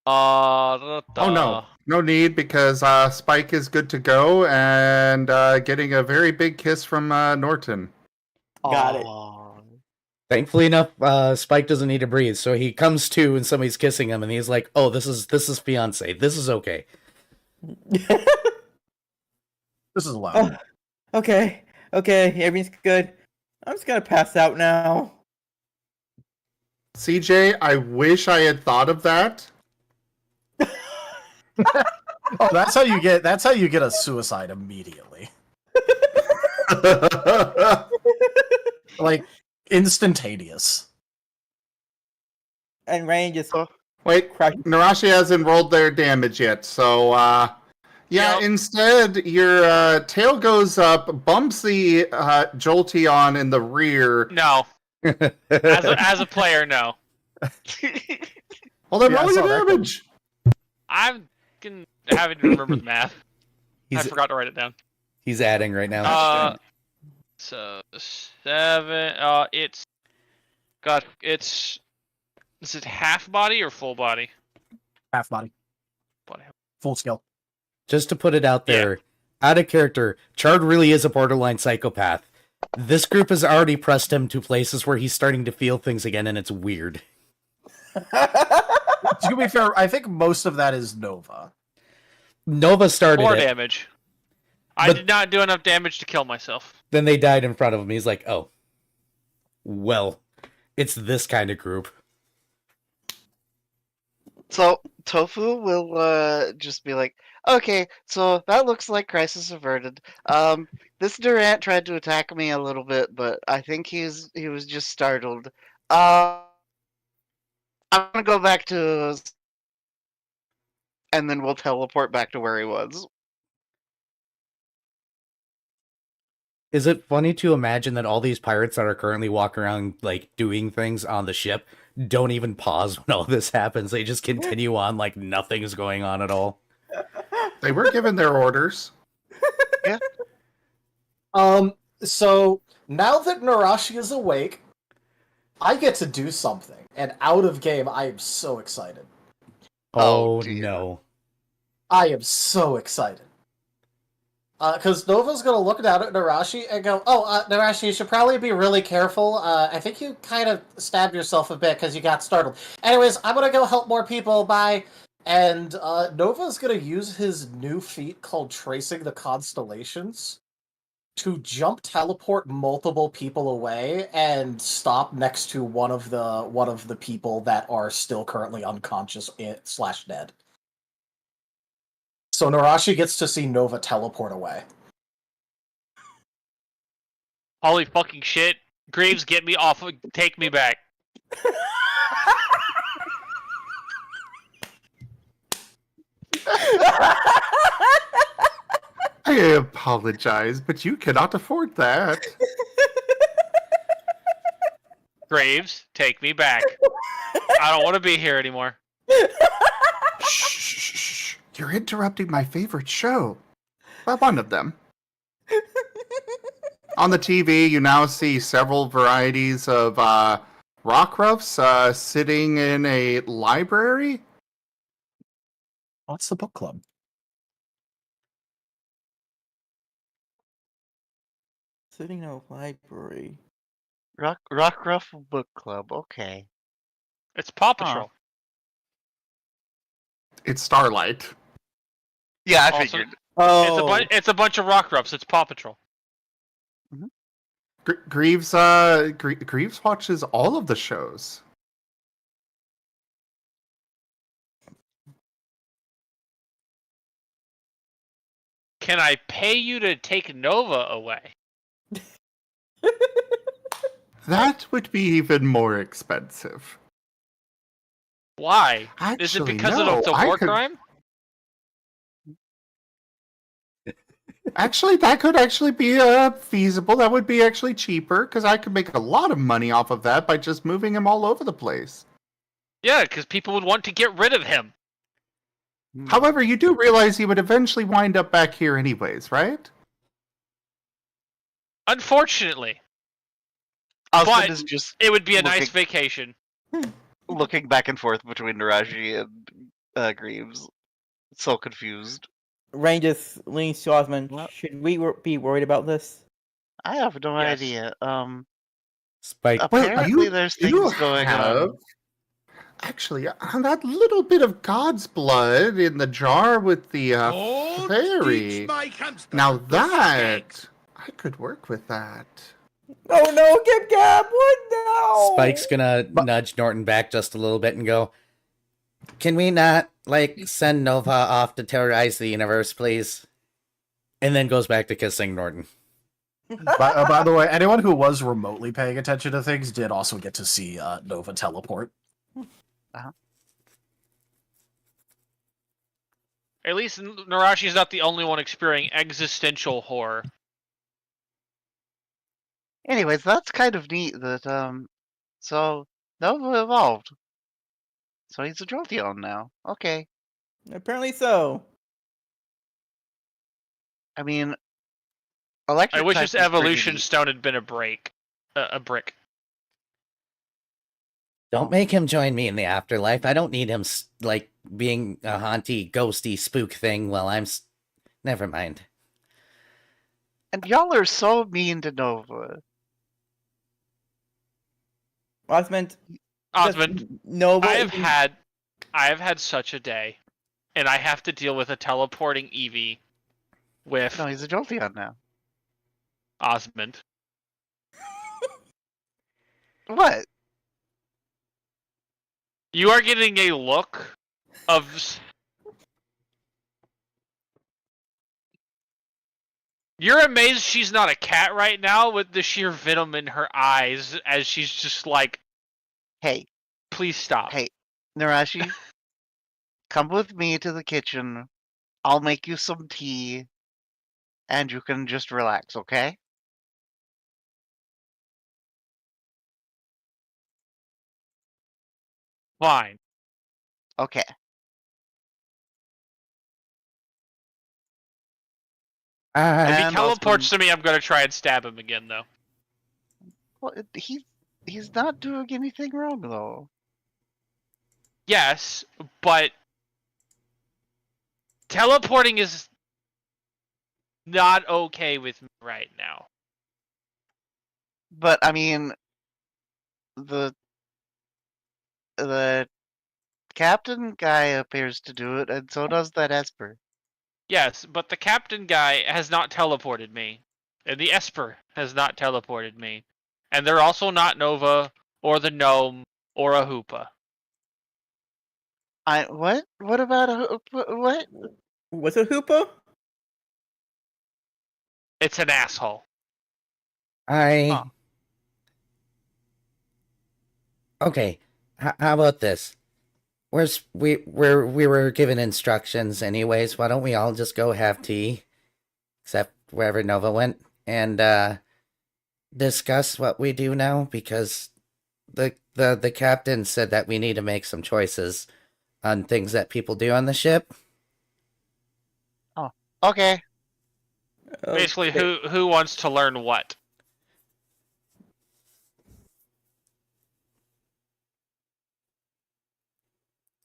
Speaker 1: Oh no, no need because Spike is good to go and getting a very big kiss from Norton.
Speaker 4: Got it.
Speaker 5: Thankfully enough, Spike doesn't need to breathe, so he comes to and somebody's kissing him, and he's like, "Oh, this is fiance. This is okay."
Speaker 6: This is allowed.
Speaker 4: Okay, everything's good. I'm just gonna pass out now.
Speaker 1: CJ, I wish I had thought of that.
Speaker 6: Oh, that's how you get a suicide immediately. Like instantaneous.
Speaker 4: And Rain just
Speaker 1: Wait, Narashi hasn't rolled their damage yet, so yeah.
Speaker 8: Yep.
Speaker 1: Instead, your tail goes up, bumps the Jolteon in the rear.
Speaker 8: No. As a player, no.
Speaker 1: Well, then
Speaker 6: Yeah, I
Speaker 1: roll
Speaker 6: saw
Speaker 1: your
Speaker 6: that
Speaker 1: damage.
Speaker 8: I'm having to remember the math. I
Speaker 5: He's
Speaker 8: forgot to write it down.
Speaker 5: he's adding right now.
Speaker 8: So 7. It's is it half body or full body?
Speaker 6: Half body.
Speaker 8: Body.
Speaker 6: Full skill.
Speaker 5: Just to put it out there, out of character, Chard really is a borderline psychopath. This group has already pressed him to places where he's starting to feel things again, and it's weird.
Speaker 6: To be fair, I think most of that is Nova.
Speaker 5: Nova started
Speaker 8: 4
Speaker 5: it.
Speaker 8: damage. I did not do enough damage to kill myself.
Speaker 5: Then they died in front of him. He's like, oh, well, it's this kind of group.
Speaker 2: So Tofu will just be like, okay, so that looks like crisis averted. This Durant tried to attack me a little bit, but I think he was just startled. I'm gonna go back to, and then we'll teleport back to where he was.
Speaker 5: Is it funny to imagine that all these pirates that are currently walking around, like, doing things on the ship don't even pause when all this happens? They just continue on like nothing's going on at all.
Speaker 1: They were given their orders.
Speaker 2: Yeah.
Speaker 6: So now that Narashi is awake, I get to do something, and out of game, I am so excited.
Speaker 5: Oh,
Speaker 2: dear.
Speaker 5: no.
Speaker 6: I am so excited. Because Nova's going to look down at Narashi and go, Narashi, you should probably be really careful. I think you kind of stabbed yourself a bit because you got startled. Anyways, I'm going to go help more people. Bye. And Nova's going to use his new feat called Tracing the Constellations to jump teleport multiple people away and stop next to one of the people that are still currently unconscious / dead. So Narashi gets to see Nova teleport away.
Speaker 8: Holy fucking shit. Graves, get me off. Take me back.
Speaker 1: I apologize, but you cannot afford that.
Speaker 8: Graves, take me back. I don't want to be here anymore.
Speaker 1: Shh. You're interrupting my favorite show. Well, one of them. On the TV, you now see several varieties of Rockruffs sitting in a library.
Speaker 6: What's the book club?
Speaker 4: Sitting in a library.
Speaker 2: Rockruff Book Club. Okay.
Speaker 8: It's Paw Patrol.
Speaker 1: It's Starlight.
Speaker 2: Yeah, I
Speaker 8: Also-
Speaker 2: figured.
Speaker 4: Oh,
Speaker 8: It's a bunch of Rockruffs. It's Paw Patrol.
Speaker 1: Greaves Greaves watches all of the shows.
Speaker 8: Can I pay you to take Nova away?
Speaker 1: That would be even more expensive.
Speaker 8: Why?
Speaker 1: Actually,
Speaker 8: Is it because
Speaker 1: no,
Speaker 8: of the
Speaker 1: I
Speaker 8: war
Speaker 1: could-
Speaker 8: crime?
Speaker 1: Actually, that could actually be feasible. That would be actually cheaper because I could make a lot of money off of that by just moving him all over the place.
Speaker 8: Yeah, because people would want to get rid of him.
Speaker 1: However, you do realize he would eventually wind up back here anyways, right?
Speaker 8: Unfortunately.
Speaker 2: Osmond
Speaker 8: But
Speaker 2: is just
Speaker 8: it would be a nice
Speaker 2: looking-
Speaker 8: vacation.
Speaker 2: looking back and forth between Naraji and Greaves. So confused.
Speaker 4: Rain just leans to Osmond.
Speaker 2: What?
Speaker 4: Should we be worried about this?
Speaker 2: I have no
Speaker 8: Yes.
Speaker 2: idea.
Speaker 5: Spike.
Speaker 2: Apparently there's things going on.
Speaker 1: Actually, that little bit of God's blood in the jar with the fairy. Now that I could work with that.
Speaker 4: Oh no, Gib Gab! What now?
Speaker 5: Spike's gonna nudge Norton back just a little bit and go, can we not, send Nova off to terrorize the universe, please? And then goes back to kissing Norton.
Speaker 6: By the way, anyone who was remotely paying attention to things did also get to see Nova teleport.
Speaker 8: At least Narashi's not the only one experiencing existential horror.
Speaker 2: Anyways, that's kind of neat that so Nova evolved. So he's a Drotheon now. Okay.
Speaker 4: Apparently so.
Speaker 2: I mean, electric
Speaker 8: I wish
Speaker 2: type
Speaker 8: this
Speaker 2: is pretty
Speaker 8: evolution
Speaker 2: neat.
Speaker 8: stone had been a brick.
Speaker 5: Don't make him join me in the afterlife. I don't need him, being a haunty, ghosty, spook thing while I'm... Never mind.
Speaker 2: And y'all are so mean to Nova.
Speaker 4: Osmond.
Speaker 8: Nova, I have had such a day, and I have to deal with a teleporting Eevee with
Speaker 2: No, he's a Jolteon now.
Speaker 8: Osmond.
Speaker 2: What?
Speaker 8: You are getting a look of. You're amazed she's not a cat right now with the sheer venom in her eyes as she's just like,
Speaker 2: Hey,
Speaker 8: please stop.
Speaker 2: hey, Narashi, come with me to the kitchen. I'll make you some tea, and you can just relax, okay?
Speaker 8: Fine.
Speaker 2: Okay.
Speaker 8: If he
Speaker 2: And
Speaker 8: teleports
Speaker 2: Osmond,
Speaker 8: to me, I'm gonna try and stab him again, though.
Speaker 2: well, he's not doing anything wrong though.
Speaker 8: Yes, but teleporting is not okay with me right now.
Speaker 2: But I mean, the the captain guy appears to do it, and so does that Esper.
Speaker 8: Yes, but the captain guy has not teleported me, and the Esper has not teleported me, and they're also not Nova or the gnome or a Hoopa.
Speaker 2: What? What about a what?
Speaker 4: What's a hoopa?
Speaker 8: It's an asshole.
Speaker 5: I. Okay. How about this? We were given instructions anyways. Why don't we all just go have tea, except wherever Nova went, and discuss what we do now? Because the captain said that we need to make some choices on things that people do on the ship.
Speaker 2: Oh, okay.
Speaker 8: Basically, who wants to learn what?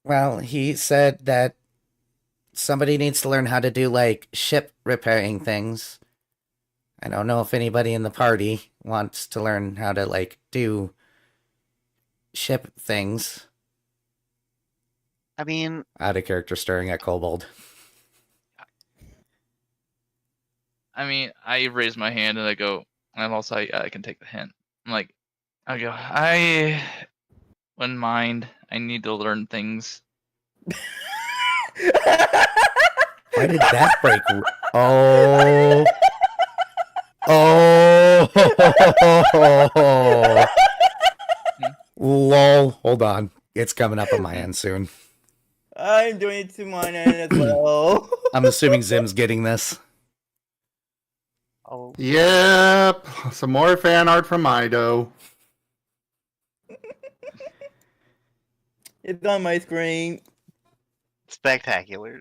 Speaker 5: Well, he said that somebody needs to learn how to do like ship repairing things. I don't know if anybody in the party wants to learn how to like do ship things.
Speaker 2: I mean,
Speaker 5: Out of character staring at Kobold.
Speaker 7: I mean, I raise my hand and I go, I'm also, I can take the hint. I'm like, I go, I wouldn't mind. I need to learn things.
Speaker 5: Why did that break? Oh. Oh. Lol. Hold on. It's coming up on my end soon.
Speaker 4: I'm doing it to mine end as well.
Speaker 5: I'm assuming Zim's getting this.
Speaker 2: oh,
Speaker 1: Yep, some more fan art from Ido.
Speaker 4: It's on my screen.
Speaker 2: spectacular.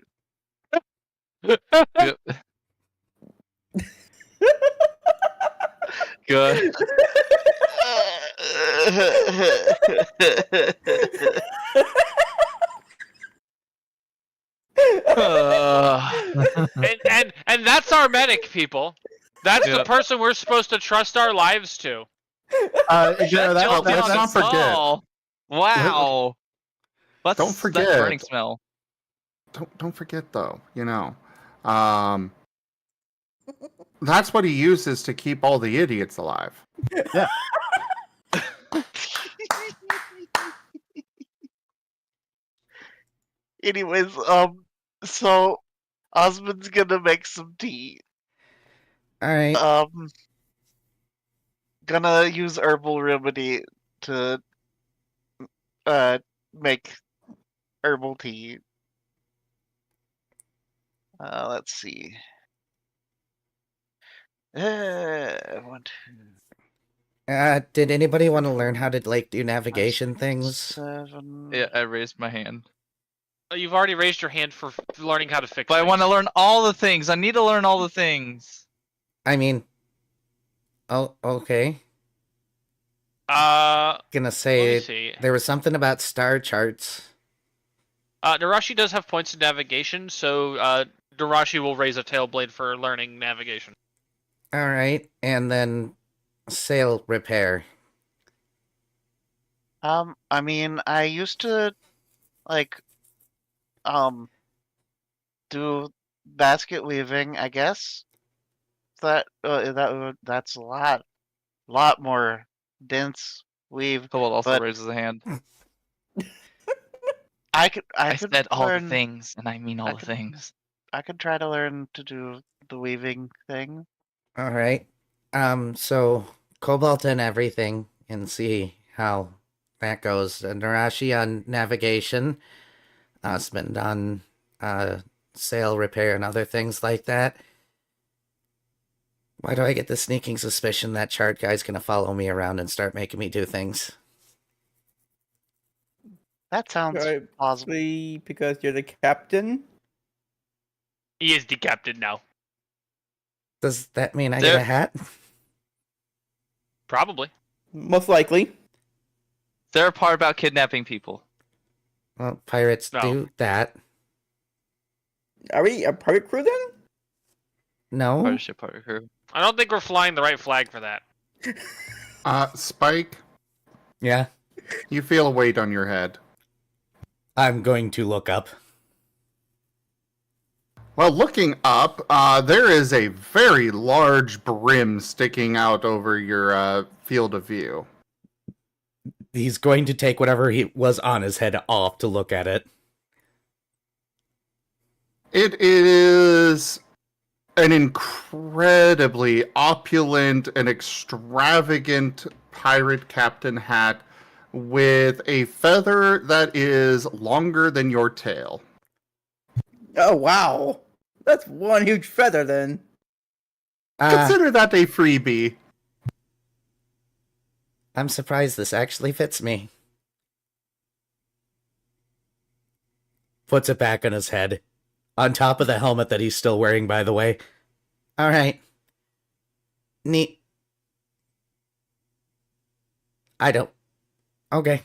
Speaker 7: Yep. Good.
Speaker 8: And that's our medic, people. That's the
Speaker 7: Yep.
Speaker 8: person we're supposed to trust our lives to.
Speaker 1: let's not forget.
Speaker 7: Oh, wow. What's
Speaker 1: Don't forget.
Speaker 7: that burning smell?
Speaker 1: Don't forget though, that's what he uses to keep all the idiots alive.
Speaker 6: Yeah.
Speaker 2: Anyways, so Osmond's gonna make some tea.
Speaker 5: Alright.
Speaker 2: Gonna use herbal remedy to make herbal tea. Let's see. 1, 2,
Speaker 5: Did anybody want to learn how to like do navigation things?
Speaker 2: 7.
Speaker 7: Yeah, I raised my hand.
Speaker 8: You've already raised your hand for learning how to fix
Speaker 7: But I
Speaker 8: things.
Speaker 7: want to learn all the things. I need to learn all the things.
Speaker 5: I mean, oh, okay.
Speaker 8: Let
Speaker 5: Gonna
Speaker 8: me
Speaker 5: say
Speaker 8: see.
Speaker 5: there was something about star charts.
Speaker 8: Narashi does have points in navigation, so Narashi will raise a tail blade for learning navigation.
Speaker 5: All right, and then sail repair.
Speaker 2: I mean, I used to like do basket weaving, I guess. That's a lot more dense weave.
Speaker 7: Cobalt also
Speaker 2: But
Speaker 7: raises a hand.
Speaker 2: I
Speaker 7: I
Speaker 2: could
Speaker 7: said all the
Speaker 2: learn.
Speaker 7: things, and I mean all
Speaker 2: I
Speaker 7: the
Speaker 2: could
Speaker 7: things.
Speaker 2: I could try to learn to do the weaving thing.
Speaker 5: All right. So Cobalt and everything, and see how that goes. Narashi on navigation, Osmond on sail repair and other things like that. Why do I get the sneaking suspicion that chart guy's gonna follow me around and start making me do things?
Speaker 2: That sounds plausible.
Speaker 4: Possibly because you're the captain.
Speaker 8: He is the captain now.
Speaker 5: Does that mean I get a hat?
Speaker 8: Probably.
Speaker 4: Most likely.
Speaker 7: They're a part about kidnapping people.
Speaker 5: Well, pirates do that.
Speaker 4: Are we a pirate crew then?
Speaker 5: No.
Speaker 7: Pirate ship, pirate crew.
Speaker 8: I don't think we're flying the right flag for that.
Speaker 1: Spike,
Speaker 5: Yeah.
Speaker 1: you feel a weight on your head.
Speaker 5: I'm going to look up.
Speaker 1: Well, looking up, there is a very large brim sticking out over your field of view.
Speaker 5: He's going to take whatever he was on his head off to look at it.
Speaker 1: It is an incredibly opulent and extravagant pirate captain hat with a feather that is longer than your tail.
Speaker 4: Oh, wow. That's one huge feather then.
Speaker 1: Consider that a freebie.
Speaker 5: I'm surprised this actually fits me. Puts it back on his head. On top of the helmet that he's still wearing, by the way. Alright. Neat. I don't. Okay.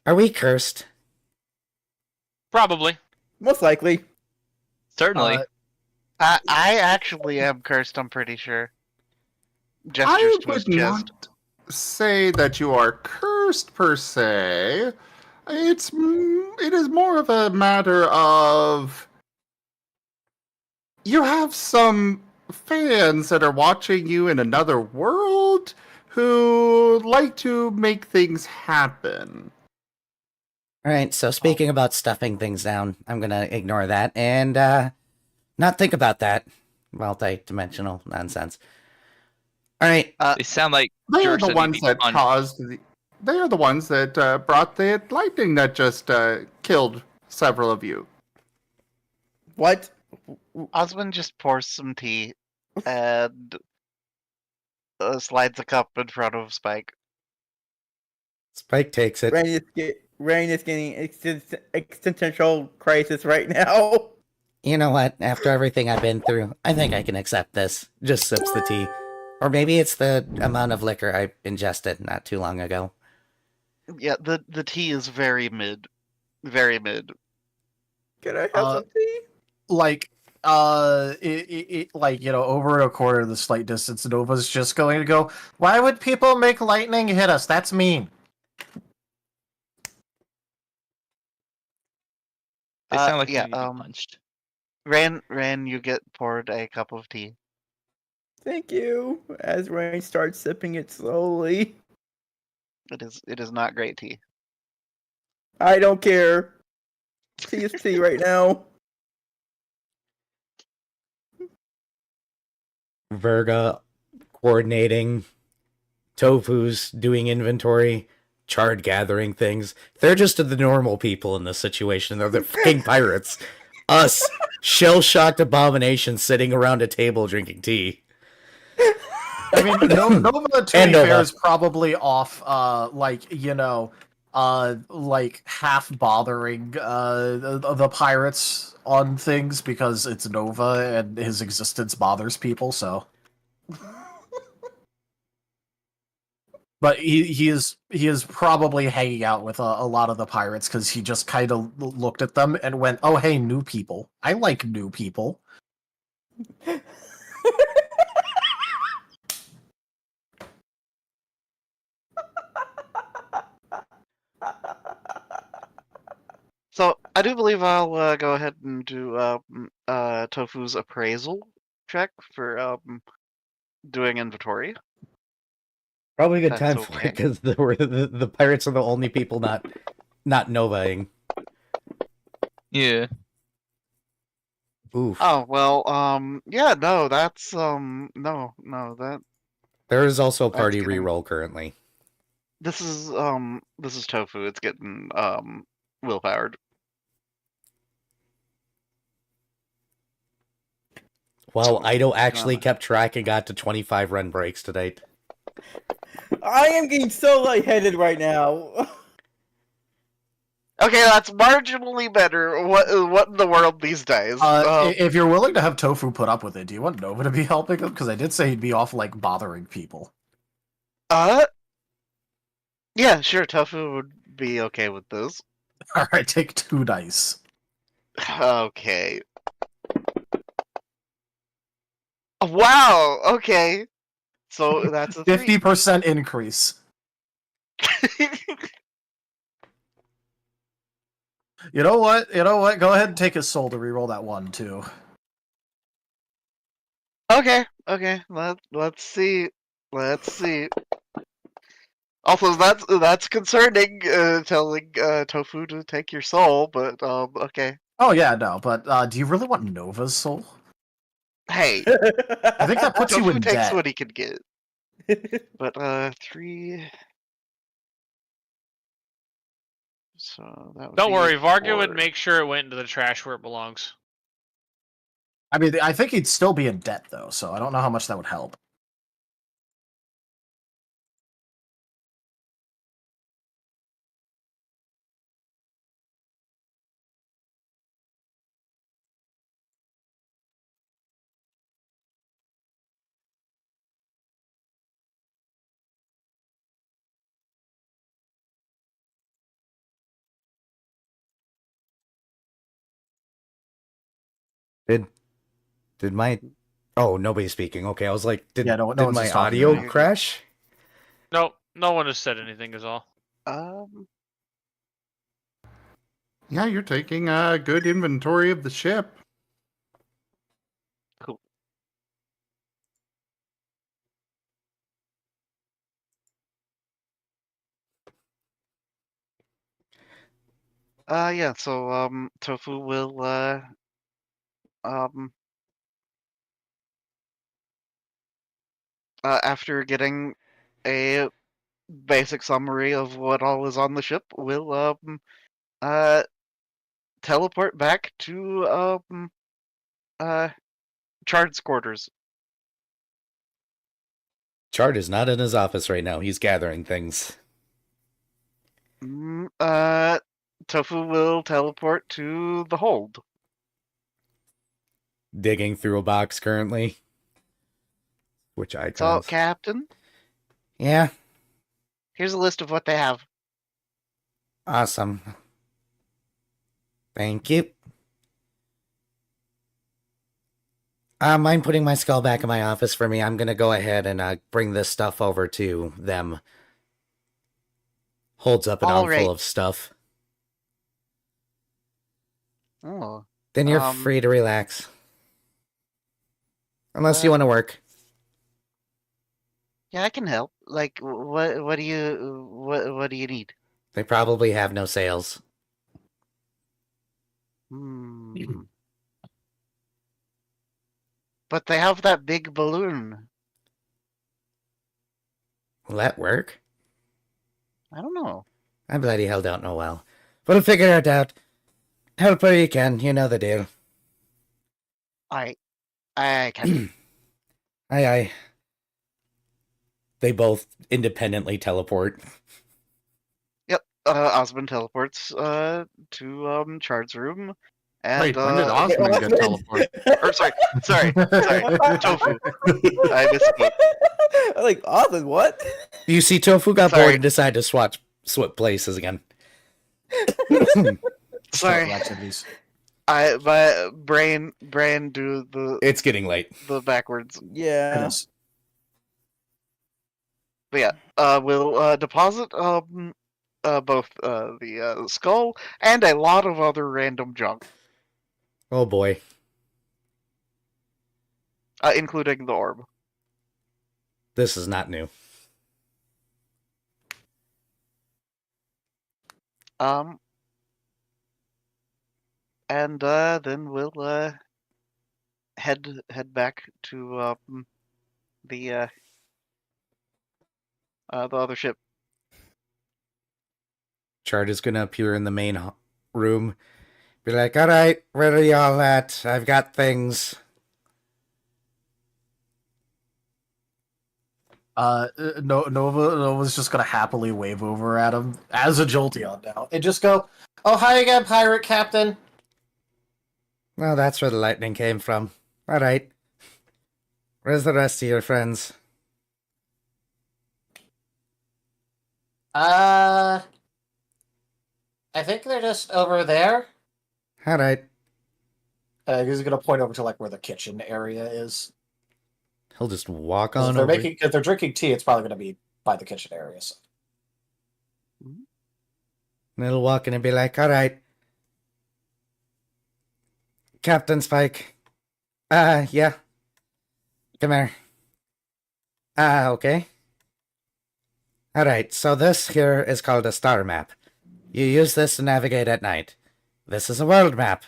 Speaker 5: Are we cursed?
Speaker 8: Probably.
Speaker 4: Most likely.
Speaker 7: Certainly.
Speaker 2: I actually am cursed, I'm pretty sure. Gestures
Speaker 1: I
Speaker 2: to his
Speaker 1: would
Speaker 2: chest.
Speaker 1: not say that you are cursed per se. It is more of a matter of you have some fans that are watching you in another world who like to make things happen.
Speaker 5: Alright, so speaking about stuffing things down, I'm gonna ignore that and not think about that multi-dimensional nonsense. Alright.
Speaker 7: They sound like
Speaker 1: They are
Speaker 7: jerks
Speaker 1: the
Speaker 7: that need to
Speaker 1: ones
Speaker 7: be
Speaker 1: that
Speaker 7: punched.
Speaker 1: caused the. They are the ones that brought the lightning that just killed several of you.
Speaker 4: What?
Speaker 2: Osmond just pours some tea and slides a cup in front of Spike.
Speaker 5: Spike takes it.
Speaker 4: Rain is getting existential crisis right now.
Speaker 5: You know what? After everything I've been through, I think I can accept this. Just sips the tea. Or maybe it's the amount of liquor I ingested not too long ago.
Speaker 2: Yeah, the tea is very mid. Very mid.
Speaker 4: Can I have some tea?
Speaker 6: Like, like, you know, over a quarter of the slight distance, Nova's just going to go, why would people make lightning hit us? That's mean.
Speaker 7: They sound like
Speaker 2: yeah,
Speaker 7: they need to be punched.
Speaker 2: Ran, you get poured a cup of tea.
Speaker 4: Thank you. As Rain starts sipping it slowly.
Speaker 2: It is not great tea.
Speaker 4: I don't care. Tea is tea right now.
Speaker 5: Verga coordinating. Tofu's doing inventory. Chard gathering things. They're just the normal people in this situation. They're the fucking pirates. Us, shell-shocked abominations sitting around a table drinking tea.
Speaker 6: I mean, Nova, to
Speaker 5: And
Speaker 6: be fair,
Speaker 5: Nova.
Speaker 6: is probably off, like, you know, like, half bothering, the pirates on things because it's Nova and his existence bothers people, so. But he is probably hanging out with a lot of the pirates because he just kind of looked at them and went, "Oh, hey, new people. I like new people."
Speaker 2: I do believe I'll go ahead and do Tofu's appraisal check for doing inventory.
Speaker 5: Probably a good
Speaker 2: That's
Speaker 5: time for it
Speaker 2: okay.
Speaker 5: because the pirates are the only people not novaing.
Speaker 7: Yeah.
Speaker 5: Oof.
Speaker 2: Oh well, yeah, no, that's no,
Speaker 5: There is also a
Speaker 2: that's
Speaker 5: party
Speaker 2: getting.
Speaker 5: reroll currently.
Speaker 2: This is Tofu. It's getting willpowered.
Speaker 5: Well,
Speaker 2: So,
Speaker 5: Ido actually
Speaker 2: uh,
Speaker 5: kept track and got to 25 run breaks to date.
Speaker 4: I am getting so lightheaded right now.
Speaker 2: Okay, that's marginally better. What in the world these days?
Speaker 6: If you're willing to have Tofu put up with it, do you want Nova to be helping him? Because I did say he'd be off, like, bothering people.
Speaker 2: Yeah, sure. Tofu would be okay with this.
Speaker 6: Alright, take 2 dice.
Speaker 2: Okay. Wow. Okay. So that's a 3.
Speaker 6: 50% increase. You know what? Go ahead and take his soul to reroll that 1, too.
Speaker 2: Okay. Let's see. Also, that's concerning. Telling Tofu to take your soul, but okay.
Speaker 6: Oh, yeah, no, but do you really want Nova's soul?
Speaker 2: Hey,
Speaker 6: I think that puts you
Speaker 2: Tofu
Speaker 6: in
Speaker 2: takes
Speaker 6: debt.
Speaker 2: what he can get. But 3. So that would
Speaker 8: Don't
Speaker 2: be
Speaker 8: worry, Varga would
Speaker 2: 4.
Speaker 8: make sure it went into the trash where it belongs.
Speaker 6: I mean, I think he'd still be in debt, though, so I don't know how much that would help.
Speaker 5: Did my... Oh, nobody's speaking. Okay, I was like, did
Speaker 6: Yeah, no
Speaker 5: did
Speaker 6: one's
Speaker 5: my
Speaker 6: just talking to
Speaker 5: audio
Speaker 6: me.
Speaker 5: crash?
Speaker 8: No, no one has said anything is all.
Speaker 1: Yeah, you're taking a good inventory of the ship.
Speaker 2: Cool. Yeah. So Tofu will after getting a basic summary of what all is on the ship, will teleport back to Chard's quarters.
Speaker 5: Chart is not in his office right now. He's gathering things.
Speaker 2: Tofu will teleport to the hold.
Speaker 5: Digging through a box currently. Which icons?
Speaker 2: So, Captain,
Speaker 5: Yeah,
Speaker 2: here's a list of what they have.
Speaker 5: awesome. Thank you. Mind putting my skull back in my office for me? I'm gonna go ahead and bring this stuff over to them. Holds up an
Speaker 2: All
Speaker 5: armful
Speaker 2: right.
Speaker 5: of stuff.
Speaker 2: Oh.
Speaker 5: Then you're free to relax. Unless you want to work.
Speaker 2: Yeah, I can help. Like, what do you need?
Speaker 5: They probably have no sales.
Speaker 2: But they have that big balloon.
Speaker 5: Will that work?
Speaker 2: I don't know.
Speaker 5: I bloody hell don't know well. But I'll figure it out. Help where you can. You know the deal.
Speaker 2: I can.
Speaker 5: Aye. They both independently teleport.
Speaker 2: Yep. Osmond teleports to Chard's room. And,
Speaker 1: Wait, when did Osmond get teleported?
Speaker 2: Or sorry, Tofu. I misspoke.
Speaker 4: I'm like, Osmond, what?
Speaker 5: You see, Tofu got
Speaker 2: Sorry.
Speaker 5: bored and decided to swap places again.
Speaker 2: Sorry.
Speaker 6: Activities.
Speaker 2: My brain do the
Speaker 5: It's getting late.
Speaker 2: the backwards.
Speaker 4: Yeah.
Speaker 6: It is.
Speaker 2: But yeah, we'll deposit both the skull and a lot of other random junk,
Speaker 5: Oh boy.
Speaker 2: including the orb.
Speaker 5: This is not new.
Speaker 2: And then we'll head back to the other ship.
Speaker 5: Chart is gonna appear in the main room. Be like, alright, where are y'all at? I've got things.
Speaker 6: Nova's just gonna happily wave over at him as a Jolteon now and just go, "Oh, hi again, pirate captain."
Speaker 5: Well, that's where the lightning came from. Alright. Where's the rest of your friends?
Speaker 12: I think they're just over there.
Speaker 5: Alright.
Speaker 6: He's gonna point over to like where the kitchen area is.
Speaker 5: He'll just walk
Speaker 6: 'Cause
Speaker 5: on
Speaker 6: if
Speaker 5: over.
Speaker 6: if they're drinking tea, it's probably gonna be by the kitchen area. So.
Speaker 5: And he'll walk in and be like, alright. Captain Spike. Yeah. Come here. Okay. Alright, so this here is called a star map. You use this to navigate at night. This is a world map.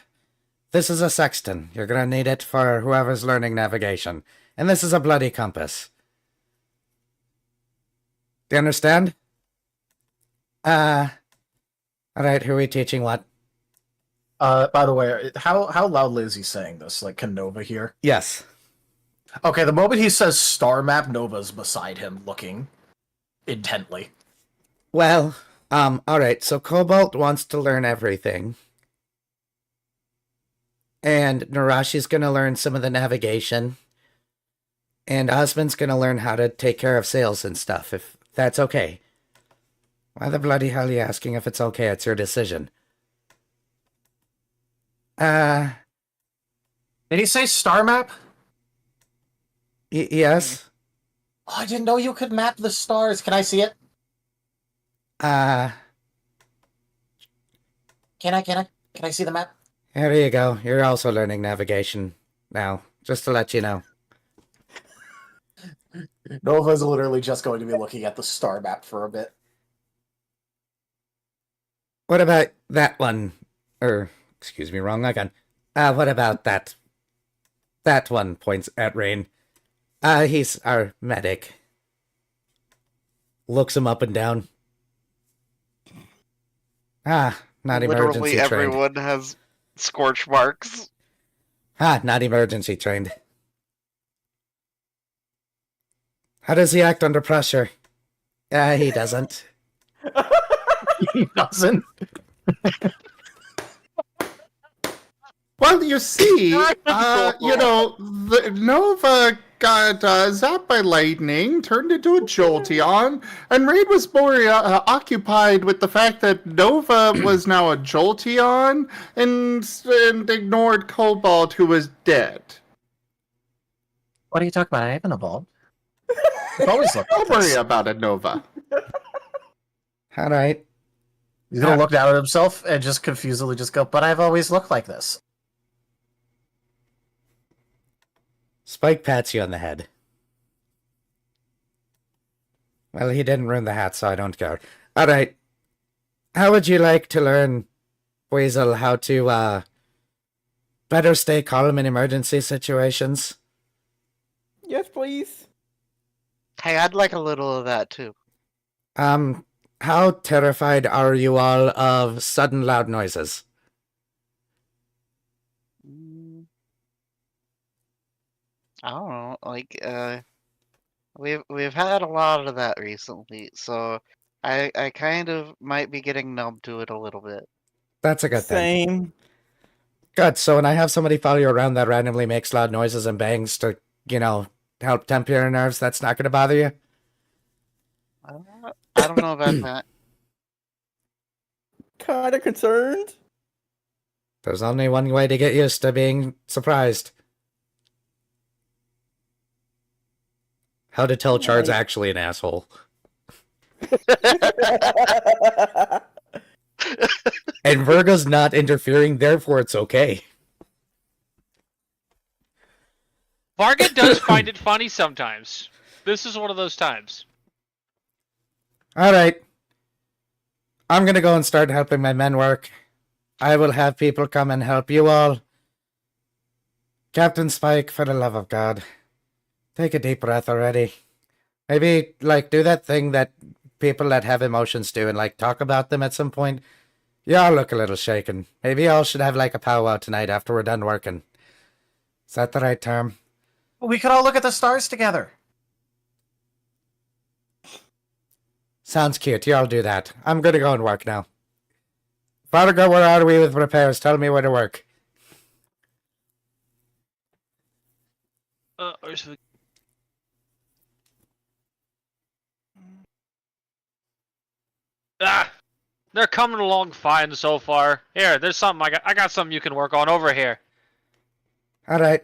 Speaker 5: This is a sextant. You're gonna need it for whoever's learning navigation. And this is a bloody compass. Do you understand? Alright, who are we teaching what?
Speaker 6: By the way, how loudly is he saying this? Like, can Nova hear?
Speaker 5: Yes.
Speaker 6: Okay, the moment he says star map, Nova's beside him, looking intently.
Speaker 5: Well, alright, so Cobalt wants to learn everything. And Narashi's gonna learn some of the navigation. And Osmond's gonna learn how to take care of sales and stuff, if that's okay. Why the bloody hell are you asking if it's okay? It's your decision.
Speaker 6: Did he say star map?
Speaker 5: Yes?
Speaker 12: Oh, I didn't know you could map the stars. Can I see it? Can I see the map?
Speaker 5: Here you go. You're also learning navigation now, just to let you know.
Speaker 6: Nova's literally just going to be looking at the star map for a bit.
Speaker 5: What about that one? Excuse me, wrong icon. What about that? That one points at Rain. He's our medic. Looks him up and down. Not emergency
Speaker 2: Literally
Speaker 5: trained.
Speaker 2: everyone has scorch marks.
Speaker 5: Not emergency trained. How does he act under pressure? He doesn't.
Speaker 6: He doesn't.
Speaker 1: Well, you see, Nova got zapped by lightning, turned into a Jolteon, and Raid was more occupied with the fact that Nova was now a Jolteon and ignored Cobalt, who was dead.
Speaker 6: What are you talking about? I haven't evolved. I've always looked like
Speaker 1: Don't worry
Speaker 6: this.
Speaker 1: about it, Nova.
Speaker 5: All right.
Speaker 6: He's gonna look down at himself and just confusedly just go, "But I've always looked like this."
Speaker 5: Spike pats you on the head. Well, he didn't ruin the hat, so I don't care. All right. How would you like to learn, Weasel, how to better stay calm in emergency situations?
Speaker 4: Yes, please.
Speaker 2: Hey, I'd like a little of that too.
Speaker 5: How terrified are you all of sudden loud noises?
Speaker 2: I don't know, like we've had a lot of that recently, so I kind of might be getting numb to it a little bit.
Speaker 5: That's a good thing.
Speaker 4: Same.
Speaker 5: Good. So when I have somebody follow you around that randomly makes loud noises and bangs to, help temper your nerves, that's not going to bother you?
Speaker 2: I don't know about that.
Speaker 4: Kinda concerned.
Speaker 5: There's only one way to get used to being surprised. How to tell Chard's actually an asshole. And Virgo's not interfering, therefore it's okay.
Speaker 8: Varga does find it funny sometimes. This is one of those times.
Speaker 5: Alright. I'm gonna go and start helping my men work. I will have people come and help you all. Captain Spike, for the love of God, take a deep breath already. Maybe, like, do that thing that people that have emotions do and, like, talk about them at some point. Y'all look a little shaken. Maybe y'all should have, like, a powwow tonight after we're done working. Is that the right term?
Speaker 6: We could all look at the stars together.
Speaker 5: Sounds cute. Y'all do that. I'm gonna go and work now. Fargo, where are we with repairs? Tell me where to work.
Speaker 8: They're coming along fine so far. Here, there's something I got something you can work on over here.
Speaker 5: Alright.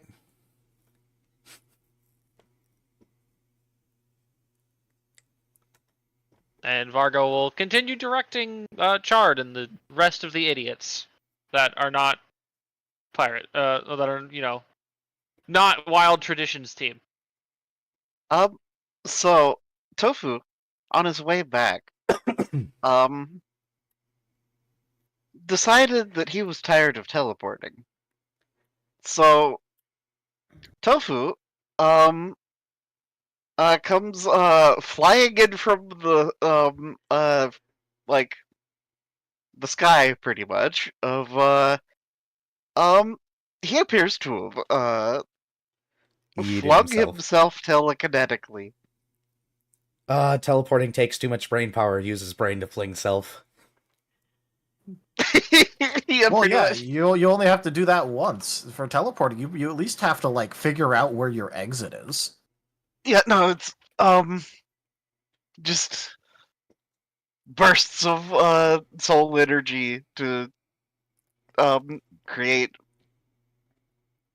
Speaker 8: And Vargo will continue directing Chard and the rest of the idiots that are not pirate, that are, not Wild Traditions team.
Speaker 2: So Tofu, on his way back, decided that he was tired of teleporting. So Tofu, comes flying in from the like the sky, pretty much. He appears to have
Speaker 5: Yeeted
Speaker 2: flung
Speaker 5: himself.
Speaker 2: himself telekinetically.
Speaker 5: Teleporting takes too much brain power. Uses brain to fling self.
Speaker 2: Yeah,
Speaker 6: Well,
Speaker 2: pretty
Speaker 6: yeah,
Speaker 2: much.
Speaker 6: you only have to do that once. For teleporting, you at least have to, like, figure out where your exit is.
Speaker 2: Yeah, no, it's just bursts of soul energy to create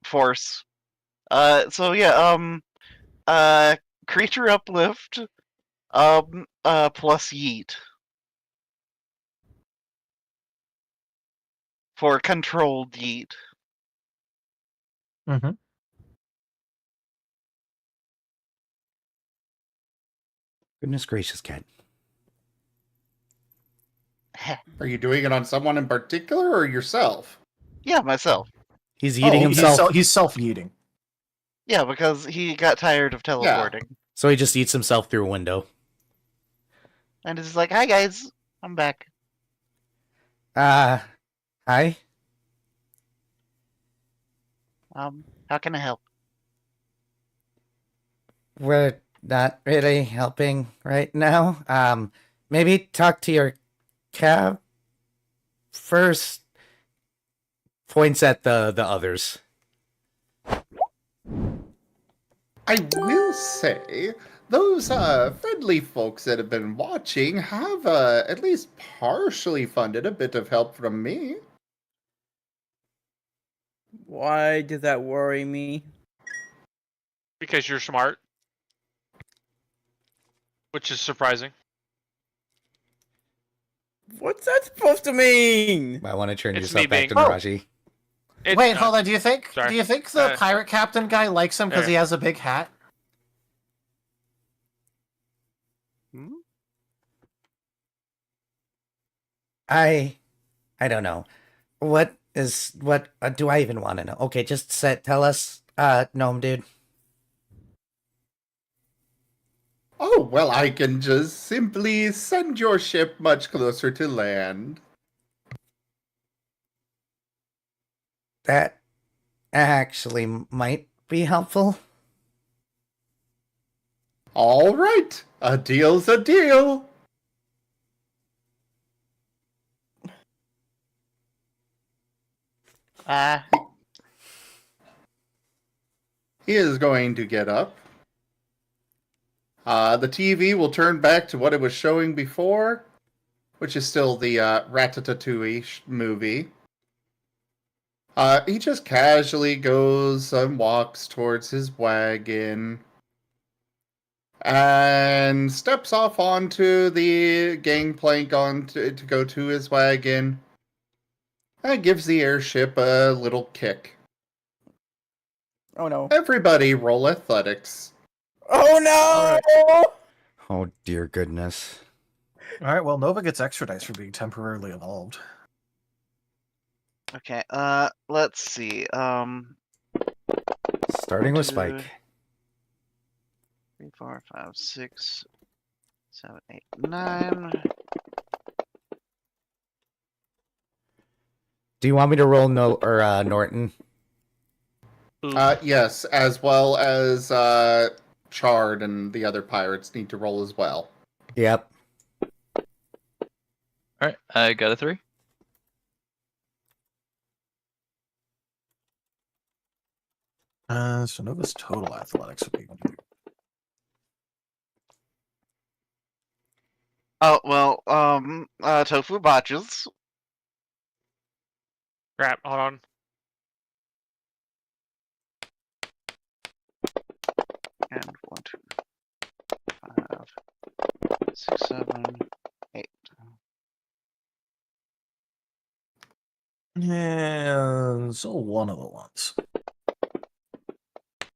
Speaker 2: force. So yeah, creature uplift, plus yeet for controlled yeet.
Speaker 6: Mm-hmm.
Speaker 5: Goodness gracious, cat.
Speaker 1: Are you doing it on someone in particular or yourself?
Speaker 2: Yeah, myself.
Speaker 5: He's eating himself.
Speaker 6: He's self-yeeting.
Speaker 2: Yeah, because he got tired of teleporting.
Speaker 5: So he just eats himself through a window.
Speaker 2: And is like, hi guys, I'm back.
Speaker 5: Hi?
Speaker 2: How can I help?
Speaker 5: We're not really helping right now. Maybe talk to your cab first. Points at the others.
Speaker 1: I will say, those friendly folks that have been watching have at least partially funded a bit of help from me.
Speaker 4: Why does that worry me?
Speaker 8: Because you're smart. Which is surprising.
Speaker 4: What's that supposed to mean?
Speaker 5: Might want to turn
Speaker 8: It's
Speaker 5: yourself
Speaker 8: me
Speaker 5: back
Speaker 8: being-
Speaker 5: to Naraji.
Speaker 6: Wait, hold on. Do you think
Speaker 8: Sorry.
Speaker 6: the pirate captain guy likes him because
Speaker 8: There.
Speaker 6: he has a big hat?
Speaker 5: I don't know. What do I even want to know? Okay, just tell us, gnome dude.
Speaker 1: Oh, well, I can just simply send your ship much closer to land.
Speaker 5: That actually might be helpful.
Speaker 1: All right, a deal's a deal. He is going to get up. The TV will turn back to what it was showing before, which is still the Ratatouille movie. He just casually goes and walks towards his wagon. and steps off onto the gangplank to go to his wagon. And gives the airship a little kick.
Speaker 4: Oh no.
Speaker 1: Everybody roll athletics.
Speaker 4: Oh no!
Speaker 5: Oh dear goodness.
Speaker 6: All right, well, Nova gets extra dice for being temporarily evolved.
Speaker 2: Okay, let's see.
Speaker 5: Starting with
Speaker 2: 2,
Speaker 5: Spike.
Speaker 2: 3, 4, 5, 6, 7, 8, 9.
Speaker 5: Do you want me to roll Norton?
Speaker 1: Yes, as well as Chard and the other pirates need to roll as well.
Speaker 5: Yep.
Speaker 7: Alright, I got a 3.
Speaker 6: So Nova's total athletics would be
Speaker 2: Oh, well, Tofu botches.
Speaker 8: Crap, hold on.
Speaker 2: And 1, 2, 5, 6, 7, 8.
Speaker 6: Yeah, so one of the ones.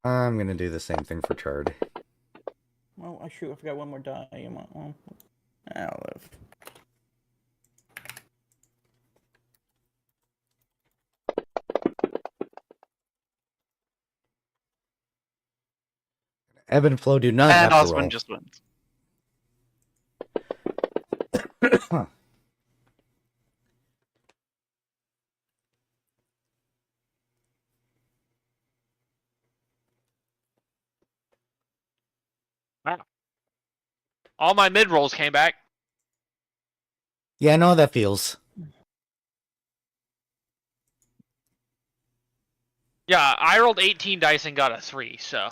Speaker 5: I'm gonna do the same thing for Chard.
Speaker 4: Oh, shoot, I forgot one more die. You want one? I'll live.
Speaker 5: Ebb and Flow do not
Speaker 2: And
Speaker 5: have to
Speaker 2: Osmond
Speaker 5: roll.
Speaker 2: just wins.
Speaker 8: Wow. All my mid rolls came back.
Speaker 5: Yeah, I know how that feels.
Speaker 8: Yeah, I rolled 18 dice and got a 3, so.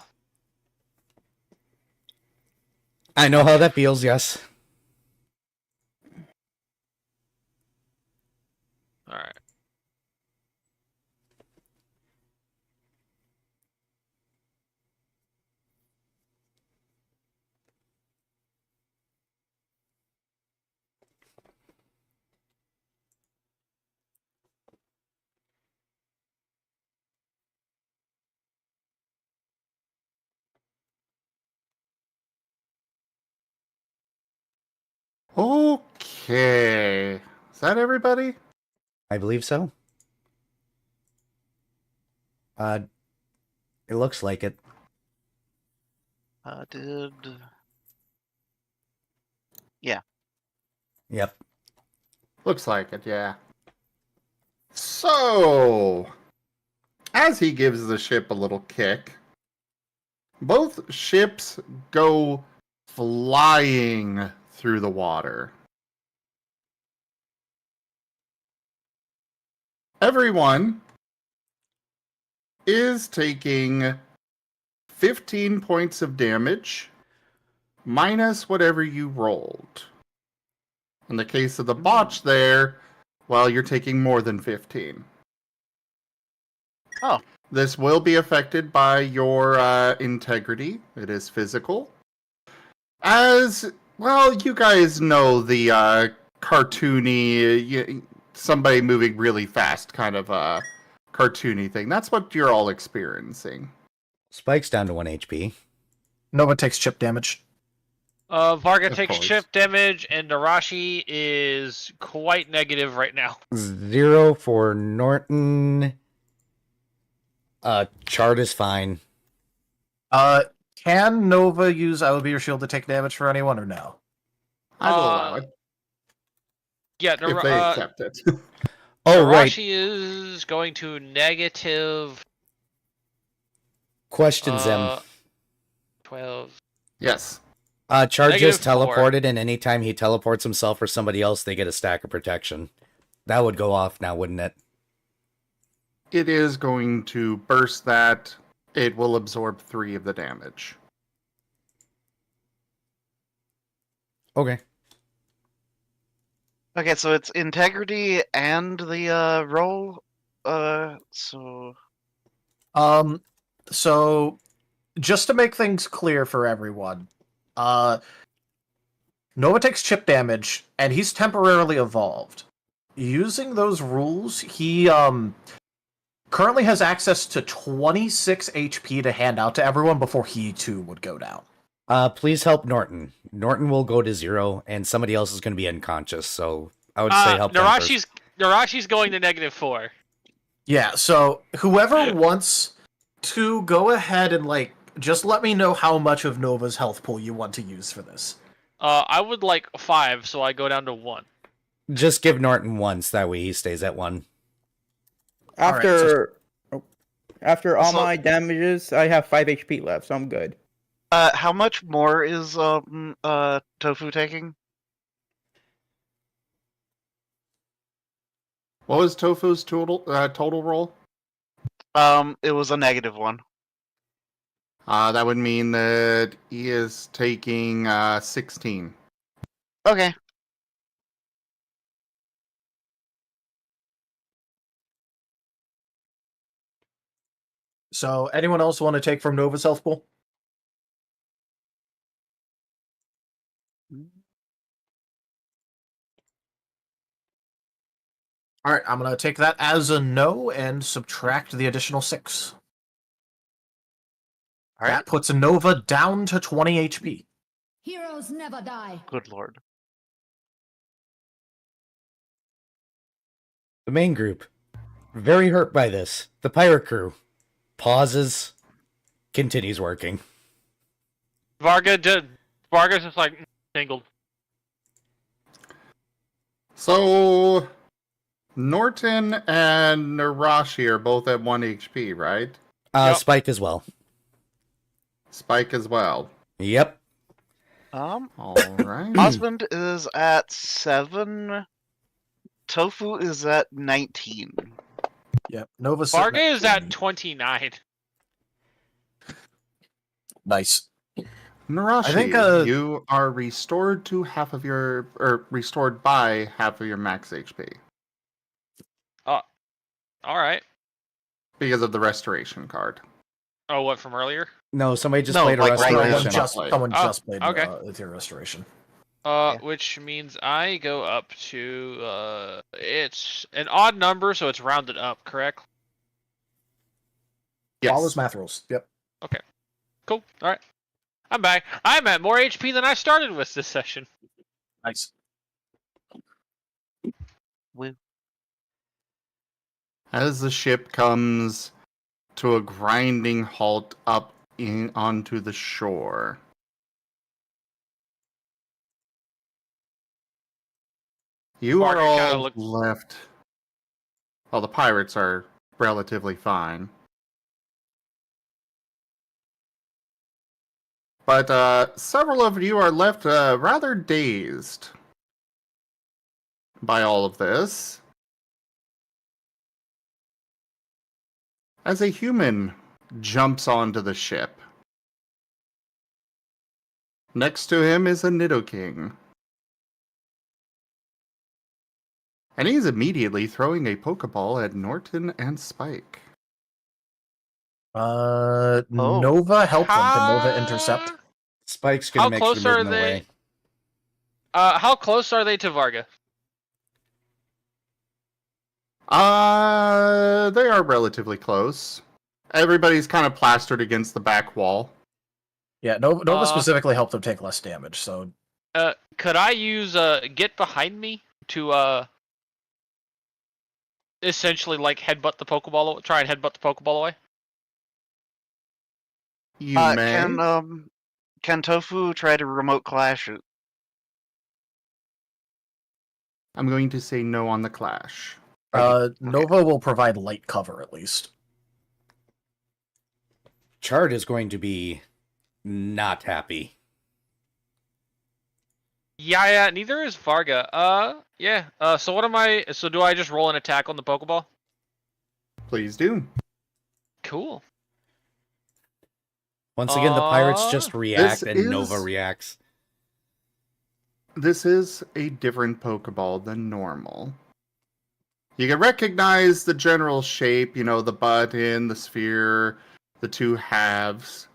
Speaker 5: I know how that feels, yes.
Speaker 8: Alright.
Speaker 1: Okay. Is that everybody?
Speaker 5: I believe so. It looks like it.
Speaker 2: Yeah.
Speaker 5: Yep.
Speaker 1: Looks like it, yeah. So, as he gives the ship a little kick, both ships go flying through the water. Everyone is taking 15 points of damage minus whatever you rolled. In the case of the botch there, well, you're taking more than 15.
Speaker 2: Oh.
Speaker 1: This will be affected by your integrity. It is physical. As, well, you guys know the cartoony, somebody moving really fast kind of cartoony thing. That's what you're all experiencing.
Speaker 5: Spike's down to 1 HP.
Speaker 6: Nova takes chip damage.
Speaker 8: Varga
Speaker 1: Of
Speaker 8: takes
Speaker 1: course.
Speaker 8: chip damage, and Narashi is quite negative right now.
Speaker 5: 0 for Norton. Chart is fine.
Speaker 6: Can Nova use I Will Be Your Shield to take damage for anyone or no?
Speaker 1: I will allow it.
Speaker 8: Yeah,
Speaker 1: If they accept it.
Speaker 5: Oh, right.
Speaker 8: Narashi is going to negative
Speaker 5: Questions him.
Speaker 8: 12.
Speaker 1: Yes.
Speaker 5: Chart just
Speaker 8: -4.
Speaker 5: teleported, and anytime he teleports himself or somebody else, they get a stack of protection. That would go off now, wouldn't it?
Speaker 1: It is going to burst that. It will absorb 3 of the damage.
Speaker 5: Okay.
Speaker 2: Okay, so it's integrity and the roll.
Speaker 6: So just to make things clear for everyone, Nova takes chip damage, and he's temporarily evolved. Using those rules, he currently has access to 26 HP to hand out to everyone before he too would go down.
Speaker 5: Please help Norton. Norton will go to 0, and somebody else is going to be unconscious. So I would say help them first.
Speaker 8: Narashi's going to -4.
Speaker 6: Yeah, so whoever wants to go ahead and just let me know how much of Nova's health pool you want to use for this.
Speaker 8: I would like 5, so I go down to 1.
Speaker 5: Just give Norton once, that way he stays at 1.
Speaker 4: After all
Speaker 2: Also-
Speaker 4: my damages, I have 5 HP left, so I'm good.
Speaker 2: How much more is Tofu taking?
Speaker 1: What was Tofu's total roll?
Speaker 2: It was a -1.
Speaker 1: That would mean that he is taking 16.
Speaker 2: Okay.
Speaker 6: So, anyone else want to take from Nova's health pool? All right, I'm going to take that as a no and subtract the additional 6.
Speaker 2: All right.
Speaker 6: That puts Nova down to 20 HP.
Speaker 3: Heroes never die.
Speaker 2: Good lord.
Speaker 5: The main group, very hurt by this. The pirate crew pauses, continues working.
Speaker 8: Varga's just like tangled.
Speaker 1: So, Norton and Narashi are both at 1 HP, right?
Speaker 8: Yep.
Speaker 5: Spike as well.
Speaker 1: Spike as well.
Speaker 5: Yep.
Speaker 1: All right.
Speaker 2: Osmond is at 7. Tofu is at 19.
Speaker 6: Yep, Nova's
Speaker 8: Varga is at 29.
Speaker 6: Nice.
Speaker 1: Narashi,
Speaker 6: I think,
Speaker 1: you are restored to restored by half of your max HP
Speaker 8: All right.
Speaker 1: because of the restoration card.
Speaker 8: Oh, what from earlier?
Speaker 5: No, somebody just
Speaker 1: No,
Speaker 5: played a
Speaker 1: like right now.
Speaker 5: restoration.
Speaker 6: Someone
Speaker 8: Oh,
Speaker 6: just played
Speaker 8: okay.
Speaker 6: the restoration.
Speaker 8: Which means I go up to it's an odd number, so it's rounded up, correct?
Speaker 1: Yes.
Speaker 6: Follows math rules. Yep.
Speaker 8: Cool. All right. I'm back. I'm at more HP than I started with this session.
Speaker 6: Nice.
Speaker 2: Woo.
Speaker 1: As the ship comes to a grinding halt onto the shore, you are
Speaker 8: Margaret kinda
Speaker 1: all
Speaker 8: looks-
Speaker 1: left. Well, the pirates are relatively fine. But several of you are left rather dazed by all of this. As a human jumps onto the ship. Next to him is a Nidoking. And he's immediately throwing a Pokeball at Norton and Spike.
Speaker 6: Nova help them. Can Nova intercept?
Speaker 5: Spike's gonna
Speaker 8: How
Speaker 5: make
Speaker 8: close
Speaker 5: sure
Speaker 8: are
Speaker 5: to move
Speaker 8: they?
Speaker 5: away.
Speaker 8: How close are they to Varga?
Speaker 1: They are relatively close. Everybody's kind of plastered against the back wall.
Speaker 6: Yeah, Nova specifically helped them take less damage, so...
Speaker 8: Could I use get behind me to essentially like headbutt the Pokeball? Try and headbutt the Pokeball away.
Speaker 1: You may.
Speaker 2: Can Tofu try to remote clash it?
Speaker 1: I'm going to say no on the clash.
Speaker 6: Nova will provide light cover, at least.
Speaker 5: Chard is going to be not happy.
Speaker 8: Yeah, neither is Varga. Yeah. So what am I? So do I just roll an attack on the Pokeball?
Speaker 1: Please do.
Speaker 8: Cool.
Speaker 5: Once again, the pirates just react
Speaker 1: this
Speaker 5: and Nova
Speaker 1: is-
Speaker 5: reacts.
Speaker 1: This is a different Pokeball than normal. You can recognize the general shape, the button, the sphere, the two halves.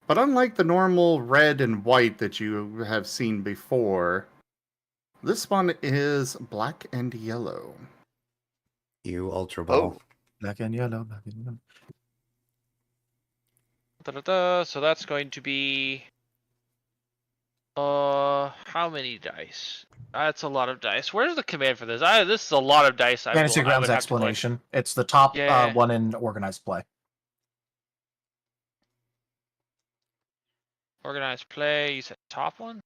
Speaker 1: But unlike the normal red and white that you have seen before, this one is black and yellow.
Speaker 5: You Ultra Ball.
Speaker 2: Oh,
Speaker 6: Black and yellow, black and yellow.
Speaker 8: So that's going to be how many dice? That's a lot of dice. Where's the command for this? This is a lot of dice.
Speaker 6: Fantasy
Speaker 8: I
Speaker 6: Grounds
Speaker 8: would have to click.
Speaker 6: explanation. It's the top
Speaker 8: Yeah.
Speaker 6: one in organized play.
Speaker 8: Organized play. You said top one.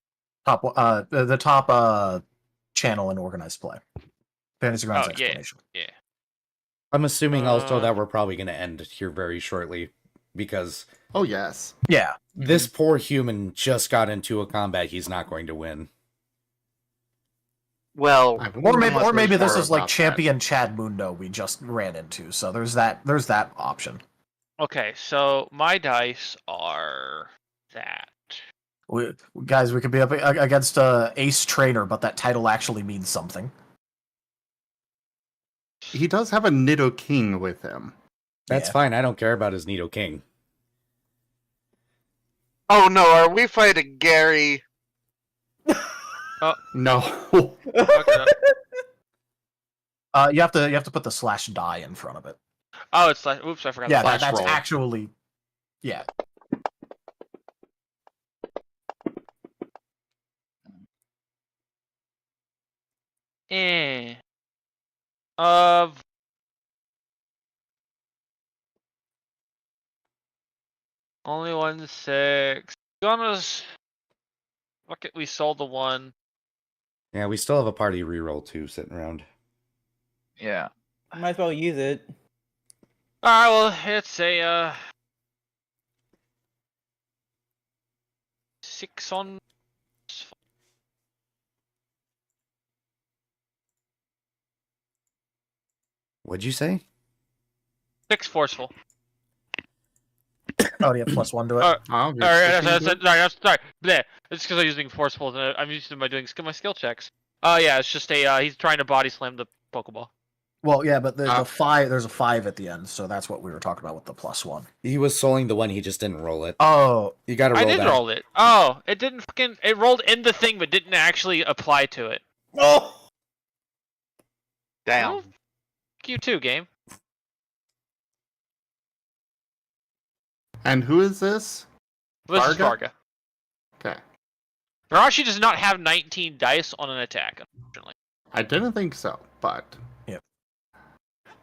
Speaker 6: Top the top channel in organized play. Fantasy Grounds
Speaker 8: Oh,
Speaker 6: explanation.
Speaker 8: Yeah.
Speaker 5: I'm assuming also
Speaker 8: Uh,
Speaker 5: that we're probably going to end here very shortly because
Speaker 1: Oh, yes.
Speaker 6: Yeah.
Speaker 5: this poor human just got into a combat he's not going to win.
Speaker 2: well,
Speaker 1: I
Speaker 6: Or
Speaker 1: wouldn't
Speaker 6: maybe,
Speaker 1: want
Speaker 6: or
Speaker 1: to
Speaker 6: maybe
Speaker 1: think
Speaker 6: this
Speaker 1: more
Speaker 6: is like
Speaker 1: about that.
Speaker 6: Champion Chad Mundo we just ran into. So there's that option.
Speaker 8: Okay, so my dice are that.
Speaker 6: Guys, we could be up against Ace Trainer, but that title actually means something.
Speaker 1: He does have a Nido King with him.
Speaker 5: That's
Speaker 6: Yeah.
Speaker 5: fine. I don't care about his Nido King.
Speaker 2: oh no, are we fighting Gary?
Speaker 1: No.
Speaker 8: Okay.
Speaker 6: You have to put the /die in front of it.
Speaker 8: Oh, it's like, oops, I forgot.
Speaker 6: Yeah,
Speaker 8: the
Speaker 1: slash
Speaker 6: that's
Speaker 1: roll.
Speaker 6: actually, yeah.
Speaker 8: Eh. Only 1-6. Be honest. Look at, we sold the one.
Speaker 5: Yeah, we still have a party reroll too sitting around.
Speaker 7: Yeah.
Speaker 4: Might as well use it.
Speaker 8: Alright, well, it's a 6 on.
Speaker 5: What'd you say?
Speaker 8: 6 forceful.
Speaker 6: Oh, you have +1 to it.
Speaker 1: Oh, here's
Speaker 8: Alright,
Speaker 1: 15
Speaker 8: sorry. Bleh. It's because I'm using forceful. I'm used to by doing my skill checks. Yeah, it's just a he's trying to body slam the Pokeball.
Speaker 6: Well, yeah, but the
Speaker 1: Uh,
Speaker 6: 5, there's a 5 at the end, so that's what we were talking about with the +1.
Speaker 5: He was souling the one, he just didn't roll it.
Speaker 6: Oh,
Speaker 5: You gotta roll
Speaker 8: I did
Speaker 5: that.
Speaker 8: roll it. Oh, it didn't fucking. It rolled in the thing, but didn't actually apply to it.
Speaker 6: oh!
Speaker 2: Damn.
Speaker 8: Oh, you too, game.
Speaker 1: And who is this?
Speaker 8: This is
Speaker 1: Varga?
Speaker 8: Varga.
Speaker 1: Okay.
Speaker 8: Varashi does not have 19 dice on an attack, unfortunately.
Speaker 1: I didn't think so, but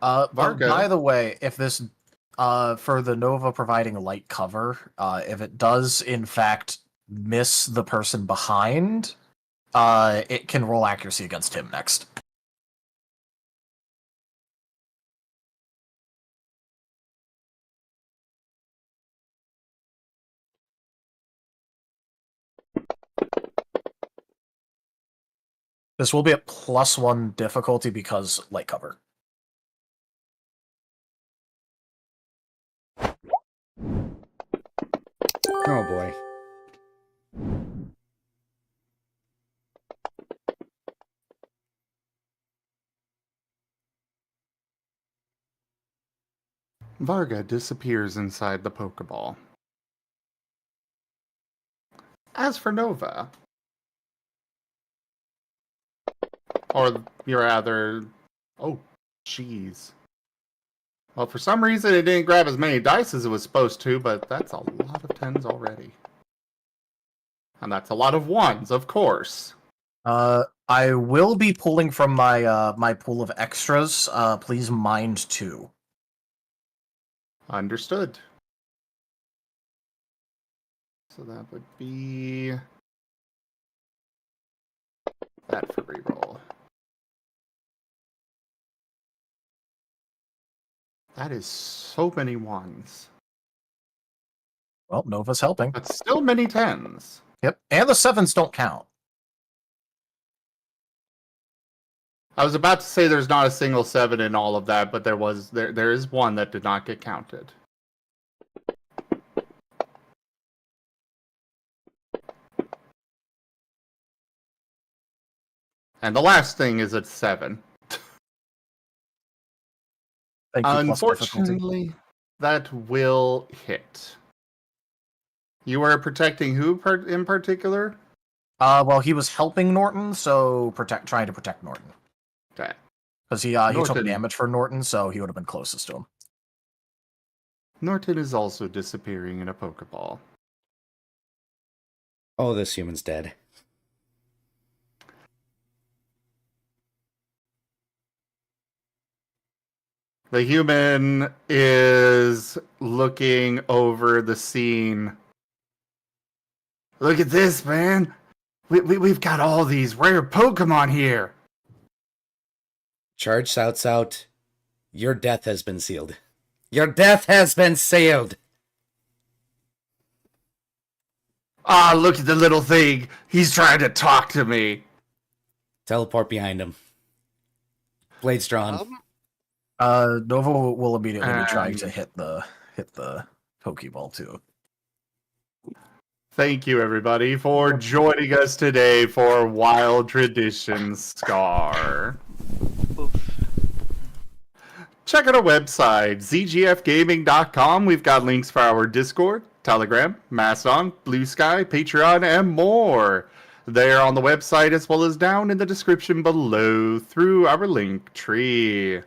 Speaker 6: Varga. By the way, if this, for the Nova providing light cover, if it does in fact miss the person behind, it can roll accuracy against him next. This will be at +1 difficulty because light cover.
Speaker 5: Oh boy.
Speaker 1: Varga disappears inside the Pokeball. As for Nova, or you're rather, oh, jeez. Well, for some reason it didn't grab as many dice as it was supposed to, but that's a lot of 10s already. And that's a lot of 1s, of course.
Speaker 6: I will be pulling from my my pool of extras. Please mind 2.
Speaker 1: Understood. So that would be that for reroll. That is so many 1s.
Speaker 6: Well, Nova's helping.
Speaker 1: But still many 10s.
Speaker 6: Yep, and the 7s don't count.
Speaker 1: I was about to say there's not a single 7 in all of that, but there is one that did not get counted. And the last thing is at 7.
Speaker 6: Thank you, plus difficulty.
Speaker 1: Unfortunately, that will hit. You were protecting who in particular?
Speaker 6: Well, he was helping Norton, so trying to protect Norton.
Speaker 1: Okay.
Speaker 6: Because he took
Speaker 1: Norton.
Speaker 6: damage for Norton, so he would have been closest to him.
Speaker 1: Norton is also disappearing in a Pokeball.
Speaker 5: Oh, this human's dead.
Speaker 1: The human is looking over the scene. Look at this, man. We've got all these rare Pokemon here.
Speaker 5: Charge shouts out, "Your death has been sealed. Your death has been sealed."
Speaker 1: Ah, look at the little thing. He's trying to talk to me.
Speaker 5: Teleport behind him. Blades drawn.
Speaker 6: Nova will immediately be trying to hit the Pokeball too.
Speaker 1: Thank you, everybody, for joining us today for Wild Traditions Scar. Check out our website, zgfgaming.com. We've got links for our Discord, Telegram, Mastodon, Blue Sky, Patreon, and more. They're on the website as well as down in the description below through our link tree.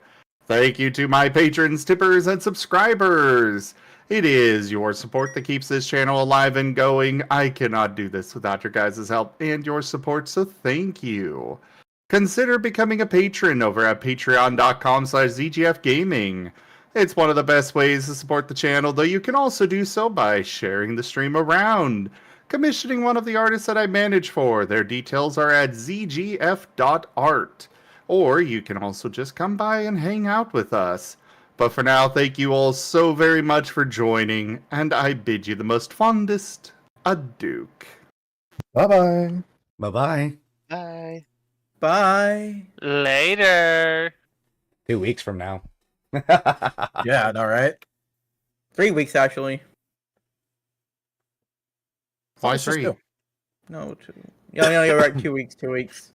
Speaker 1: Thank you to my patrons, tippers, and subscribers. It is your support that keeps this channel alive and going. I cannot do this without your guys' help and your support, so thank you. Consider becoming a patron over at patreon.com/zgfgaming. It's one of the best ways to support the channel, though you can also do so by sharing the stream around, commissioning one of the artists that I manage for. Their details are at zgf.art. Or you can also just come by and hang out with us. But for now, thank you all so very much for joining, and I bid you the most fondest adieu.
Speaker 6: Bye-bye.
Speaker 5: Bye-bye.
Speaker 2: Bye.
Speaker 4: Bye.
Speaker 8: Later.
Speaker 5: 2 weeks from now.
Speaker 6: Yeah, I know, right?
Speaker 4: 3 weeks, actually.
Speaker 1: Why
Speaker 6: Let's just
Speaker 1: 3?
Speaker 6: do.
Speaker 4: No, 2. Yeah, you're right. 2 weeks. 2 weeks.